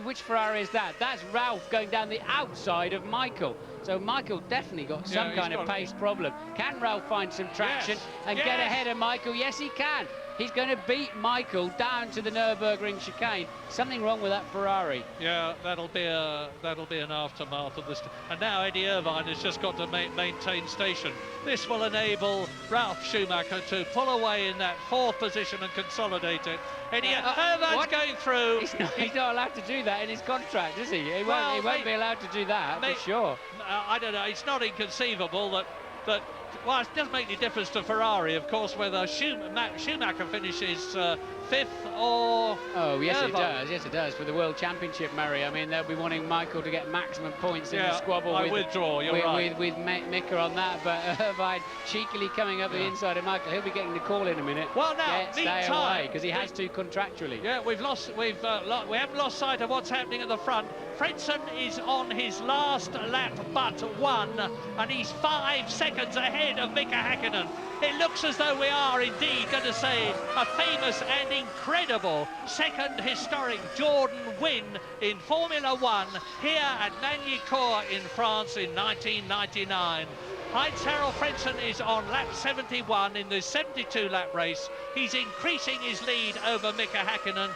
Speaker 2: which Ferrari is that? That's Ralf going down the outside of Michael. So Michael definitely got some kind of pace problem. Can Ralf find some traction and get ahead of Michael? Yes, he can. He's going to beat Michael down to the Nürburgring chicane. Something wrong with that Ferrari.
Speaker 1: Yeah, that'll be an aftermath of this. And now Eddie Irvine has just got to maintain station. This will enable Ralf Schumacher to pull away in that 4th position and consolidate it. Eddie Irvine's going through.
Speaker 2: He's not allowed to do that in his contract, is he? He won't be allowed to do that, for sure.
Speaker 1: I don't know. It's not inconceivable that. Well, it doesn't make any difference to Ferrari, of course, whether Schumacher finishes 5th or...
Speaker 2: Oh, yes, Irvine. It does. Yes, it does. For the World Championship, Murray. I mean, they'll be wanting Michael to get maximum points in the squabble.
Speaker 1: I withdraw, you're right.
Speaker 2: With Mika on that, but Irvine cheekily coming up the inside of Michael. He'll be getting the call in a minute.
Speaker 1: Well, now,
Speaker 2: stay away, because he has to contractually.
Speaker 1: Yeah, we haven't lost sight of what's happening at the front. Frentzen is on his last lap but one, and he's 5 seconds ahead of Mika Hakkinen. It looks as though we are indeed going to see a famous and incredible second historic Jordan win in Formula One here at Magny-Cours in France in 1999. Heinz-Harald Frentzen is on lap 71 in the 72-lap race. He's increasing his lead over Mika Hakkinen.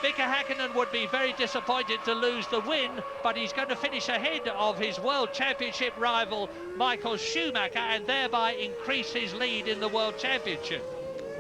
Speaker 1: Mika Hakkinen would be very disappointed to lose the win, but he's going to finish ahead of his World Championship rival Michael Schumacher and thereby increase his lead in the World Championship.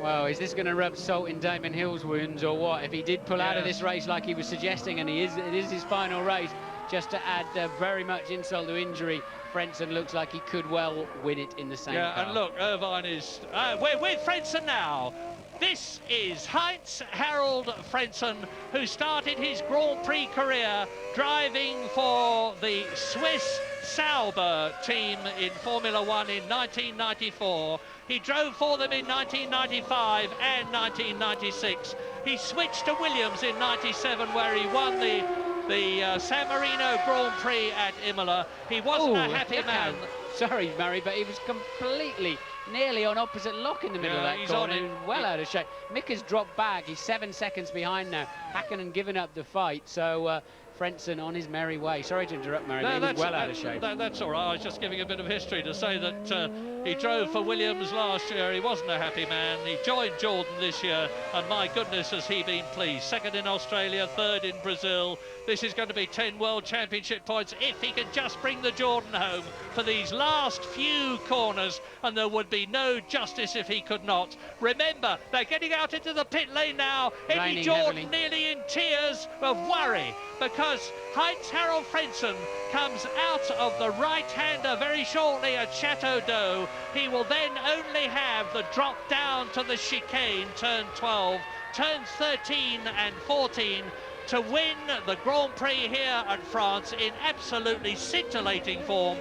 Speaker 2: Well, is this going to rub salt in Damon Hill's wounds or what? If he did pull out of this race like he was suggesting, and it is his final race, just to add very much insult to injury, Frentzen looks like he could well win it in the same car.
Speaker 1: And look, Irvine is... we're with Frentzen now. This is Heinz-Harald Frentzen, who started his Grand Prix career driving for the Swiss Sauber team in Formula One in 1994. He drove for them in 1995 and 1996. He switched to Williams in 97, where he won the San Marino Grand Prix at Imola. He wasn't a happy man.
Speaker 2: Sorry, Murray, but he was completely... nearly on opposite lock in the middle of that corner, well out of shape. Mika's dropped back, he's 7 seconds behind now. Hakkinen given up the fight, so Frentzen on his merry way. Sorry to interrupt, Murray, but he was well out of shape.
Speaker 1: That's all right, I was just giving a bit of history to say that he drove for Williams last year, he wasn't a happy man. He joined Jordan this year, and my goodness has he been pleased. 2nd in Australia, 3rd in Brazil. This is going to be 10 World Championship points if he can just bring the Jordan home for these last few corners, and there would be no justice if he could not. Remember, they're getting out into the pit lane now. Eddie Jordan nearly in tears of worry, because Heinz-Harald Frentzen comes out of the right-hander very shortly at Chateau d'Eau. He will then only have the drop down to the chicane, turn 12, turns 13 and 14, to win the Grand Prix here at France in absolutely scintillating form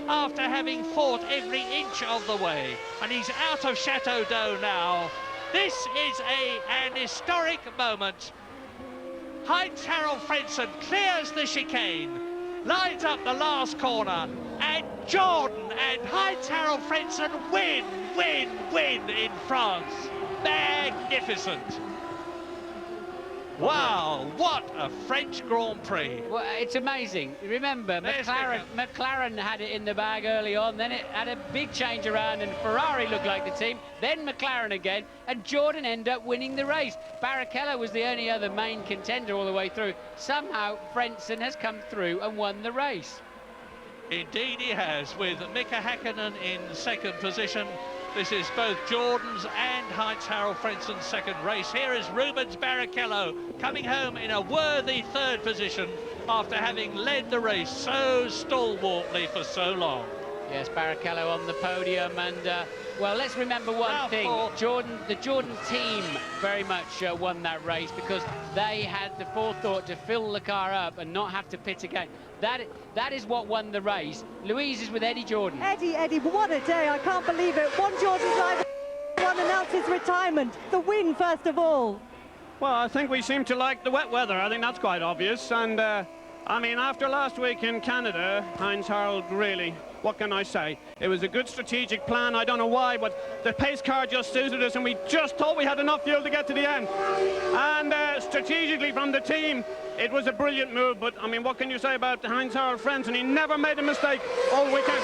Speaker 1: after having fought every inch of the way. And he's out of Chateau d'Eau now. This is an historic moment. Heinz-Harald Frentzen clears the chicane, lines up the last corner, and Jordan and Heinz-Harald Frentzen win in France. Magnificent. Wow, what a French Grand Prix.
Speaker 2: Well, it's amazing. Remember, McLaren had it in the bag early on, then it had a big change around and Ferrari looked like the team, then McLaren again, and Jordan ended up winning the race. Barrichello was the only other main contender all the way through. Somehow, Frentzen has come through and won the race.
Speaker 1: Indeed he has, with Mika Häkkinen in second position. This is both Jordan's and Heinz-Harald Frentzen's second race. Here is Rubens Barrichello coming home in a worthy third position after having led the race so stalwartly for so long.
Speaker 2: Yes, Barrichello on the podium, and well, let's remember one thing. The Jordan team very much won that race because they had the forethought to fill the car up and not have to pit again. That is what won the race. Louise is with Eddie Jordan.
Speaker 4: Eddie, what a day. I can't believe it. One Jordan driver, one announced his retirement. The win, first of all.
Speaker 6: Well, I think we seem to like the wet weather. I think that's quite obvious. And, I mean, after last week in Canada, Heinz-Harald really, what can I say? It was a good strategic plan. I don't know why, but the pace car just suited us, and we just thought we had enough fuel to get to the end. And strategically from the team, it was a brilliant move. But, I mean, what can you say about Heinz-Harald Frentzen? He never made a mistake all weekend.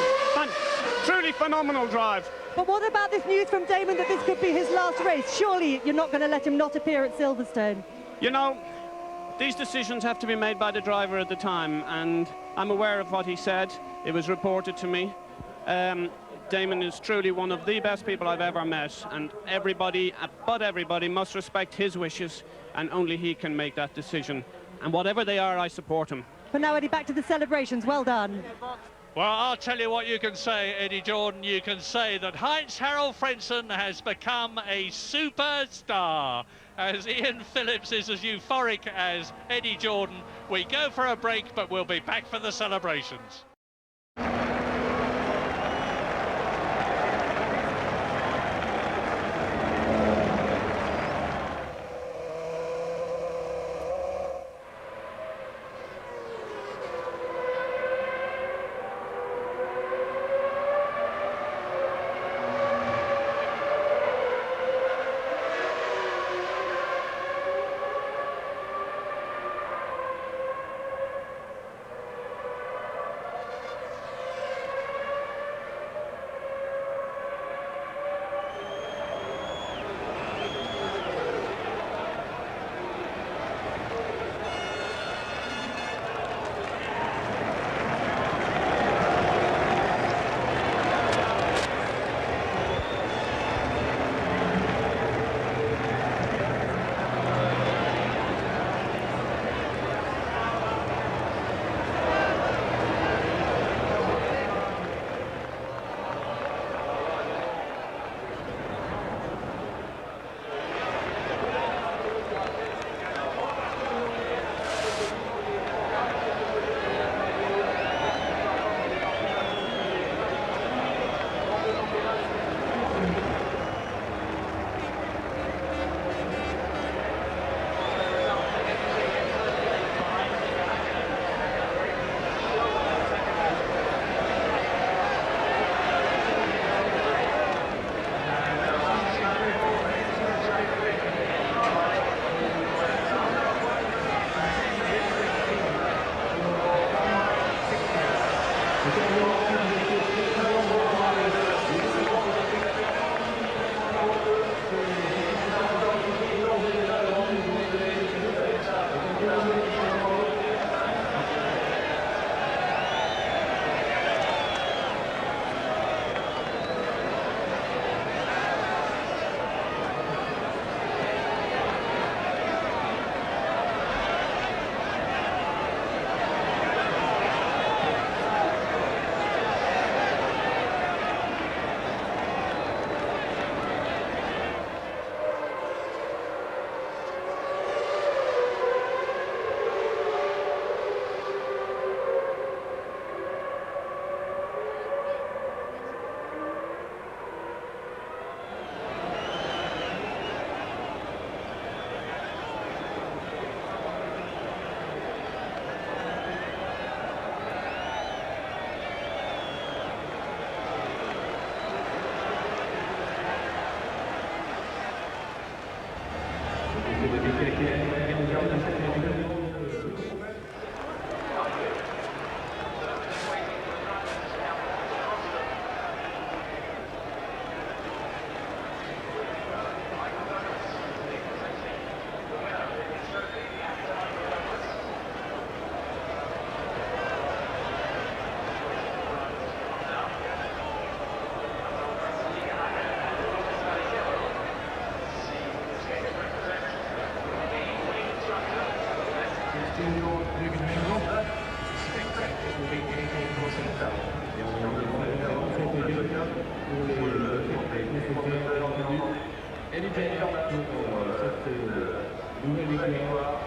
Speaker 6: Truly phenomenal drive.
Speaker 4: But what about this news from Damon that this could be his last race? Surely you're not going to let him not appear at Silverstone.
Speaker 6: You know, these decisions have to be made by the driver at the time, and I'm aware of what he said. It was reported to me. Damon is truly one of the best people I've ever met, and everybody, but everybody, must respect his wishes, and only he can make that decision. And whatever they are, I support him.
Speaker 4: But now, Eddie, back to the celebrations. Well done.
Speaker 1: Well, I'll tell you what you can say, Eddie Jordan. You can say that Heinz-Harald Frentzen has become a superstar. As Ian Phillips is as euphoric as Eddie Jordan. We go for a break, but we'll be back for the celebrations.
Speaker 7: pour les constructeurs attendus. Elle est déjà là pour cette nouvelle victoire.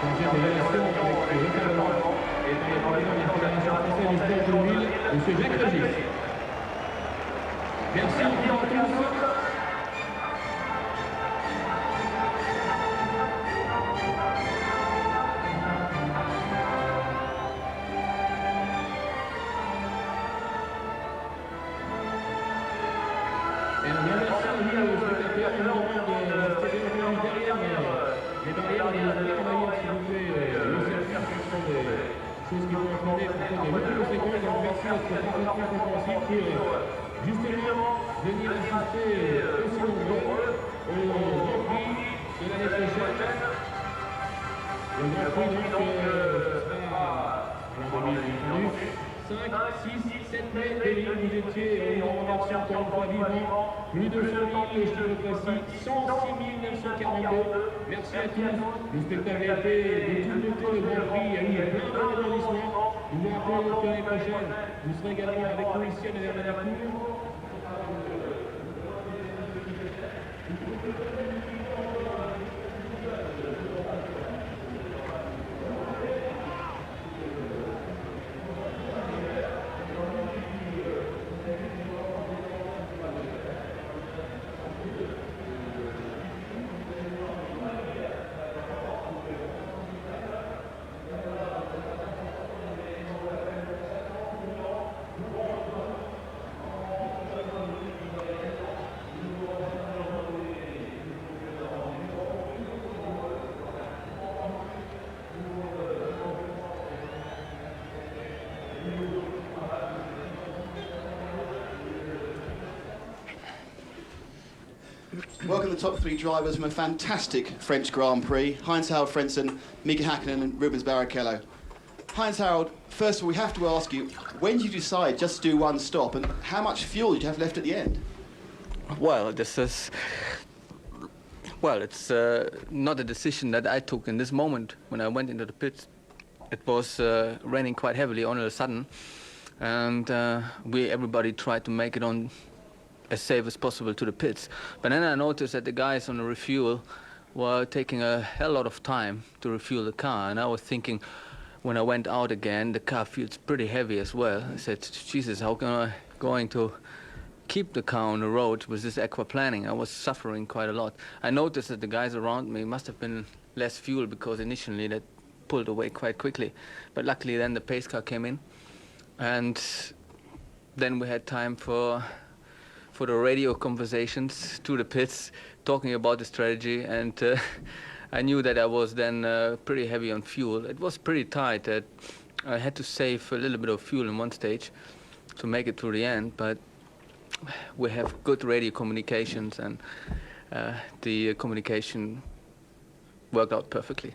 Speaker 7: chargé des relations avec le Parlement et par le président de la Fédération française du sport automobile, M. Jacques Régis. Merci encore à tous. Justement, venir assister aussi nombreux au Grand Prix de l'année prochaine. Le Grand Prix, donc, sera en 2022. 5, 6, 7 mai, vous étiez au remercie encore une fois vivant. Plus de 100 000 chiffres précis, 106 942. Merci à tous. Le spectacle a été de tout noté, le Grand Prix. Il y a eu plein de rebondissements. Nous vous rappelons que l'année prochaine, vous serez également avec nous ici à Nevers-Manacourt.
Speaker 8: Welcome the top three drivers from a fantastic French Grand Prix. Heinz-Harald Frentzen, Mika Häkkinen and Rubens Barrichello. Heinz-Harald, first of all, we have to ask you, when did you decide just to do one stop and how much fuel did you have left at the end?
Speaker 9: Well, it's not a decision that I took in this moment when I went into the pits. It was raining quite heavily all of a sudden, and everybody tried to make it on as safe as possible to the pits. But then I noticed that the guys on the refuel were taking a hell lot of time to refuel the car, and I was thinking, when I went out again, the car feels pretty heavy as well. I said, Jesus, how am I going to keep the car on the road with this aquaplaning? I was suffering quite a lot. I noticed that the guys around me must have been less fuel because initially they pulled away quite quickly. But luckily then the pace car came in, and then we had time for the radio conversations to the pits, talking about the strategy, and I knew that I was then pretty heavy on fuel. It was pretty tight. That I had to save a little bit of fuel in one stage to make it to the end, but we have good radio communications, and the communication worked out perfectly.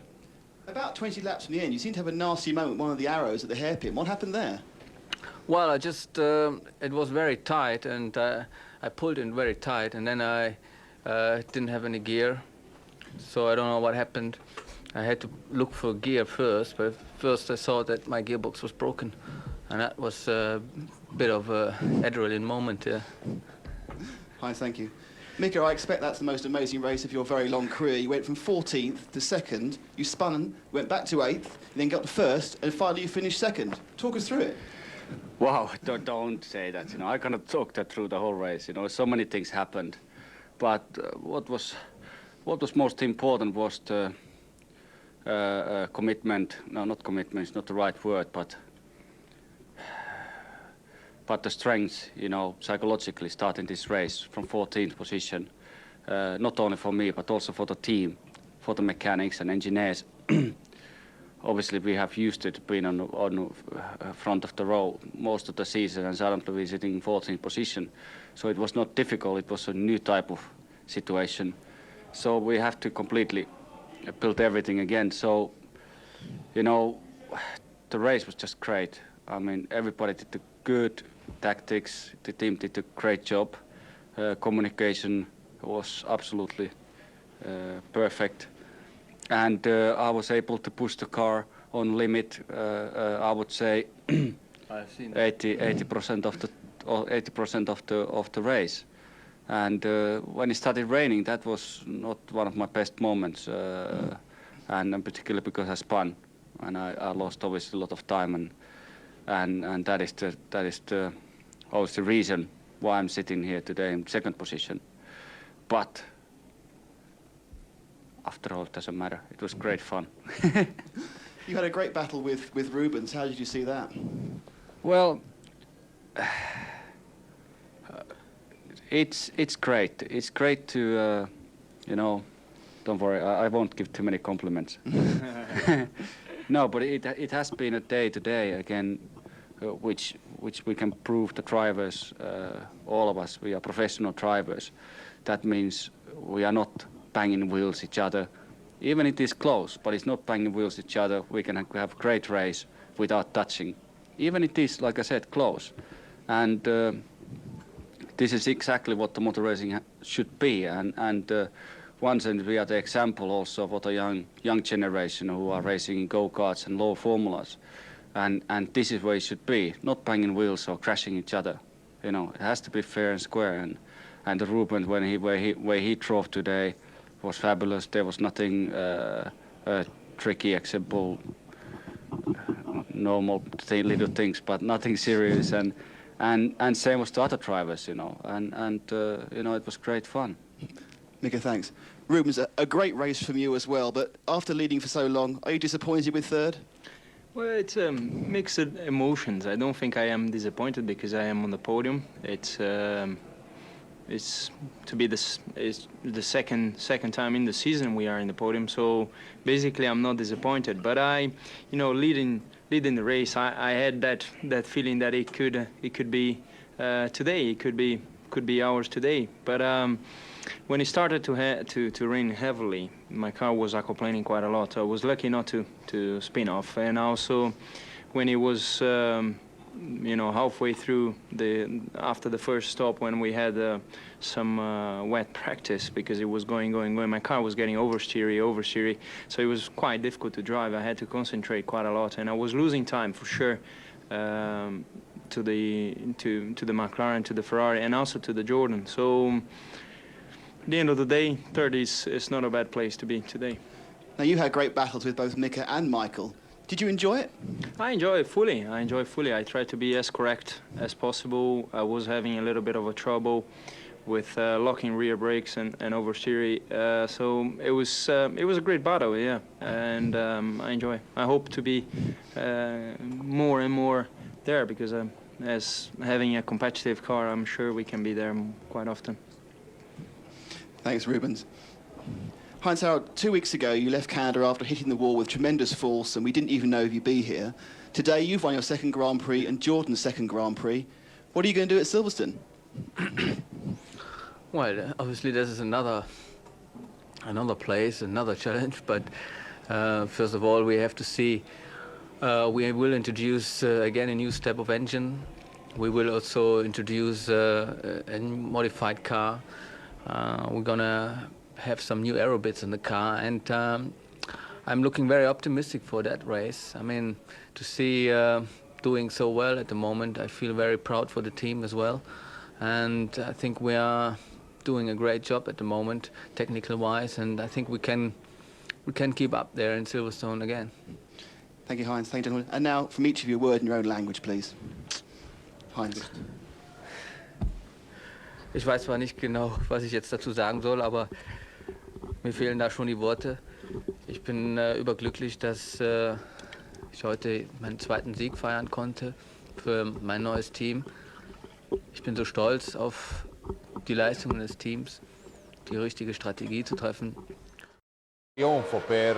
Speaker 8: About 20 laps from the end, you seem to have a nasty moment with one of the arrows at the hairpin. What happened there?
Speaker 9: Well, it was very tight, and I pulled in very tight, and then I didn't have any gear, so I don't know what happened. I had to look for gear first, but first I saw that my gearbox was broken, and that was a bit of an adrenaline moment.
Speaker 8: Hi, thank you. Mika, I expect that's the most amazing race of your very long career. You went from 14th to 2nd, you spun, went back to 8th, you then got to 1st, and finally you finished 2nd. Talk us through it.
Speaker 10: Wow, don't say that. I cannot talk that through the whole race. So many things happened, but what was most important was the commitment. No, not commitment. It's not the right word, but the strength. Psychologically starting this race from 14th position, not only for me but also for the team, for the mechanics and engineers. Obviously, we have used it being on front of the row most of the season, and suddenly we're sitting in 14th position. So it was not difficult. It was a new type of situation. So we have to completely build everything again. So, the race was just great. I mean, everybody did the good tactics. The team did a great job. Communication was absolutely perfect. And I was able to push the car on limit. I would say 80% of the race. And when it started raining, that was not one of my best moments. and particularly because I spun, and I lost obviously a lot of time, and that is the always the reason why I'm sitting here today in second position. But after all, it doesn't matter. It was great fun.
Speaker 8: You had a great battle with Rubens. How did you see that?
Speaker 10: Well, it's great. It's great to, you know, don't worry, I won't give too many compliments. No, but it has been a day today again, which we can prove the drivers, all of us, we are professional drivers. That means we are not banging wheels each other. Even it is close, but it's not banging wheels each other. We can have great race without touching. Even it is, like I said, close. And this is exactly what the motor racing should be. And once we are the example also of what a young generation who are racing in go-karts and low formulas. And this is where it should be, not banging wheels or crashing each other. You know, it has to be fair and square. And the Ruben, where he drove today, was fabulous. There was nothing tricky except normal little things, but nothing serious. And same was the other drivers, you know. And you know, it was great fun.
Speaker 8: Mika, thanks. Rubens, a great race from you as well, but after leading for so long, are you disappointed with third?
Speaker 11: Well, it's mixed emotions. I don't think I am disappointed because I am on the podium. It's to be the second time in the season we are in the podium. So basically, I'm not disappointed. But you know, leading the race, I had that feeling that it could be today. It could be ours today. But when it started to rain heavily, my car was aquaplaning quite a lot. I was lucky not to spin off, and also when it was you know, halfway through after the first stop, when we had some wet practice, because it was going, my car was getting oversteery, so it was quite difficult to drive. I had to concentrate quite a lot, and I was losing time for sure to the McLaren, to the Ferrari, and also to the Jordan. So at the end of the day, third is not a bad place to be today.
Speaker 8: Now, you had great battles with both Mika and Michael. Did you enjoy it? I
Speaker 11: enjoy it fully. I tried to be as correct as possible. I was having a little bit of a trouble with locking rear brakes and oversteering. So it was a great battle, yeah. And I enjoy. I hope to be more and more there, because as having a competitive car, I'm sure we can be there quite often.
Speaker 8: Thanks, Rubens. Heinz-Harald, 2 weeks ago you left Canada after hitting the wall with tremendous force, and we didn't even know if you'd be here. Today you've won your second Grand Prix and Jordan's second Grand Prix. What are you going to do at Silverstone?
Speaker 9: Well, obviously this is another place, another challenge, but first of all we have to see, we will introduce again a new step of engine. We will also introduce a modified car. We're gonna have some new aero bits in the car, and I'm looking very optimistic for that race. I mean, to see doing so well at the moment, I feel very proud for the team as well, and I think we are doing a great job at the moment, technical wise, and I think we can keep up there in Silverstone again.
Speaker 8: Thank you, Heinz. Thank you, gentlemen. And now, from each of you, a word in your own language, please. Heinz.
Speaker 9: Ich weiß zwar nicht genau, was ich jetzt dazu sagen soll, aber mir fehlen da schon die Worte. Ich bin überglücklich, dass ich heute meinen zweiten Sieg feiern konnte für mein neues Team. Ich bin so stolz auf die Leistungen des Teams, die richtige Strategie zu treffen.
Speaker 12: Trionfo per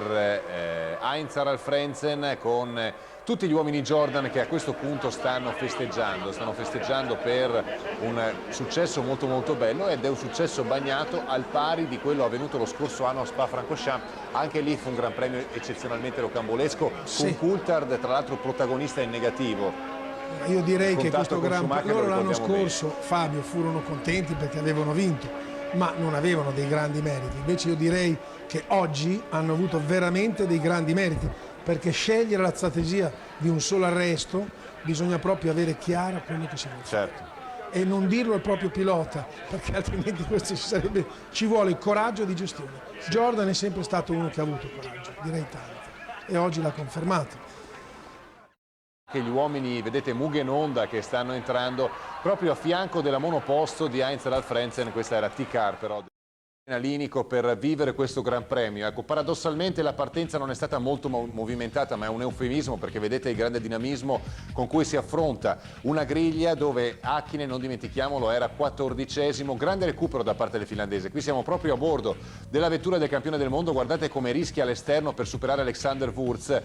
Speaker 12: Heinz-Harald Frentzen, con tutti gli uomini Jordan che a questo punto stanno festeggiando per un successo molto molto bello, ed è un successo bagnato al pari di quello avvenuto lo scorso anno a Spa-Francorchamps. Anche lì fu un gran premio eccezionalmente rocambolesco, con Coulthard tra l'altro protagonista in negativo.
Speaker 13: Io direi che questo Gran Premio, loro l'anno scorso, Fabio, furono contenti perché avevano vinto, ma non avevano dei grandi meriti. Invece io direi che oggi hanno avuto veramente dei grandi meriti, perché scegliere la strategia di un solo arresto bisogna proprio avere chiara quello che si vuole.
Speaker 12: Certo.
Speaker 13: e non dirlo al proprio pilota, perché altrimenti questo ci vuole il coraggio di gestione. Jordan è sempre stato uno che ha avuto coraggio, direi tanto, e oggi l'ha confermato.
Speaker 12: Che gli uomini, vedete Mugen Honda che stanno entrando proprio a fianco della monoposto di Heinz Ralph Frentzen, questa era T-Car però. Adrenalinico per vivere questo Gran Premio. Ecco, paradossalmente la partenza non è stata molto movimentata, ma è un eufemismo perché vedete il grande dinamismo con cui si affronta una griglia dove Häkkinen, non dimentichiamolo, era 14esimo, grande recupero da parte del finlandese. Qui siamo proprio a bordo della vettura del campione del mondo, guardate come rischia all'esterno per superare Alexander Wurz,